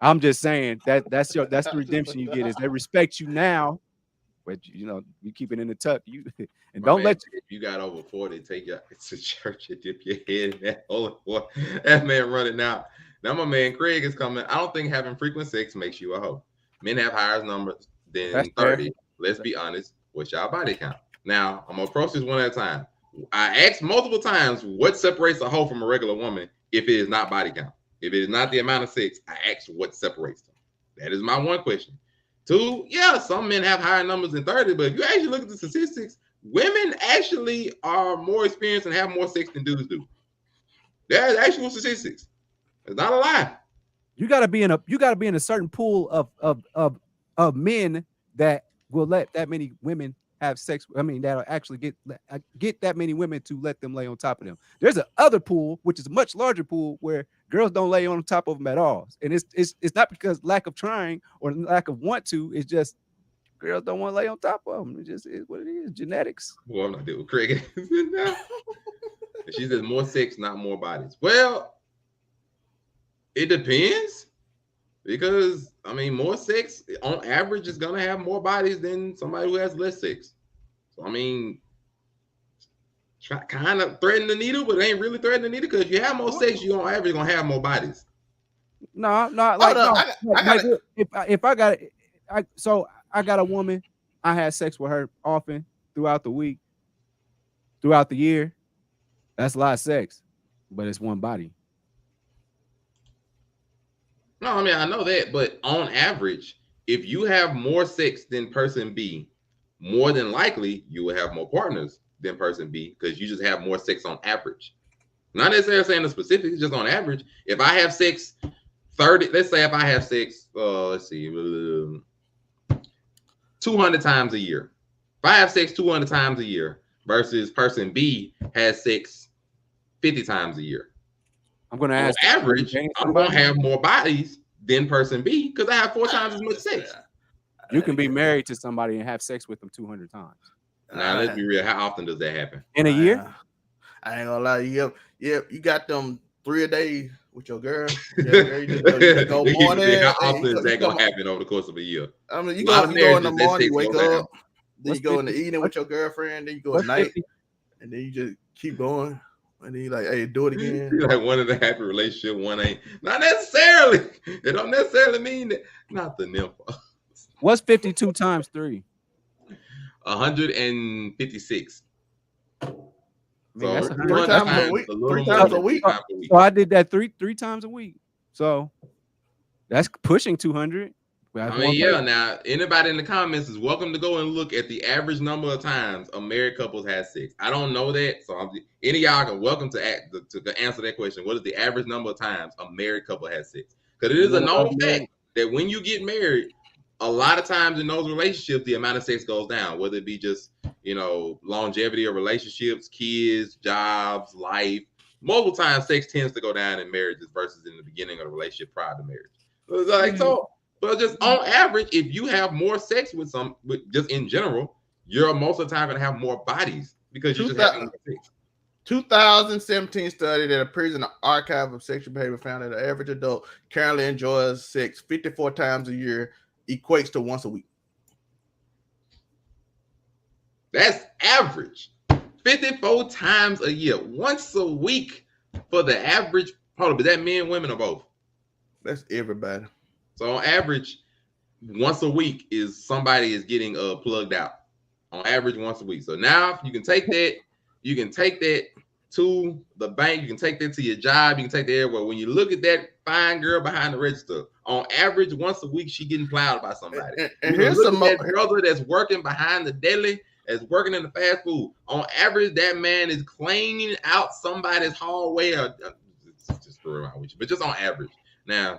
I'm just saying that's the redemption you get is they respect you now, but you keep it in the tuck. If you got over 40, take your to church and dip your head in that holy water. That man running out. Now my man Craig is coming. I don't think having frequent sex makes you a hoe. Men have higher numbers than That's 30. fair. Let's be honest. What's y'all body count? Now I'm gonna approach this one at a time. I asked multiple times what separates a hoe from a regular woman if it is not body count. If it is not the amount of sex, I asked what separates them. That is my one question. 2, yeah, some men have higher numbers than 30, but if you actually look at the statistics, women actually are more experienced and have more sex than dudes do. There's actual statistics. It's not a lie. You gotta be in a certain pool of men that will let that many women have sex. I mean, that'll actually get that many women to let them lay on top of them. There's a other pool, which is a much larger pool, where girls don't lay on top of them at all. And it's not because lack of trying or lack of want to. It's just girls don't want to lay on top of them. It just is what it is. Genetics. Well, I'm not dealing with Craig. She says more sex, not more bodies. Well, it depends. Because, I mean, more sex, on average, is going to have more bodies than somebody who has less sex. So, I mean, kind of threading the needle, but it ain't really threading the needle because if you have more sex, you're on average going to have more bodies. No, not like, no. If I got I got a woman, I had sex with her often throughout the week, throughout the year. That's a lot of sex, but it's one body. No, I mean, I know that, but on average, if you have more sex than person B, more than likely you will have more partners than person B because you just have more sex on average. Not necessarily saying the specifics, just on average. If I have sex 30, let's say if I have sex, 200 times a year. If I have sex 200 times a year versus person B has sex 50 times a year. I'm going to ask. On average, I'm going to have more bodies than person B because I have 4 times as much sex. You can be married to somebody and have sex with them 200 times. Now, let's be real. How often does that happen? In a year? I ain't gonna lie. You got them 3 a day with your girl. Yeah, you just go morning. How often is that gonna happen over the course of a year? I mean, you go in the morning, you wake up, then you go in the evening with your girlfriend, then you go at night, and then you just keep going. And then you like, hey, do it again. You're like one in a happy relationship, one ain't. Not necessarily. It don't necessarily mean that. Not the nympho. What's 52 times 3? 156. Man, that's So 3 times a week. 3 times a week. So I did that three times a week. So that's pushing 200. I mean, yeah. Now, anybody in the comments is welcome to go and look at the average number of times a married couple has sex. I don't know that, so any of y'all are welcome to answer that question. What is the average number of times a married couple has sex? Because it is a known fact that when you get married, a lot of times in those relationships, the amount of sex goes down. Whether it be just longevity of relationships, kids, jobs, life. Multiple times, sex tends to go down in marriages versus in the beginning of the relationship prior to marriage. So. But just on average, if you have more sex with just in general, you're most of the time going to have more bodies because you just have more sex. 2017 study that appears in the archive of sexual behavior found that the average adult currently enjoys sex 54 times a year, equates to once a week. That's average. 54 times a year, once a week for the average. Hold up, is that men, women, or both? That's everybody. So on average, once a week is somebody is getting plugged out. On average, once a week. So now you can take that to the bank, you can take that to your job, you can take that everywhere. When you look at that fine girl behind the register, on average, once a week she getting plowed by somebody. And here's some brother that's working behind the deli, that's working in the fast food. On average, that man is cleaning out somebody's hallway. Just to remind you, but just on average. Now.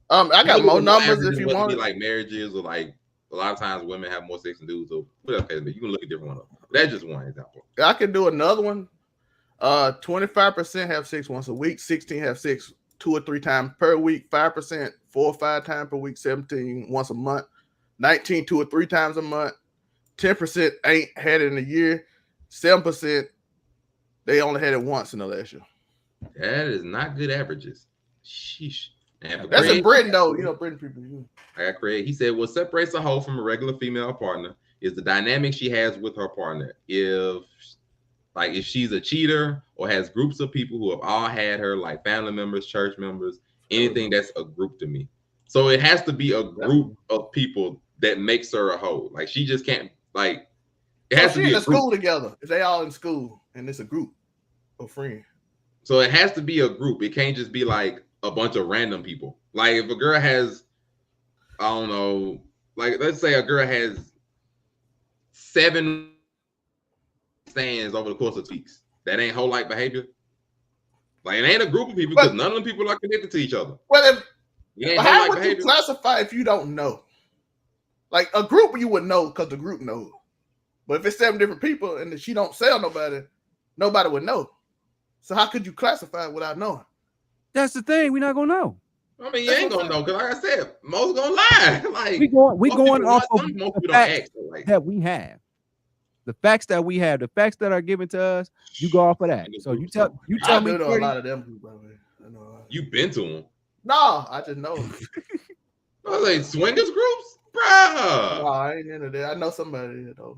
I got more numbers if you want. Be like marriages or like a lot of times women have more sex than dudes. So okay, you can look at different ones. That's just one example. I can do another one. 25% have sex once a week. 16 have sex 2 or 3 times per week. 5% 4 or 5 times per week. 17 once a month. 19 2 or 3 times a month. 10% ain't had it in a year. 7% they only had it once in the last year. That is not good averages. Sheesh. That's in Britain, though. Britain people. I got Craig. He said, what separates a hoe from a regular female partner is the dynamic she has with her partner. If she's a cheater or has groups of people who have all had her, like family members, church members, anything that's a group to me. So it has to be a group of people that makes her a hoe. Like she just can't it has to be in school together. If they all in school and it's a group of friends. So it has to be a group. It can't just be like a bunch of random people. Like if a girl has, I don't know, like let's say a girl has 7 stands over the course of weeks. That ain't hoe-like behavior. Like it ain't a group of people because none of them people are connected to each other. Well, how would you classify if you don't know? Like a group you would know because the group knows. But if it's 7 different people and she don't sell nobody would know. So how could you classify it without knowing? That's the thing. We're not gonna know. I mean, you ain't gonna know because, like I said, most gonna lie. Like we going off of the facts that we have. The facts that we have, the facts that are given to us, you go off of that. So you tell me. I know a lot of them people. You've been to them? No, I just know. I was like swingers groups, bro. No, I ain't into that. I know somebody though.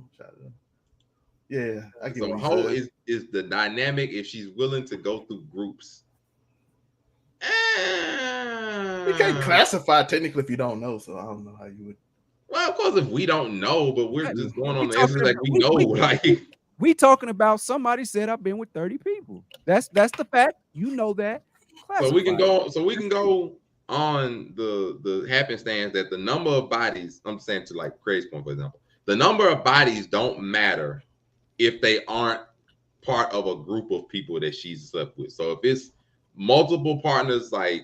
Yeah, I get. So hoe is the dynamic if she's willing to go through groups. You can't classify technically if you don't know, so I don't know how you would. Well, of course, if we don't know, but we're just going on the essence like we know. Like we talking about somebody said I've been with 30 people. That's the fact. You know that. So we can go on the happenstance that the number of bodies. I'm saying to like Craig's point, for example, the number of bodies don't matter if they aren't part of a group of people that she's slept with. So if it's multiple partners, like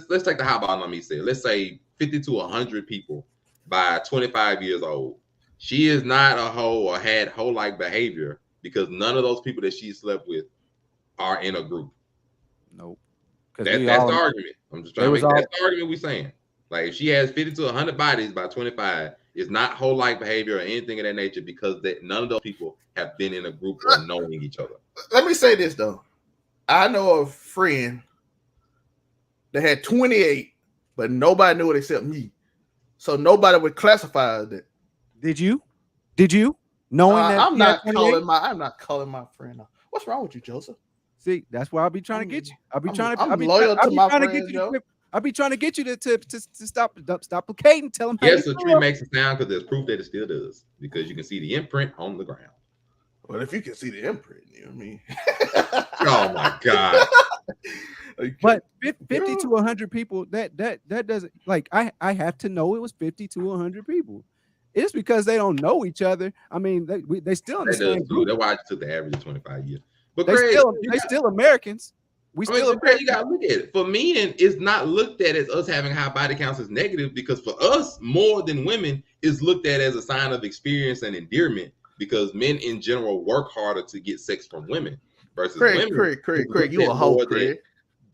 let's take the how about me say, let's say 50 to 100 people by 25 years old. She is not a hoe or had hoe-like behavior because none of those people that she slept with are in a group. Nope. That's the argument. I'm just trying to make that's the argument we're saying. Like if she has 50 to 100 bodies by 25, it's not hoe-like behavior or anything of that nature because none of those people have been in a group or knowing each other. Let me say this though. I know a friend that had 28, but nobody knew it except me. So nobody would classify that. Did you? Knowing that I'm not calling my friend. What's wrong with you, Joseph? See, that's where I'll be trying to get you. I'm loyal to my friends, yo. I'll be trying to get you to stop placating. Tell them. Yes, the tree makes a sound because there's proof that it still does because you can see the imprint on the ground. Well, if you can see the imprint, you know what I mean. Oh my God. But 50 to 100 people, that doesn't, like, I have to know it was 50 to 100 people. It's because they don't know each other. I mean, they still understand. That's why I took the average of 25 years. But they still Americans. You gotta look at it. For men, it's not looked at as us having high body counts as negative because for us, more than women is looked at as a sign of experience and endearment because men in general work harder to get sex from women versus women. Craig, you a hoe, Craig.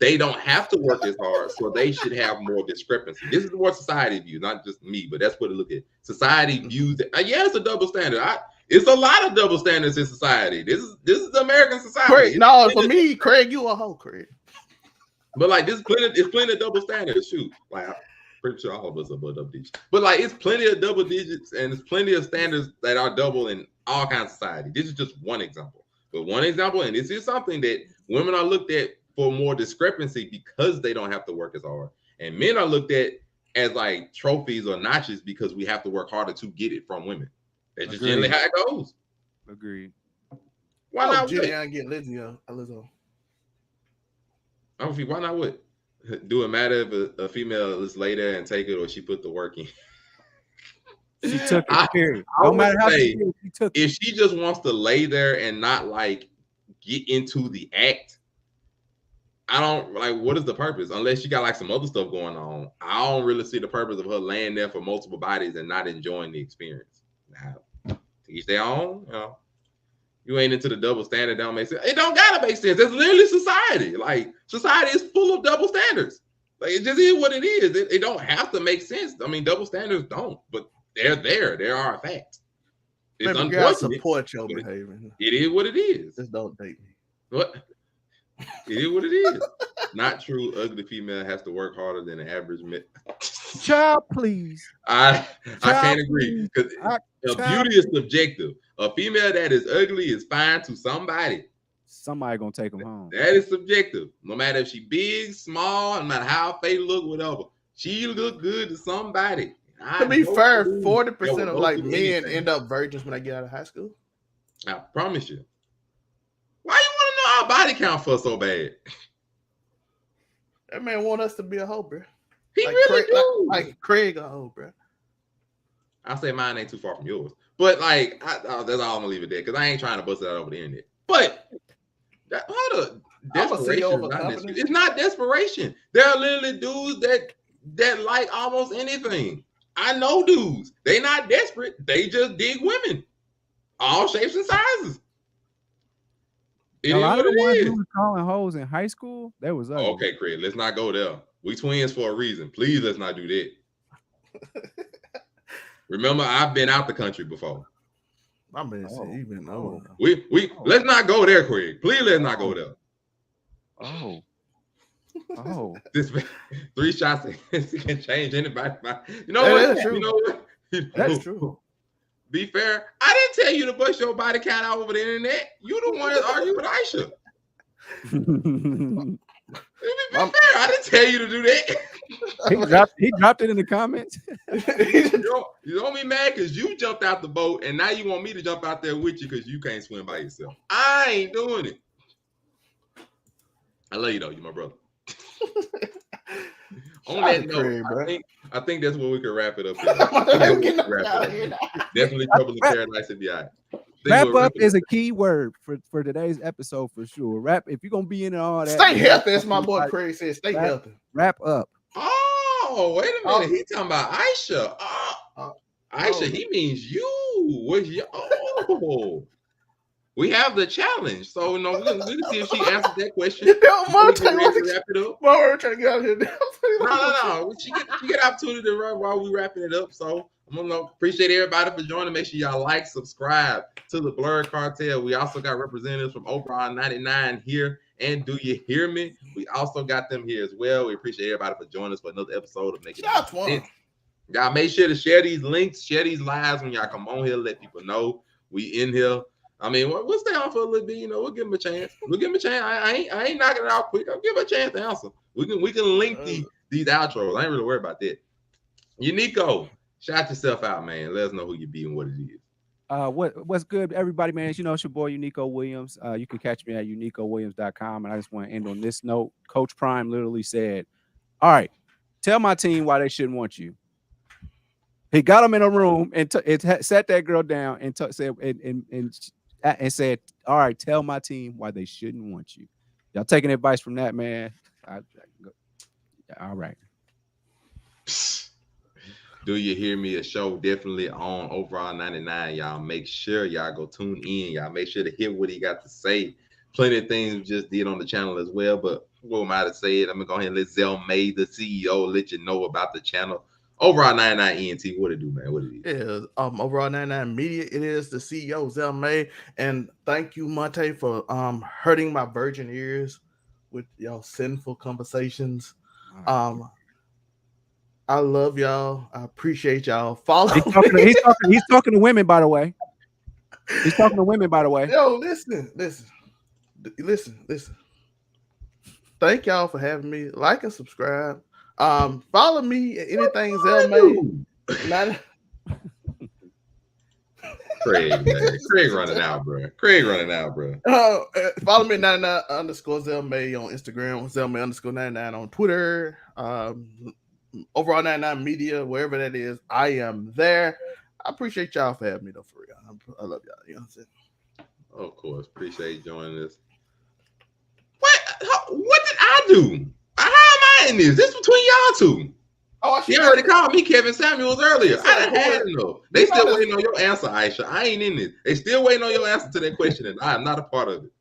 They don't have to work as hard, so they should have more discrepancy. This is what society views, not just me, but that's what it look at. Society views it. Yeah, it's a double standard. It's a lot of double standards in society. This is American society. Craig, no, for me, Craig, you a hoe, Craig. But like, it's plenty of double standards. Shoot, like I'm pretty sure all of us are above double digits. But like, it's plenty of double digits and there's plenty of standards that are double in all kinds of society. This is just one example. But one example, and this is something that women are looked at for more discrepancy because they don't have to work as hard, and men are looked at as like trophies or notches because we have to work harder to get it from women. That's just generally how it goes. Agreed. Why not? Jimmy, I get Lizzo. Why not? What? Do it matter if a female is lay there and take it or she put the work in? She took it. Period. No matter how she took it. If she just wants to lay there and not like get into the act, I don't like. What is the purpose? Unless you got like some other stuff going on, I don't really see the purpose of her laying there for multiple bodies and not enjoying the experience. Now, to each their own. You know, you ain't into the double standard. Don't make sense. It don't gotta make sense. It's literally society. Like society is full of double standards. Like it just is what it is. It don't have to make sense. I mean, double standards don't, but they're there. They are a fact. It's unfortunate. Support your behavior. It is what it is. Just don't date me. What? It is what it is. Not true. Ugly female has to work harder than an average man. Child, please. I can't agree because beauty is subjective. A female that is ugly is fine to somebody. Somebody gonna take them home. That is subjective. No matter if she big, small, no matter how her face look, whatever, she look good to somebody. To be fair, 40% of like men end up virgins when they get out of high school. I promise you. Why you want to know our body count for so bad? That man want us to be a hoe, bro. He like really Craig, do. Like Craig a hoe, bro. I say mine ain't too far from yours, but like that's all I'm gonna leave it there because I ain't trying to bust it out over the internet. But desperation it's not desperation. There are literally dudes that like almost anything. I know dudes. They not desperate. They just dig women, all shapes and sizes. A lot of the ones who were calling hoes in high school, that was ugly. Okay, Craig, let's not go there. We twins for a reason. Please, let's not do that. Remember, I've been out the country before. My man said he been over. Let's not go there, Craig. Please, let's not go there. Oh. This 3 shots can change anybody. You know what? That's true. You know what? That's true. Be fair. I didn't tell you to bust your body count out over the internet. You the one that argued with Aisha. Be fair. I didn't tell you to do that. He dropped it in the comments. You don't be mad because you jumped out the boat and now you want me to jump out there with you because you can't swim by yourself. I ain't doing it. I love you though. You my brother. On that note, I think that's where we can wrap it up. Definitely Trouble in Paradise and beyond. Wrap up is a key word for today's episode for sure. Wrap, if you're gonna be in all that. Stay healthy, as my boy Craig said. Stay healthy. Wrap up. Oh, wait a minute. He talking about Aisha. Aisha, he means you. What's your we have the challenge. So we can see if she answers that question. You know, Monte, wrap it up. We're trying to get out here. No. She get opportunity to run while we wrapping it up. So I'm gonna appreciate everybody for joining. Make sure y'all like, subscribe to the Blerd Cartel. We also got representatives from Overall 99 here. And Do You Hear Me? We also got them here as well. We appreciate everybody for joining us for another episode of Making Sense. Y'all make sure to share these links, share these lives when y'all come on here. Let people know we in here. I mean, we'll stay on for a little bit. You know, we'll give them a chance. I ain't knocking it out quick. I'll give her a chance to answer. We can link these outros. I ain't really worried about that. Unico, shout yourself out, man. Let us know who you be and what it is. What's good, everybody, man? You know, it's your boy Unico Williams. You can catch me at UnicoWilliams.com. And I just want to end on this note. Coach Prime literally said, "All right, tell my team why they shouldn't want you." He got them in a room and sat that girl down and said, "All right, tell my team why they shouldn't want you." Y'all taking advice from that, man? All right. Do You Hear Me? A show definitely on Overall 99. Y'all make sure y'all go tune in. Y'all make sure to hear what he got to say. Plenty of things we just did on the channel as well. But what am I to say it? I'm gonna go ahead and let Zell May, the CEO, let you know about the channel. Overall 99 ENT, what it do, man? What it is? Overall 99 Media. It is the CEO, Zell May. And thank you, Monte, for hurting my virgin ears with y'all sinful conversations. I love y'all. I appreciate y'all. Follow. He's talking to women, by the way. He's talking to women, by the way. Yo, listen. Thank y'all for having me. Like and subscribe. Follow me at anything Zell May. Craig running out, bro. Follow me at 99_Zell May on Instagram. Zell May _99 on Twitter. Overall 99 Media, wherever that is, I am there. I appreciate y'all for having me, though, for real. I love y'all. You know what I'm saying? Of course. Appreciate you joining us. What did I do? How am I in this? This between y'all two. Oh, he already called me Kevin Samuels earlier. I done had enough. They still waiting on your answer, Aisha. I ain't in this. They still waiting on your answer to that question, and I am not a part of it.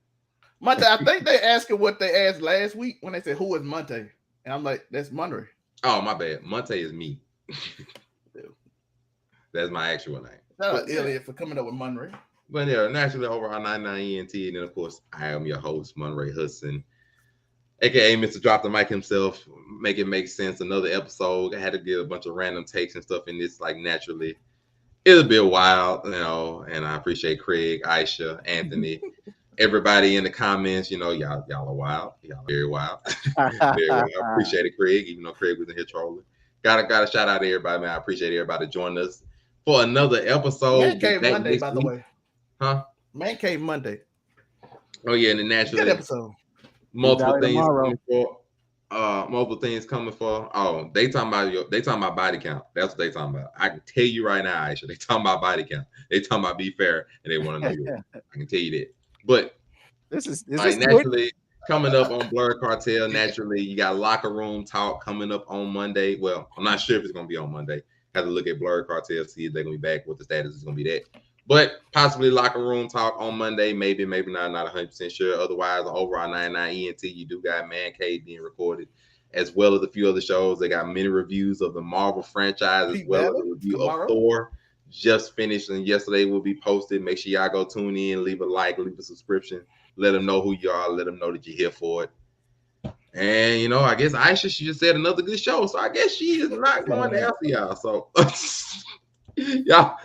Monte, I think they asking what they asked last week when they said, "Who is Monte?" And I'm like, "That's Monterey." Oh, my bad. Monte is me. That's my actual name. Shout out Elliot for coming up with Monterey. But yeah, naturally Overall 99 ENT, and then of course I am your host, Monterey Hudson, aka Mr. Drop the Mic himself. Make it make sense. Another episode. I had to get a bunch of random takes and stuff in this, like naturally. It's a bit wild, you know, and I appreciate Craig, Aisha, Anthony, everybody in the comments. You know, y'all are wild. Y'all are very wild. Very wild. I appreciate it, Craig, even though Craig was in here trolling. Got a shout out to everybody, man. I appreciate everybody joining us for another episode. Man Cave Monday, by the way. Huh? Man Cave Monday. Oh yeah, and then naturally good episode. Multiple things coming for. Oh, they talking about body count. That's what they talking about. I can tell you right now, Aisha. They talking about body count. They talking about be fair, and they want to know yours. I can tell you that. But this is naturally coming up on Blerd Cartel. Naturally, you got locker room talk coming up on Monday. Well, I'm not sure if it's gonna be on Monday. Have to look at Blerd Cartel, see if they're gonna be back. What the status is gonna be that. But possibly locker room talk on Monday, maybe not 100% sure. Otherwise, on Overall 99 ENT, you do got Man Cave being recorded, as well as a few other shows. They got many reviews of the Marvel franchise, as well as a review of Thor. Just finished, and yesterday will be posted. Make sure y'all go tune in, leave a like, leave a subscription. Let them know who you are. Let them know that you're here for it. And, you know, I guess Aisha, she just said another good show. So I guess she is not going to answer y'all. So... y'all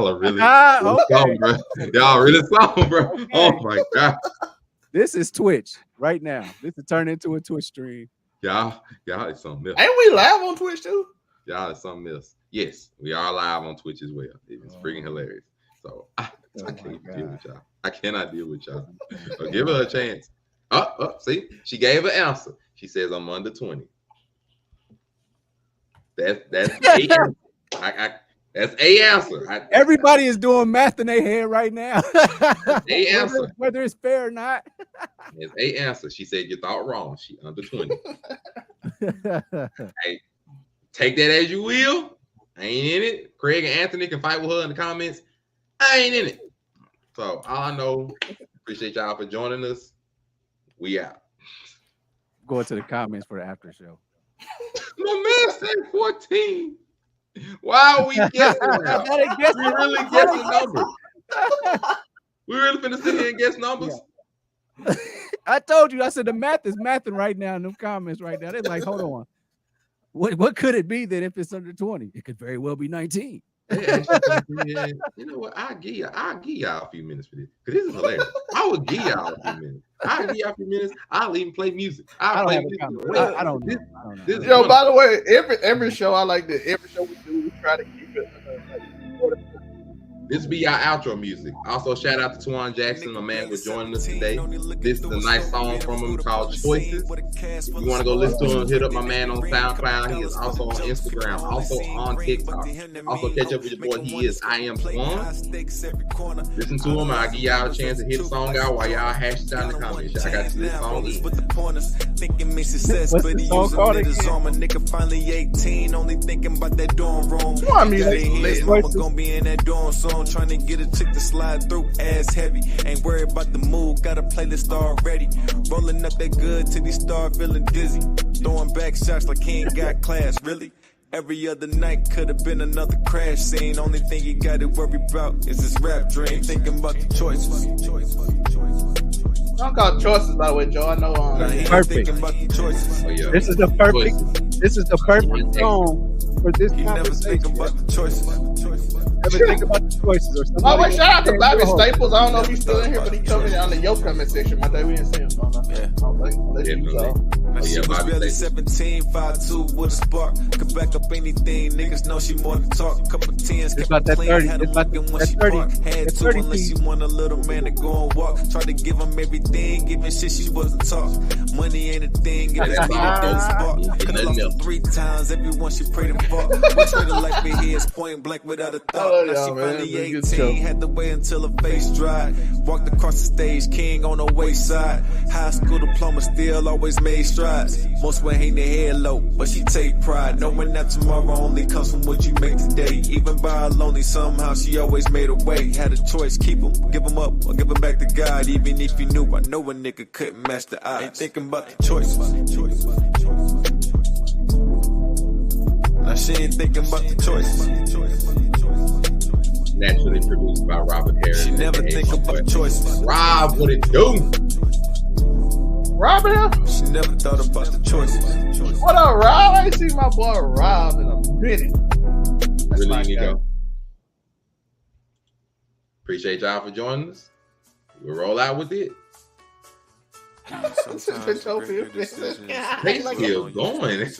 are really strong, bro. Y'all really strong, bro. Okay. Oh my god. This is Twitch right now. This is turned into a Twitch stream. Y'all is something else. Ain't we live on Twitch too? Y'all is something else. Yes, we are live on Twitch as well. It's freaking hilarious. So I can't deal with y'all. I cannot deal with y'all. So give her a chance. See, she gave an answer. She says I'm under 20. That's That's a answer. Everybody is doing math in their head right now. A answer. Whether it's fair or not. It's a answer. She said you thought wrong. She under 20. Hey, take that as you will. I ain't in it. Craig and Anthony can fight with her in the comments. I ain't in it. So all I know, appreciate y'all for joining us. We out. Go to the comments for the after show. My man said 14. Why are we guessing? We really guessing numbers. We really finna sit here and guess numbers. Yeah. I told you. I said the math is mathing right now in them comments right now. They're like, hold on. What could it be then if it's under 20? It could very well be 19. Yeah, you know what? I'll give y'all a few minutes for this. Because this is hilarious. I would give y'all a few minutes. I'll even play music. I'll play music. I don't know. Yo, by the way, every show I like this. Every show we do, we try to keep it. This be our outro music. Also, shout out to Twan Jackson, my man, for joining us today. This is a nice song from him called Choices. If you want to go listen to him, hit up my man on SoundCloud. He is also on Instagram, also on TikTok. Also, catch up with your boy. He is I Am Twan. Listen to him. I'll give y'all a chance to hit the song out while y'all hash it out in the comments. I got this song in. What's the song called again? Nigga finally 18, only thinking about that dorm room. Come on, music. Mama gonna be in that dorm soon, trying to get a chick to slide through, ass heavy. Ain't worried about the mood, got a playlist already. Rolling up that good till he start feeling dizzy. Throwing back shots like he ain't got class, really. Every other night could have been another crash scene. Only thing he got to worry about is his rap dream. Thinking about the choices. Song called Choices, by the way, Joe. I know. Perfect. Oh, yeah. This is the perfect. This is the perfect song for this conversation. About the choices. Ever think about the choices or something? Oh, wait, shout out to Bobby Staples. I don't know if he's still in here, but he covered it on the Yo comment section. My day we didn't see him. So She was barely 17, 5'2" with a spark. Could back up anything. Niggas know she more than talk. Couple tens, it's about that 30. It's about when she park. Had to unless she want a little man to go and walk. Tried to give him everything, giving shit she wasn't talk. Money ain't a thing. It is spark. Could have lost her 3 times. Everyone she prayed and fought. We traded life in his point blank without a thought. Now she finally 18, had to wait until her face dried. Walked across the stage, king on her waist side. High school diploma, still always made strides. Most would hang their head low, but she take pride. Knowing that tomorrow only comes from what you make today. Even by her lonely, somehow she always made a way. Had a choice, keep them, give them up, or give them back to God. Even if you knew, I know a nigga couldn't match the odds. Ain't thinking about the choices. Now she ain't thinking about the choices. Naturally produced by Robert Harris. She never think about choices. Rob, what it do? Rob here? She never thought about the choices. What up, Rob? I ain't seen my boy Rob in a minute. That's really need to go. Appreciate y'all for joining us. We'll roll out with it. Sometimes they still going. Better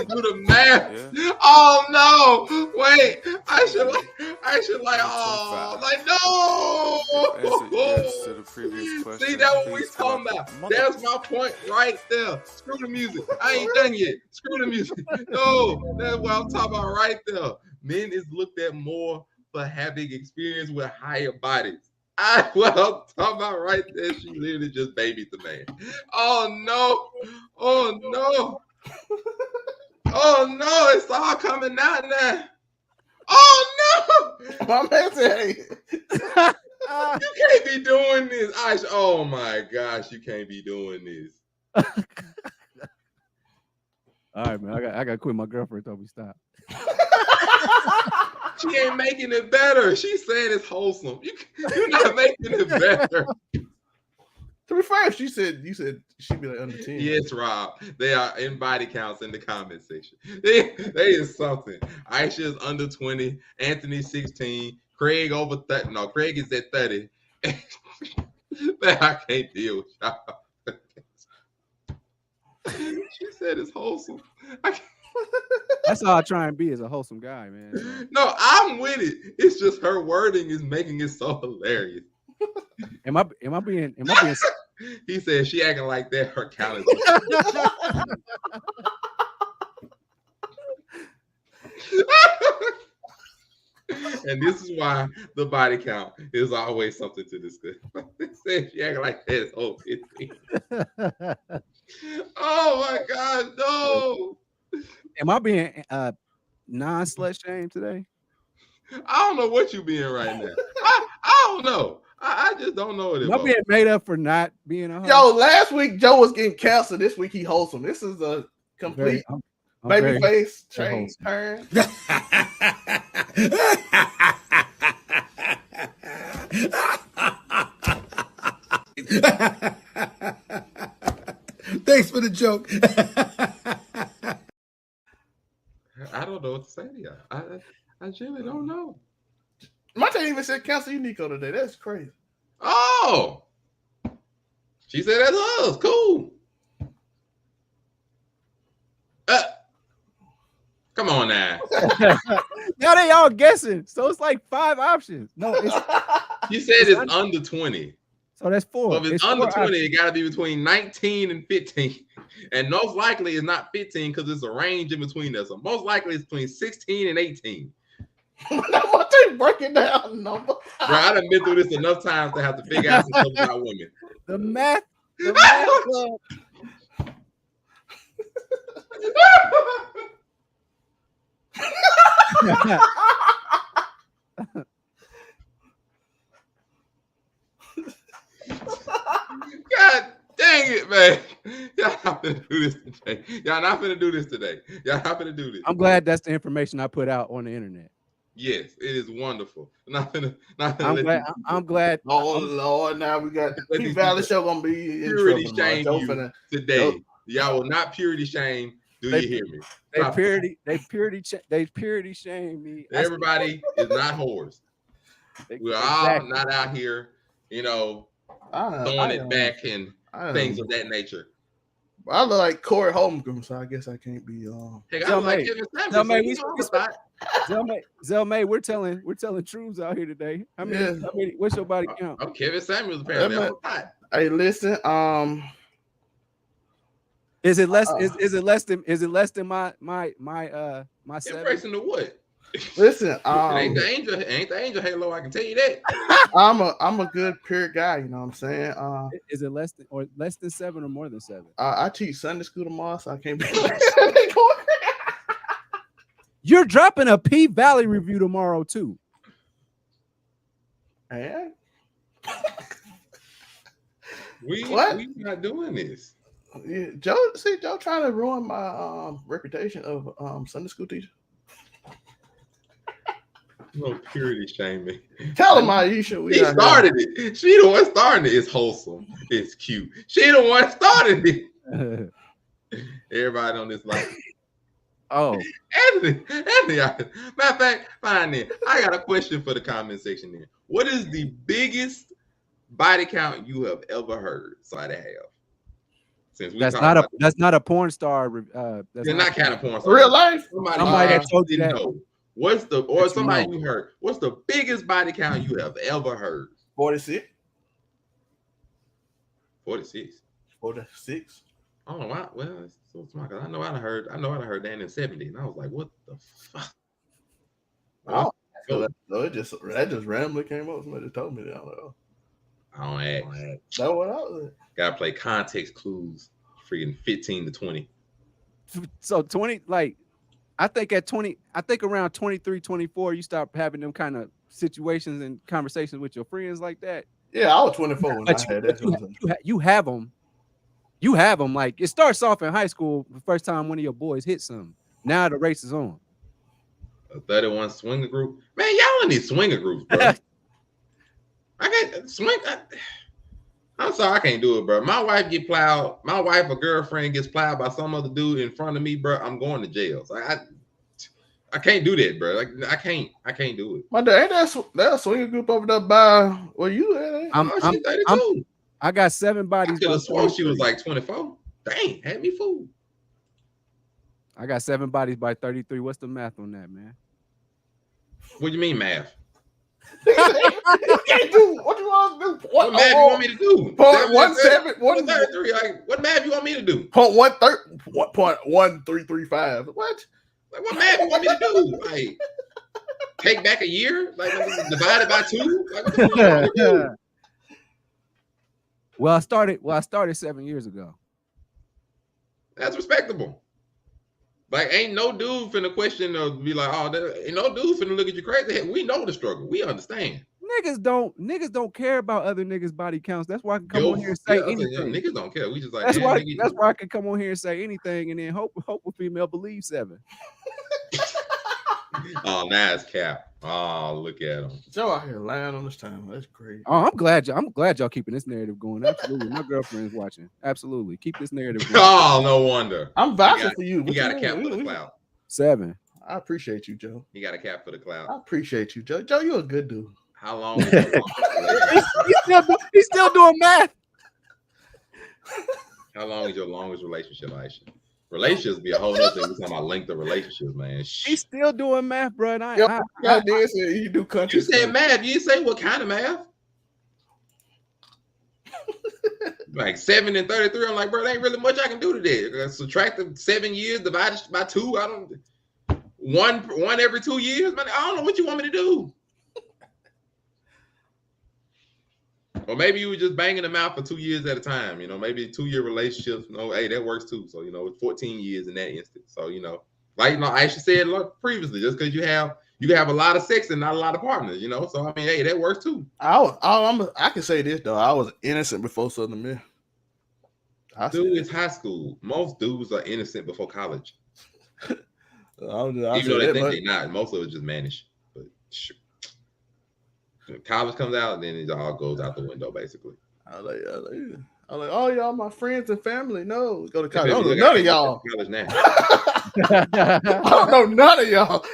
do the math. Yeah. Oh no! Wait, I should no. See, that's what we talking about. That's my point right there. Screw the music. I ain't done yet. Screw the music. No, that's what I'm talking about right there. Men is looked at more for having experience with higher bodies. What I'm talking about right there, she literally just babied the man. Oh no! Oh no! Oh no! It's all coming out now. Oh no! My man said, you can't be doing this. Oh my gosh, you can't be doing this. All right, man. I got to quit. My girlfriend told me stop. She ain't making it better. She's saying it's wholesome. You're not making it better. To be fair, you said she'd be like under 10. Yes, Rob. They are in body counts in the comment section. They is something. Aisha is under 20. Anthony 16. Craig over 30. No, Craig is at 30. Man, I can't deal with y'all. She said it's wholesome. That's all I try and be is a wholesome guy, man. No, I'm with it. It's just her wording is making it so hilarious. Am I being? He said she acting like that. Her calendar. And this is why the body count is always something to discuss. She act like that. Oh, 15. Oh my God, no. Am I being non-slut shamed today? I don't know what you being right now. I don't know. I just don't know it. Am I being made up for not being a hoe? Yo, last week Joe was getting canceled. This week he wholesome. This is a complete baby face change turn. Thanks for the joke. I don't know what to say to y'all. I really don't know. Monte even said cancel you, Nico, today. That's crazy. Oh, she said that's us. Cool. Come on now. Now they all guessing. So it's like 5 options. No, You said it's under 20. So that's 4. So if it's under 20, it got to be between 19 and 15. And most likely it's not 15 because it's a range in between there. So most likely it's between 16 and 18. What they breaking down number? Bro, I done been through this enough times to have to figure out some stuff about women. The math club. God dang it, man. Y'all not finna do this today. Y'all not finna do this today. Y'all not finna do this. I'm glad that's the information I put out on the internet. Yes, it is wonderful. I'm glad. Oh Lord, now we got the P-Valley show gonna be in purity trouble. shame you today. Y'all will not purity shame. Do you hear me? They purity shame me. Everybody is not whores. We're all not out here, throwing it back and things of that nature. I look like Corey Holmgren, so I guess I can't be. Hey, I look like Kevin Samuels. Zelmay, we're telling truths out here today. I mean, what's your body count? I'm Kevin Samuels apparently. Hey, listen. Is it less? Is it less than my 7? Embracing the what? Listen, ain't the angel halo. I can tell you that. I'm a good pure guy. You know what I'm saying? Is it less than 7 or more than 7? I teach Sunday school tomorrow, so I can't be. You're dropping a P-Valley review tomorrow too. Yeah. We not doing this. Yeah, Joe trying to ruin my reputation of Sunday school teacher. No purity shaming. Tell him Aisha. He started it. She the one starting it. It's wholesome. It's cute. She the one started it. Everybody on this life. Oh, Anthony. Matter of fact, fine then. I got a question for the comment section there. What is the biggest body count you have ever heard? So I have. Since that's not a porn star. That's not kind of porn star. Real life. Somebody that told you that. Somebody you heard? What's the biggest body count you have ever heard? 46. 46. 46. Oh wow. Well, it's so smart because I know I heard that in the 70s, and I was like, what the fuck? Oh, that just randomly came up. Somebody told me that. I don't ask. That's what I was. Gotta play context clues. Freaking 15 to 20. So 20, like I think around 23, 24, you start having them kind of situations and conversations with your friends like that. Yeah, I was 24 when I had that. You have them. You have them. Like it starts off in high school, the first time one of your boys hit something. Now the race is on. A 31 swinger group. Man, y'all need swinger groups, bro. I can't swing. I'm sorry, I can't do it, bro. My wife get plowed. My wife or girlfriend gets plowed by some other dude in front of me, bro. I'm going to jail. So I can't do that, bro. Like I can't do it. My dad, ain't that swinger group over there by where you at? I'm 32. I got 7 bodies. I could have sworn she was like 24. Dang, had me fooled. I got 7 bodies by 33. What's the math on that, man? What do you mean math? You can't do what you want to do. What math you want me to do? 0.17. Like, what math you want me to do? 0.1335. What? Like, what math you want me to do? Like, take back a year? Like divide it by 2? Like what the fuck wrong with you? Well, I started 7 years ago. That's respectable. Like, ain't no dude finna question or be like, oh, ain't no dude finna look at you crazy. We know the struggle. We understand. Niggas don't care about other niggas' body counts. That's why I can come on here and say anything. Niggas don't care. We just like that's why I can come on here and say anything and then hope a female believes 7. Oh, now it's cap. Oh, look at him. Joe out here lying on this time. That's great. Oh, I'm glad y'all keeping this narrative going. Absolutely. My girlfriend's watching. Absolutely. Keep this narrative going. Oh, no wonder. I'm vouching for you. You got a cap for the cloud. 7. I appreciate you, Joe. You got a cap for the cloud. I appreciate you, Joe. Joe, you're a good dude. How long is your he's still doing math. How long is your longest relationship, Aisha? Relationships be a whole other thing. We're talking about length of relationships, man. He's still doing math, bro. And I did say you do country. You said math. You didn't say what kind of math. Like 7 and 33. I'm like, bro, there ain't really much I can do today. Subtract the 7 years, divided by 2. I don't. One every 2 years, man. I don't know what you want me to do. Or maybe you were just banging them out for 2 years at a time. You know, maybe 2-year relationships. Hey, that works too. So, it's 14 years in that instance. So, like Aisha said previously, just because you can have a lot of sex and not a lot of partners, So, I mean, hey, that works too. I can say this, though. I was innocent before Southern Miss. Dude, it's high school. Most dudes are innocent before college. Even though they think they're not. Most of it's just managed. But sure. College comes out, and then it all goes out the window, basically. I like, oh, y'all, my friends and family. No, go to college. I don't know none of y'all. College now. I don't know none of y'all.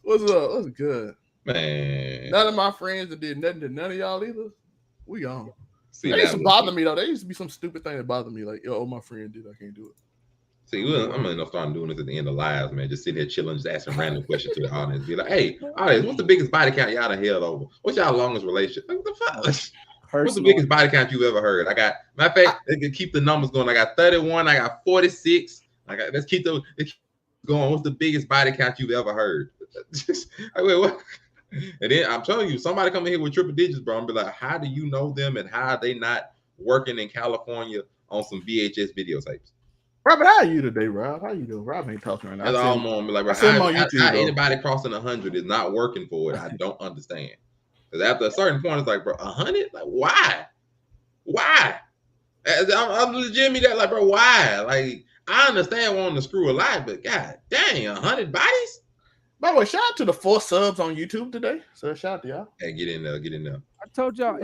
What's up? What's good, man? None of my friends that did nothing to none of y'all either. We gone. See, they used to bother me though. There used to be some stupid thing that bothered me, like, yo, my friend did, I can't do it. See, I'm gonna start doing this at the end of lives, man. Just sitting here chilling, just asking random questions to the audience. Be like, hey, audience, what's the biggest body count y'all done held over? What's y'all longest relationship? Like, what the fuck? What's the biggest body count you've ever heard? I got, matter of fact, they can keep the numbers going. I got 31, I got 46. Let's keep going. What's the biggest body count you've ever heard? Wait, what? And then I'm telling you, somebody come in here with triple digits, bro, and be like, how do you know them and how are they not working in California on some VHS videotapes? Robert, how are you today, Rob? How you doing? Rob ain't talking right now. That's all I'm on. Like, how anybody crossing 100 is not working for it, I don't understand. Because after a certain point, it's like, bro, 100? Like, why? Why? I'm legitimately that, like, bro, why? Like, I understand wanting to screw a lot, but god dang, 100 bodies? By the way, shout out to the 4 subs on YouTube today. So shout out to y'all. Hey, get in there. I told y'all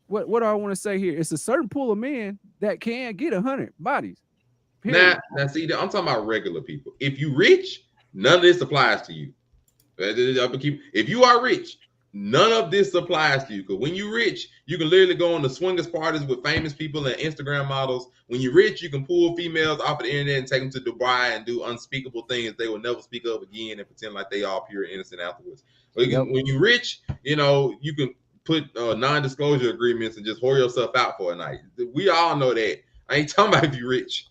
what do I want to say here? It's a certain pool of men that can get 100 bodies. Now, see, I'm talking about regular people. If you rich, none of this applies to you. If you are rich, none of this applies to you. Because when you're rich, you can literally go on the swingers parties with famous people and Instagram models. When you're rich, you can pull females off of the internet and take them to Dubai and do unspeakable things they will never speak of again and pretend like they are pure innocent afterwards. When you're rich, you can put non-disclosure agreements and just whore yourself out for a night. We all know that. I ain't talking about if you're rich.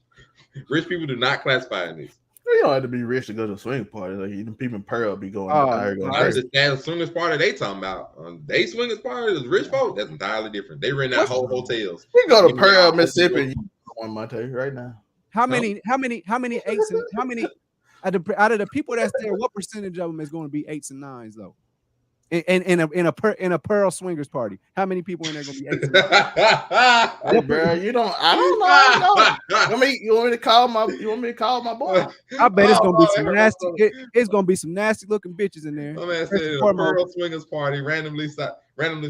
Rich people do not classify in this. You don't have to be rich to go to a swing party. Like even people in Pearl be going. The swingers party they talking about. They swingers party is rich folk. That's entirely different. They rent out whole hotels. We go to Pearl, Mississippi. I want to tell you right now. How many eights and how many out of the people that's there? What percentage of them is going to be 8s and 9s though? In a Pearl swingers party, how many people in there gonna be 8s and 9s? Hey, bro, I don't know. You want me to call my boy? I bet it's gonna be some nasty. It's gonna be some nasty looking bitches in there. My man said a Pearl swingers party randomly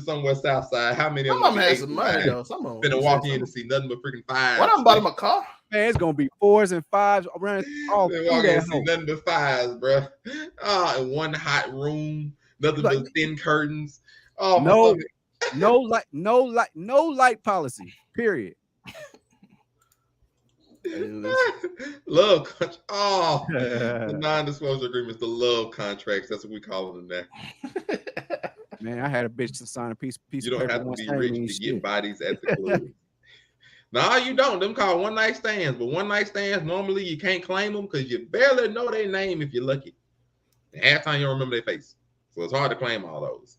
somewhere south side. How many of them has some money though? Some of them finna walk in to see nothing but freaking 5s. What I'm bottom of my car? Man, it's gonna be 4s and 5s around all through that. See nothing but 5s, bro. In one hot room. Nothing but thin curtains. Oh, no light policy. Period. Love contracts. Oh, the non-disclosure agreements, the love contracts. That's what we call them now. Man, I had a bitch to sign a piece of paper. You don't have to be rich to get bodies at the club. No, you don't. Them called one-night stands. But one-night stands, normally you can't claim them because you barely know their name if you're lucky. And half time you don't remember their face. So it's hard to claim all those.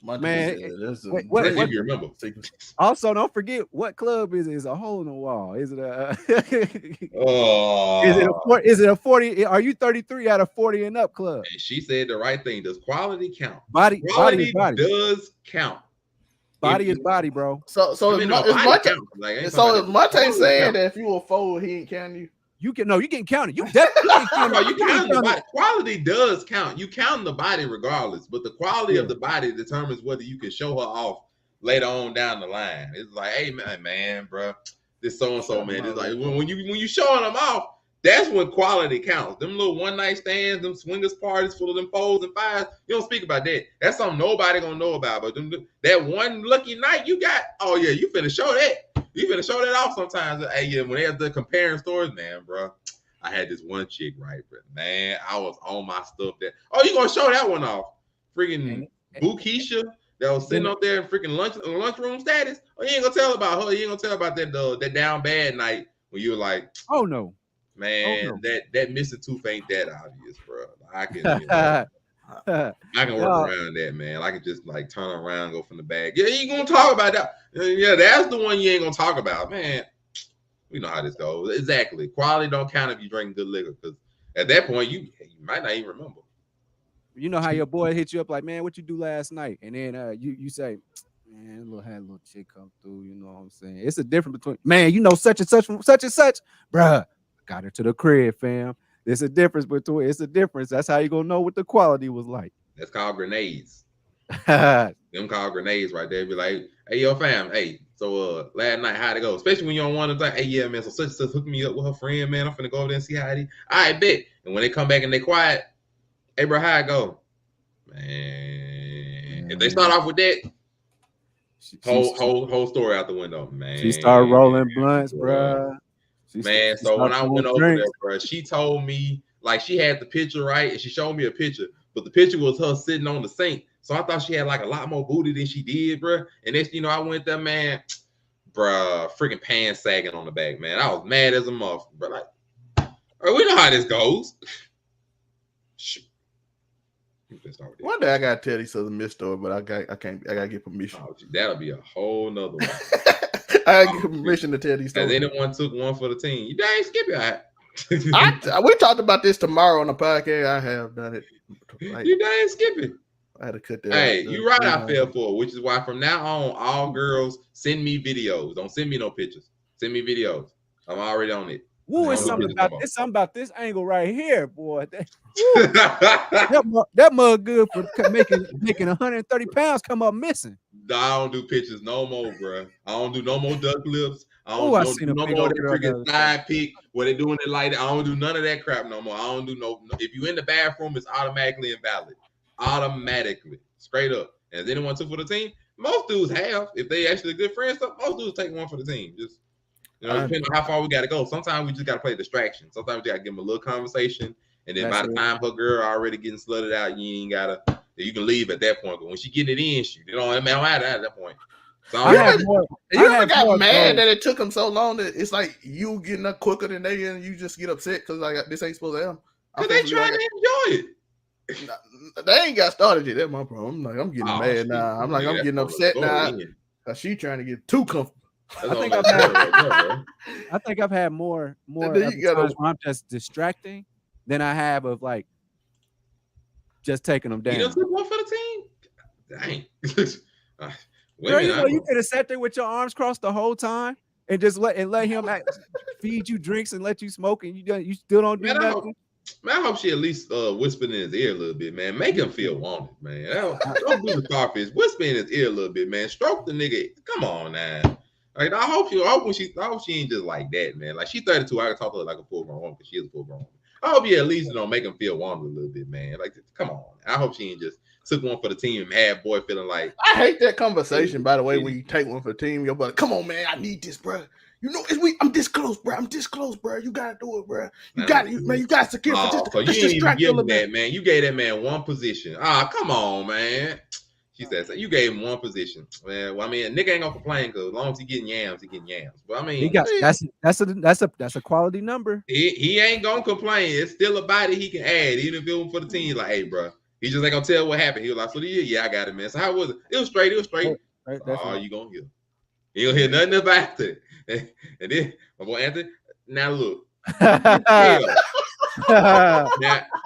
Man, what if you remember? Also, don't forget what club is it? Is a hole in the wall? Is it a? Is it a 40? Are you 33 out of 40 and up club? And she said the right thing. Does quality count? Body does count. Body is body, bro. So is Mate saying that if you a fold, he ain't counting you? You getting counted. You definitely you count the body. Quality does count. You count the body regardless, but the quality of the body determines whether you can show her off later on down the line. It's like, hey man, bro, this so and so man. It's like when you showing them off, that's when quality counts. Them little one night stands, them swingers parties full of them fours and fives. You don't speak about that. That's something nobody gonna know about. But that one lucky night you got, oh yeah, you finna show that. You finna show that off sometimes. Hey, yeah, when they have the comparing stories, man, bro. I had this one chick, right, but man, I was on my stuff that. Oh, you gonna show that one off? Freaking Boo Keisha that was sitting up there in freaking lunchroom status. Oh, you ain't gonna tell about her. You ain't gonna tell about that down bad night when you were like, oh no, man, that missing tooth ain't that obvious, bro. I can. I can work around that, man. I can just like turn around and go from the bag. Yeah, you gonna talk about that. Yeah, that's the one you ain't gonna talk about, man. We know how this goes. Exactly. Quality don't count if you drink good liquor, because at that point you might not even remember. You know how your boy hit you up like, man, what you do last night? And then you say, man, had a little chick come through, you know what I'm saying? It's a difference between, man, you know, such and such from such and such, bruh. Got her to the crib, fam. There's a difference between. It's a difference. That's how you gonna know what the quality was like. That's called grenades. Them called grenades right there. Be like, hey, yo, fam, hey, so last night, how'd it go? Especially when you don't want to like, hey, yeah, man, so such and such hooked me up with her friend, man. I'm finna go over there and see how it is. I bet. And when they come back and they quiet, hey, bro, how it go? Man, if they start off with that, whole story out the window, man. She started rolling blunts, bro. Man, so when I went over there, bro, she told me, like, she had the picture, right? And she showed me a picture, but the picture was her sitting on the sink. So I thought she had like a lot more booty than she did, bro. And next, you know, I went there, man, bro, freaking pants sagging on the back, man. I was mad as a muff, bro. Like, we know how this goes. Shoot. One day I gotta tell these other myth story, but I gotta get permission. Oh, that'll be a whole nother one. I get permission to tell these stories. Has anyone took one for the team? You dang Skippy. We talked about this tomorrow on the podcast. I have done it. Like, you dang Skippy. I had to cut that. Hey, you right. I fell for it, which is why from now on, all girls send me videos. Don't send me no pictures. Send me videos. I'm already on it. Woo, it's something about this angle right here, boy. That mug good for making 130 pounds come up missing. I don't do pictures no more, bro. I don't do no more duck lips. I don't do no more that freaking side peek where they doing it like that. I don't do none of that crap no more. I don't do no. If you in the bathroom, it's automatically invalid. Automatically, straight up. And has anyone took for the team? Most dudes have. If they actually good friends, most dudes take one for the team. Just, you know, depending on how far we got to go. Sometimes we just got to play distraction. Sometimes we got to give them a little conversation. And then by the time her girl already getting slutted out, you ain't got to, you can leave at that point. But when she getting it in, you know, it matter at that point. So you ever got mad that it took them so long that it's like you getting up quicker than they and you just get upset because like this ain't supposed to happen? Because they trying to enjoy it. They ain't got started yet. That's my problem. I'm getting mad now. I'm getting upset now because she trying to get too comfortable. I think I've had more times where I'm just distracting than I have of like just taking them down. You took one for the team? Dang. Girl, you know you could have sat there with your arms crossed the whole time and just let him feed you drinks and let you smoke and you still don't do nothing. I hope she at least whispered in his ear a little bit, man. Make him feel wanted, man. Don't do the starfish. Whisper in his ear a little bit, man. Stroke the nigga. Come on now. Like, I hope she ain't just like that, man. Like, she's 32. I can talk to her like a full grown woman because she is a full grown woman. I hope you at least make him feel wanted a little bit, man. Like, come on. I hope she ain't just took one for the team and had boy feeling like. I hate that conversation, by the way, when you take one for the team. Your brother, come on, man. I need this, bro. You know, I'm this close, bro. You gotta do it, bro. You got it, man. You got to secure. So you didn't even give him that, man. You gave that man one position. Come on, man. She said, so you gave him one position. Well, I mean, a nigga ain't gonna complain because as long as he getting yams, he getting yams. But I mean, He got that's a quality number. He ain't gonna complain. It's still a body he can add, even if it was for the team. Like, hey, bro, he just ain't gonna tell what happened. He was like, so yeah, I got it, man. So how was it? It was straight. Right, oh, you gonna hear? You gonna hear nothing about it. And then my boy Anthony. Now look. Now,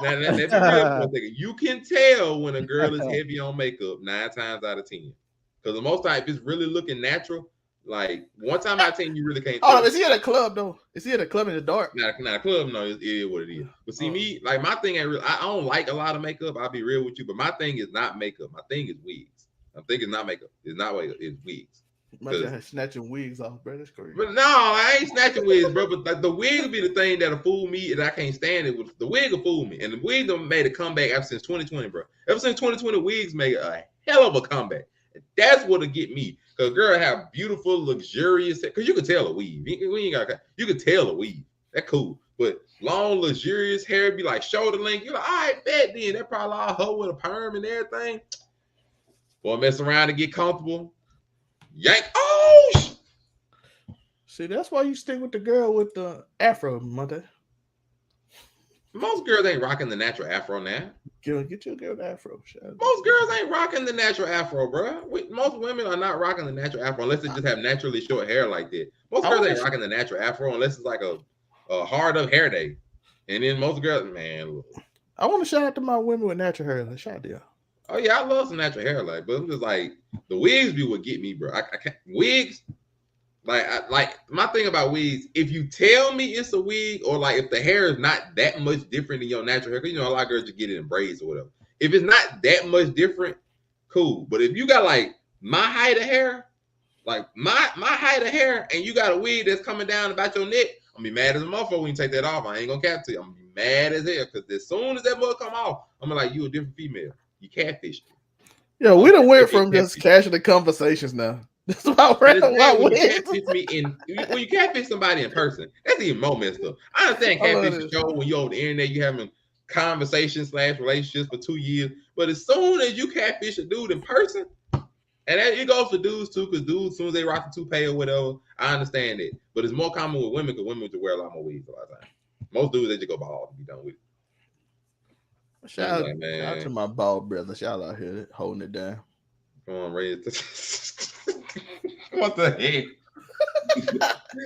let's be real for a second. You can tell when a girl is heavy on makeup 9 times out of 10. Because the most time, if it's really looking natural, like 1 time out of 10, you really can't tell. Oh, is he at a club though? Is he at a club in the dark? Not a club, no, it is what it is. But see, me, like my thing ain't real. I don't like a lot of makeup. I'll be real with you, but my thing is not makeup. My thing is wigs. My thing is not makeup. It's not makeup. It's wigs. My snatching wigs off, bro. That's crazy. But no, I ain't snatching wigs, bro. But like, the wig will be the thing that'll fool me, and I can't stand it. The wig will fool me, and the wig done made a comeback ever since 2020, bro. Ever since 2020, wigs made a hell of a comeback. And that's what'll get me. Cause girl have beautiful, luxurious. Cause you can tell a weave. You can tell a weave. That cool. But long, luxurious hair be like shoulder length. You're like, all right, bet then. That probably all hoe with a perm and everything. Boy, mess around and get comfortable. Yank. Oh! See, that's why you stick with the girl with the afro, Monte. Most girls ain't rocking the natural afro now. Get your girl the afro. Most girls ain't rocking the natural afro, bro. Most women are not rocking the natural afro unless they just have naturally short hair like that. Most girls ain't rocking the natural afro unless it's like a hard up hair day. And then most girls, man, look. I want to shout out to my women with natural hair. Shout out to y'all. Oh yeah, I love some natural hair, like, but I'm just like the wigs be what get me, bro. I can't wigs. Like my thing about wigs, if you tell me it's a wig, or like if the hair is not that much different than your natural hair, because you know a lot of girls just get it in braids or whatever. If it's not that much different, cool. But if you got like my height of hair, like my height of hair, and you got a wig that's coming down about your neck, I'm gonna be mad as a motherfucker when you take that off. I ain't gonna cap to you. I'm gonna be mad as hell because as soon as that mother come off, I'm gonna like, you a different female. You catfish. Yeah, we done went from just casual conversations now. That's why when you catfish somebody in person, that's even more messed up. I understand catfish show when you're over the internet, you having conversations / relationships for 2 years, but as soon as you catfish a dude in person, and it goes for dudes too, because dudes, as soon as they rock the toupee or whatever, I understand it. But it's more common with women because women just wear a lot more wigs a lot of times. Most dudes, they just go bald and be done with it. Shout out to my bald brother. Shout out here holding it down. Come on, Ray. What the heck?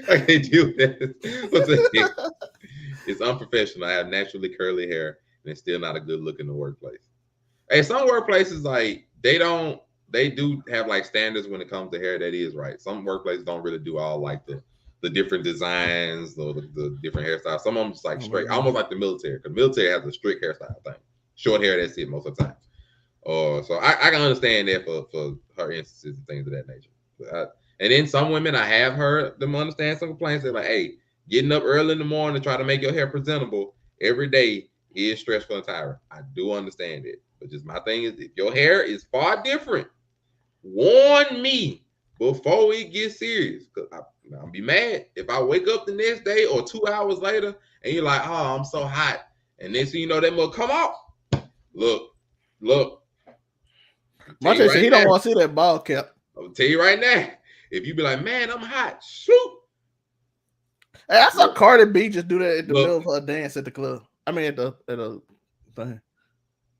I can't do that. What the heck? It's unprofessional. I have naturally curly hair, and it's still not a good look in the workplace. Hey, some workplaces, like, they do have like standards when it comes to hair that is right. Some workplaces don't really do all like the different designs or the different hairstyles. Some of them just like straight, almost like the military, because military has a strict hairstyle thing. Short hair, that's it most of the time. So I can understand that for her instances and things of that nature. And then some women, I have heard them understand some complaints. They're like, hey, getting up early in the morning to try to make your hair presentable every day is stressful and tiring. I do understand it. But just my thing is, if your hair is far different, warn me before it gets serious. Because I'll be mad if I wake up the next day or 2 hours later and you're like, oh, I'm so hot. And then so you know that will come off. Look. Monte said he don't want to see that ball cap. I'll tell you right now. If you be like, man, I'm hot, shoot. Hey, I saw Cardi B just do that in the middle of her dance at the club. I mean, at the thing.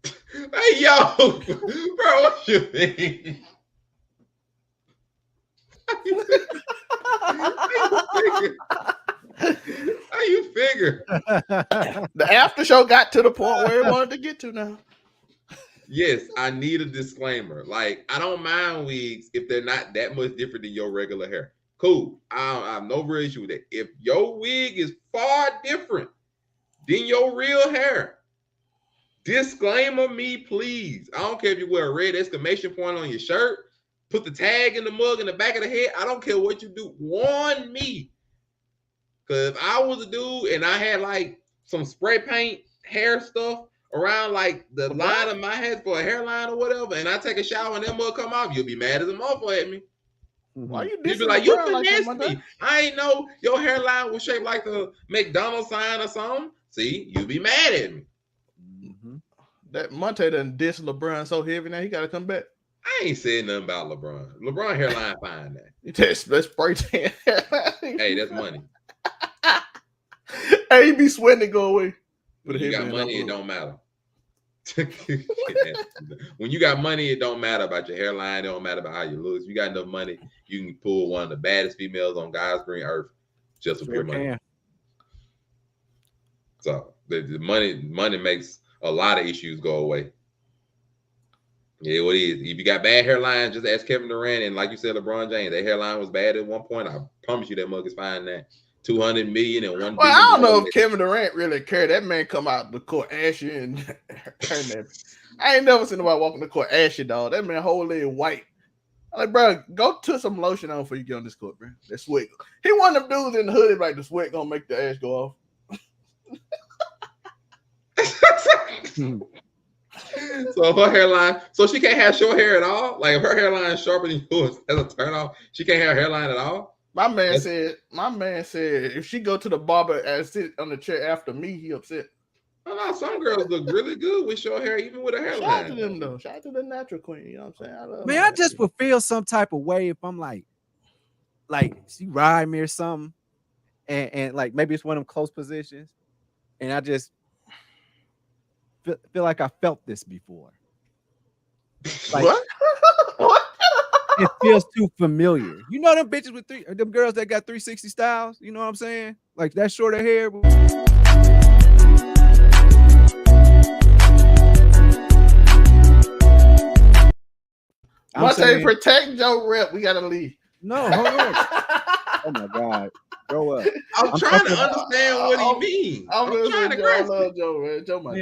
Hey, yo, bro, what you mean? How you figure? The after show got to the point where it wanted to get to now. Yes, I need a disclaimer. Like, I don't mind wigs if they're not that much different than your regular hair. Cool. I have no real issue with that. If your wig is far different than your real hair, disclaimer me, please. I don't care if you wear a red exclamation point on your shirt, put the tag in the mug in the back of the head. I don't care what you do. Warn me. Because if I was a dude and I had like some spray paint hair stuff around like the line of my head for a hairline or whatever, and I take a shower and that mug come off, you'll be mad as a motherfucker at me. Why you be like, you finessed me. I ain't know your hairline was shaped like the McDonald's sign or something. See, you be mad at me. That Monte done dissed LeBron so heavy now he got to come back. I ain't said nothing about LeBron. LeBron hairline fine now. Let's spray tan. Hey, that's money. Hey, you be sweating to go away. When you got money, it don't matter. When you got money, it don't matter about your hairline. It don't matter about how you look. If you got enough money, you can pull one of the baddest females on God's green earth just with your money. So the money makes a lot of issues go away. Yeah, what it is. If you got bad hairline, just ask Kevin Durant. And like you said, LeBron James, their hairline was bad at one point. I promise you that mug is fine now. 200 million and $1 billion. Well, I don't know if Kevin Durant really cared. That man come out the court ashy and turn that. I ain't never seen nobody walking the court ashy, dog. That man whole leg white. I'm like, bro, go put some lotion on before you get on this court, bro. That sweat. He one of them dudes in the hoodie like the sweat gonna make the ash go off. So her hairline, so she can't have short hair at all. Like if her hairline is sharper than yours as a turn off, she can't have hairline at all. My man said if she go to the barber and sit on the chair after me, he upset. Oh, no, some girls look really good with short hair, even with a hairline. Shout out to them though. Shout out to the natural queen. You know what I'm saying? I just would feel some type of way if I'm like she ride me or something, and like maybe it's one of them close positions, and I just feel like I felt this before. Like, what? It feels too familiar. You know them bitches with them girls that got 360 styles. You know what I'm saying? Like that shorter hair. I'm saying, protect Joe Rep. We gotta leave. No, hold on. Oh my God. Grow up. I'm trying to understand what he means. I'm trying to grasp it. Joe, man. Joe, man,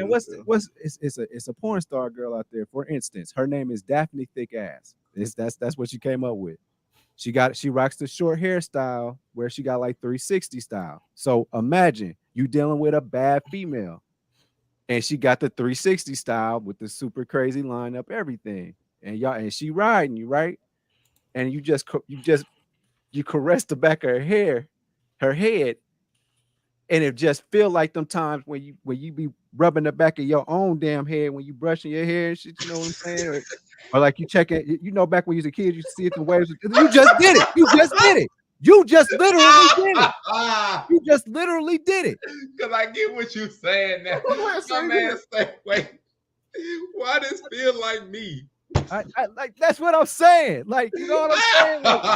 it's a porn star girl out there. For instance, her name is Daphne Thick Ass. That's what she came up with. She rocks the short hairstyle where she got like 360 style. So imagine you dealing with a bad female, and she got the 360 style with the super crazy lineup, everything, and she riding you right, and you caress the back of her head, and it just feel like them times when you be rubbing the back of your own damn head when you brushing your hair and shit. You know what I'm saying? Or like you checking, back when you was a kid, you see it the waves. You just did it. You just did it. You just literally did it. You just literally did it. Because I get what you're saying now. My man say, wait, why does it feel like me? I like that's what I'm saying. Like, you know what I'm saying? Like,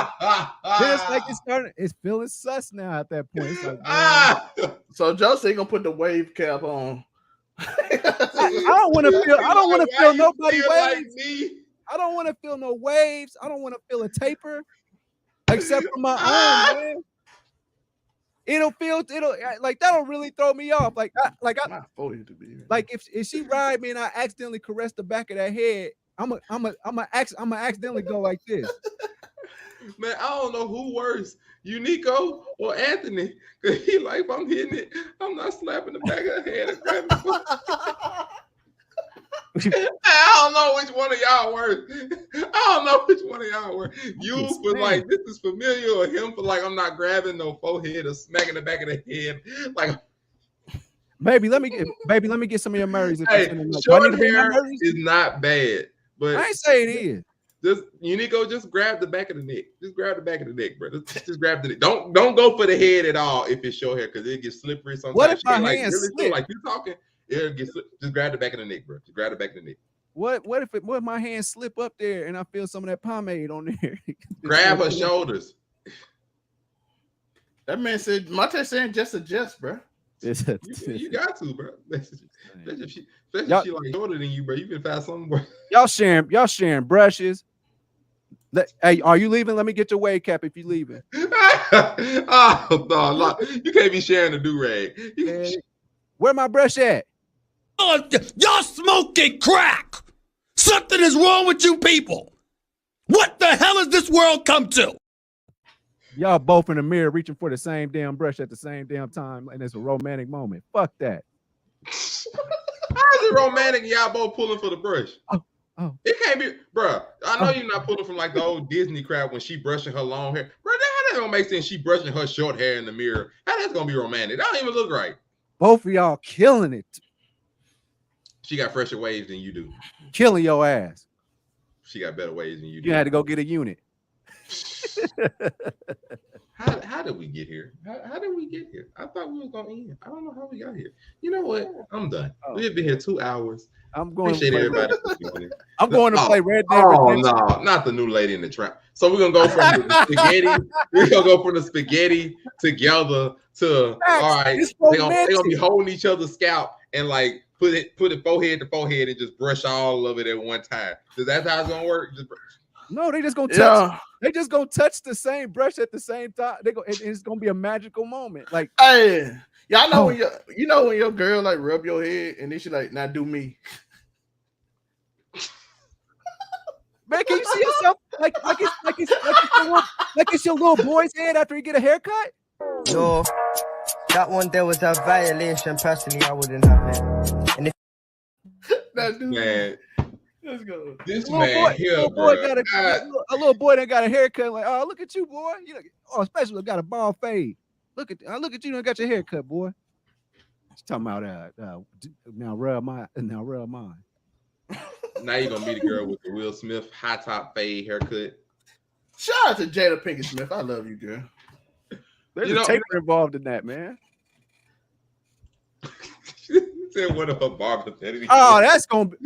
it's like it's feeling sus now at that point. It's like, so Josie gonna put the wave cap on. I don't want to feel nobody waves. Like I don't want to feel no waves. I don't want to feel a taper, except for my own, man. It'll like that'll really throw me off. Like if she ride me and I accidentally caress the back of that head, I'm accidentally go like this. Man, I don't know who worse, Unico or Anthony. Cause he like, if I'm hitting it, I'm not slapping the back of the head and grabbing I don't know which one of y'all worse. You for like this is familiar, or him for like I'm not grabbing no forehead or smacking the back of the head. Like, baby, let me get some of your Murrays. Hey, short hair is not bad, but I ain't saying it is. Just Unico, just grab the back of the neck. Just grab the back of the neck, bro. Just grab the neck. Don't go for the head at all if it's short hair, because it gets slippery sometimes. What if my hands really slip? Like you talking, it'll get just grab the back of the neck, bro. Just grab the back of the neck. What if my hands slip up there and I feel some of that pomade on there? Grab her shoulders. That man said, Monte saying just adjust, bro. You got to, bro. Especially if she like shorter than you, bro. You can find something, bro. Y'all sharing brushes. Hey, are you leaving? Let me get your wave cap if you leaving. Oh no, you can't be sharing a do-rag. Where my brush at? Oh, y'all smoking crack. Something is wrong with you people. What the hell has this world come to? Y'all both in the mirror reaching for the same damn brush at the same damn time, and it's a romantic moment. Fuck that. How is it romantic? Y'all both pulling for the brush. Oh. It can't be, bro. I know you're not pulling from like the old Disney crap when she brushing her long hair, bro. That don't make sense. She brushing her short hair in the mirror. How that's gonna be romantic? That don't even look right. Both of y'all killing it. She got fresher waves than you do. Killing your ass. She got better ways than you. You had to go get a unit. How did we get here? How did we get here? I thought we was gonna end. I don't know how we got here. You know what? I'm done. We've been here 2 hours. I'm going Appreciate to play everybody. I'm going to play Red Dead Redemption. No, not the new lady in the trap. So we're gonna go from the spaghetti. We're gonna go from the spaghetti together to all right. They're gonna be holding each other's scalp and like put it forehead to forehead and just brush all of it at one time. Does that how it's gonna work? No, they just gonna touch. They just gonna touch the same brush at the same time. It's gonna be a magical moment. Like, hey, y'all know when when your girl like rub your head and then she like, now do me. Man, can you see yourself like it's your little boy's head after he get a haircut? Yo, that one there was a violation. Personally, I wouldn't have it. And if man. Let's go. This man here, a little boy that got a haircut. Like, oh, look at you, boy. You know, especially got a bald fade. Look at you. Got your haircut, boy. She's talking about now rub mine. Now rub mine. Now you're gonna meet a girl with the Will Smith high top fade haircut. Shout out to Jada Pinkett Smith. I love you, girl. There's a taper involved in that, man. Said one of her barber. Oh, that's gonna be.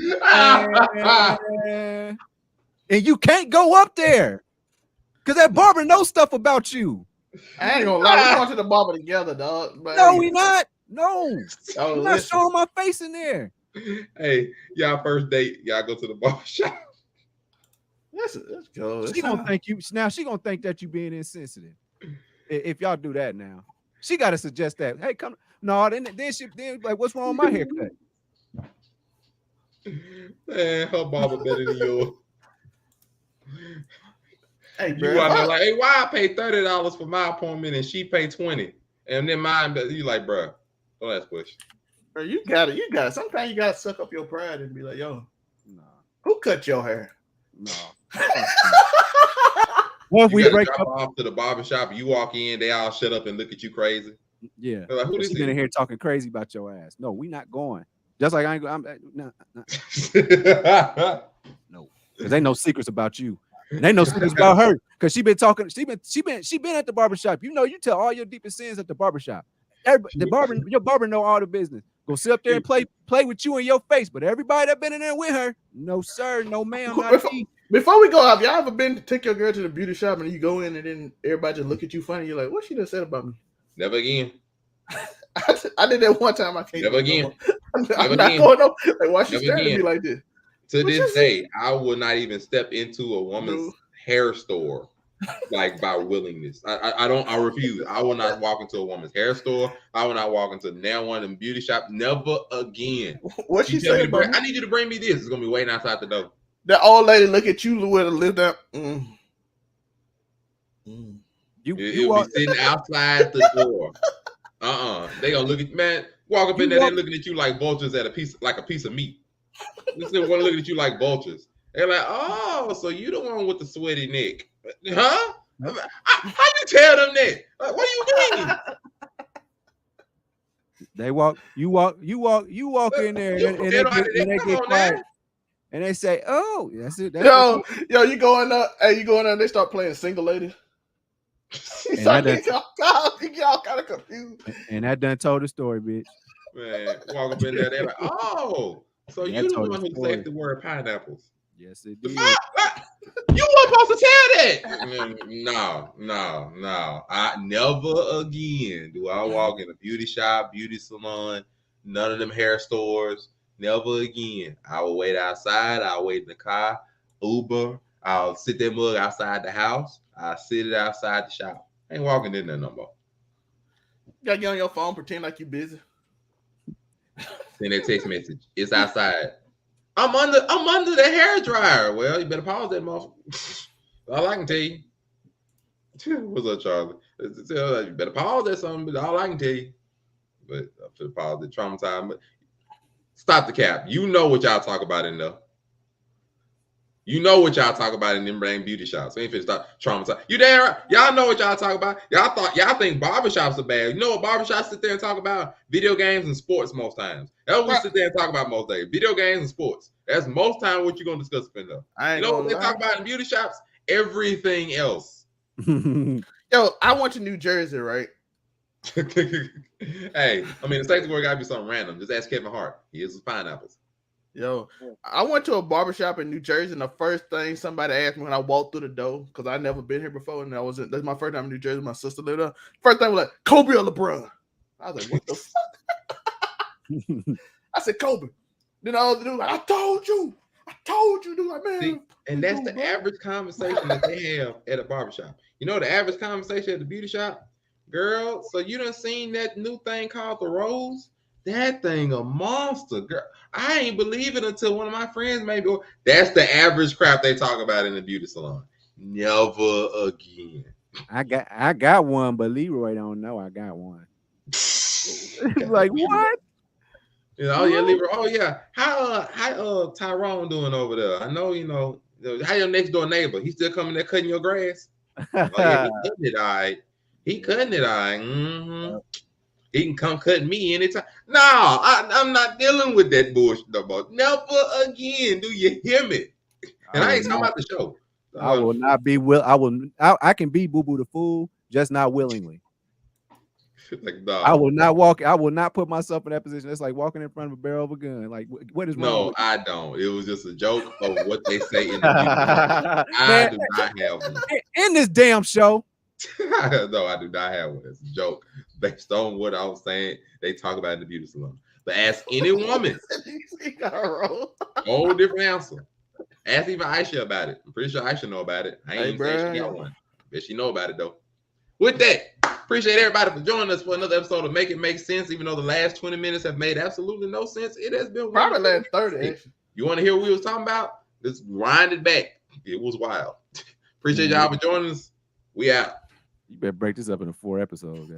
And you can't go up there because that barber knows stuff about you. I ain't gonna lie. We're going to the barber together, dog. But no, we not. No, I'm not showing my face in there. Hey, y'all first date, y'all go to the barber shop. Let's go. She gonna think you now. She gonna think that you being insensitive. If y'all do that now, she got to suggest that. Hey, come. No, then like, what's wrong with my haircut? Man, her barber better than yours. Hey, you are like, hey, why I pay $30 for my appointment and she pay $20, and then mine, you like, bro, don't ask questions. Bro, you got it. Sometimes you gotta suck up your pride and be like, yo, who cut your hair? No. What if we break up off to the barbershop? You walk in, they all shut up and look at you crazy. Yeah, like, who she's been in here talking crazy about your ass. No, we not going. Just like I ain't going. No, because ain't no secrets about you. And ain't no secrets about her. Because she been talking. She been at the barbershop. You know, you tell all your deepest sins at the barbershop. Your barber know all the business. Go sit up there and play with you in your face. But everybody that been in there with her, no sir, no ma'am. Before we go off, y'all ever been to take your girl to the beauty shop and you go in and then everybody just look at you funny? You're like, what she just said about me? Never again. I did that one time. I can't. Never again. I'm not going up. Like, why she staring at me like this? To this day, I will not even step into a woman's hair store, like by willingness. I refuse. I will not walk into a woman's hair store. I will not walk into now one of them beauty shops. Never again. What she said? I need you to bring me this. It's gonna be waiting outside the door. The old lady look at you with a lip down. You'll be sitting outside the door. They gonna look at you, man. Walk up in there, they're looking at you like vultures at a piece of meat. They want to look at you like vultures. They're like, oh, so you the one with the sweaty neck, huh? How you tell them that? Like, what do you mean? They walk in there and they get quiet. And they say, "Oh, that's it." Yo, you going up? Hey, you going up? They start playing single ladies. Y'all kind of confused. And that done told the story, bitch. Man, walk up in there, they're like, "Oh, so you the one who said the word pineapples?" Yes, it did. You weren't supposed to tell that. No. I never again do I walk in a beauty shop, beauty salon, none of them hair stores. Never again. I will wait outside. I'll wait in the car, Uber. I'll sit that mug outside the house. I'll sit it outside the shop. I ain't walking in there no more. You gotta get on your phone, pretend like you busy. Send that text message. It's outside. I'm under the hair dryer. Well, you better pause that motherfucker. All I can tell you. What's up, Charlie? You better pause that something, but all I can tell you. But I should pause the traumatized. But stop the cap. You know what y'all talk about enough. You know what y'all talk about in them brain beauty shops. We ain't finna start traumatized. You there? Y'all know what y'all talk about. Y'all think barbershops are bad. You know what barbershops sit there and talk about? Video games and sports most times. That's what we sit there and talk about most days. Video games and sports. That's most time what you're gonna discuss up in there. You know what they talk about in beauty shops? Everything else. Yo, I went to New Jersey, right? Hey, I mean, the safety word gotta be something random. Just ask Kevin Hart. He uses pineapples. Yo, I went to a barbershop in New Jersey, and the first thing somebody asked me when I walked through the door, because I'd never been here before, and that's my first time in New Jersey. My sister lived there. First thing was like, Kobe or LeBron? I was like, what the fuck? I said, Kobe. Then all the dude like, I told you. Dude, like, man. See, and that's the average conversation that they have at a barbershop. You know the average conversation at the beauty shop? Girl, so you done seen that new thing called the Rose? That thing a monster, girl. I ain't believe it until one of my friends made me. That's the average crap they talk about in the beauty salon. Never again. I got one, but Leroy don't know I got one. Like what? You know, yeah, Leroy. Oh yeah. How Tyrone doing over there? I know, you know, how your next door neighbor? He still coming there cutting your grass? Oh yeah, he cutting it, all right. He cutting it, all right. Mm-hmm. He can come cut me anytime. No, I'm not dealing with that bullshit no more. Never again. Do you hear me? And I ain't talking about the show. I will not be I can be Boo Boo the Fool, just not willingly. Like, I will not walk. I will not put myself in that position. It's like walking in front of a barrel of a gun. Like, what is wrong? No, I don't. It was just a joke of what they say in the video. I do not have one. In this damn show. No, I do not have one. It's a joke based on what I was saying. They talk about in the beauty salon. But ask any woman. Whole different answer. Ask even Aisha about it. I'm pretty sure Aisha know about it. I ain't even saying she got one. Bet she know about it though. With that, appreciate everybody for joining us for another episode of Make It Make Sense. Even though the last 20 minutes have made absolutely no sense, it has been probably last 30. Actually. You want to hear what we was talking about? Let's wind it back. It was wild. Appreciate y'all for joining us. We out. You better break this up into 4 episodes.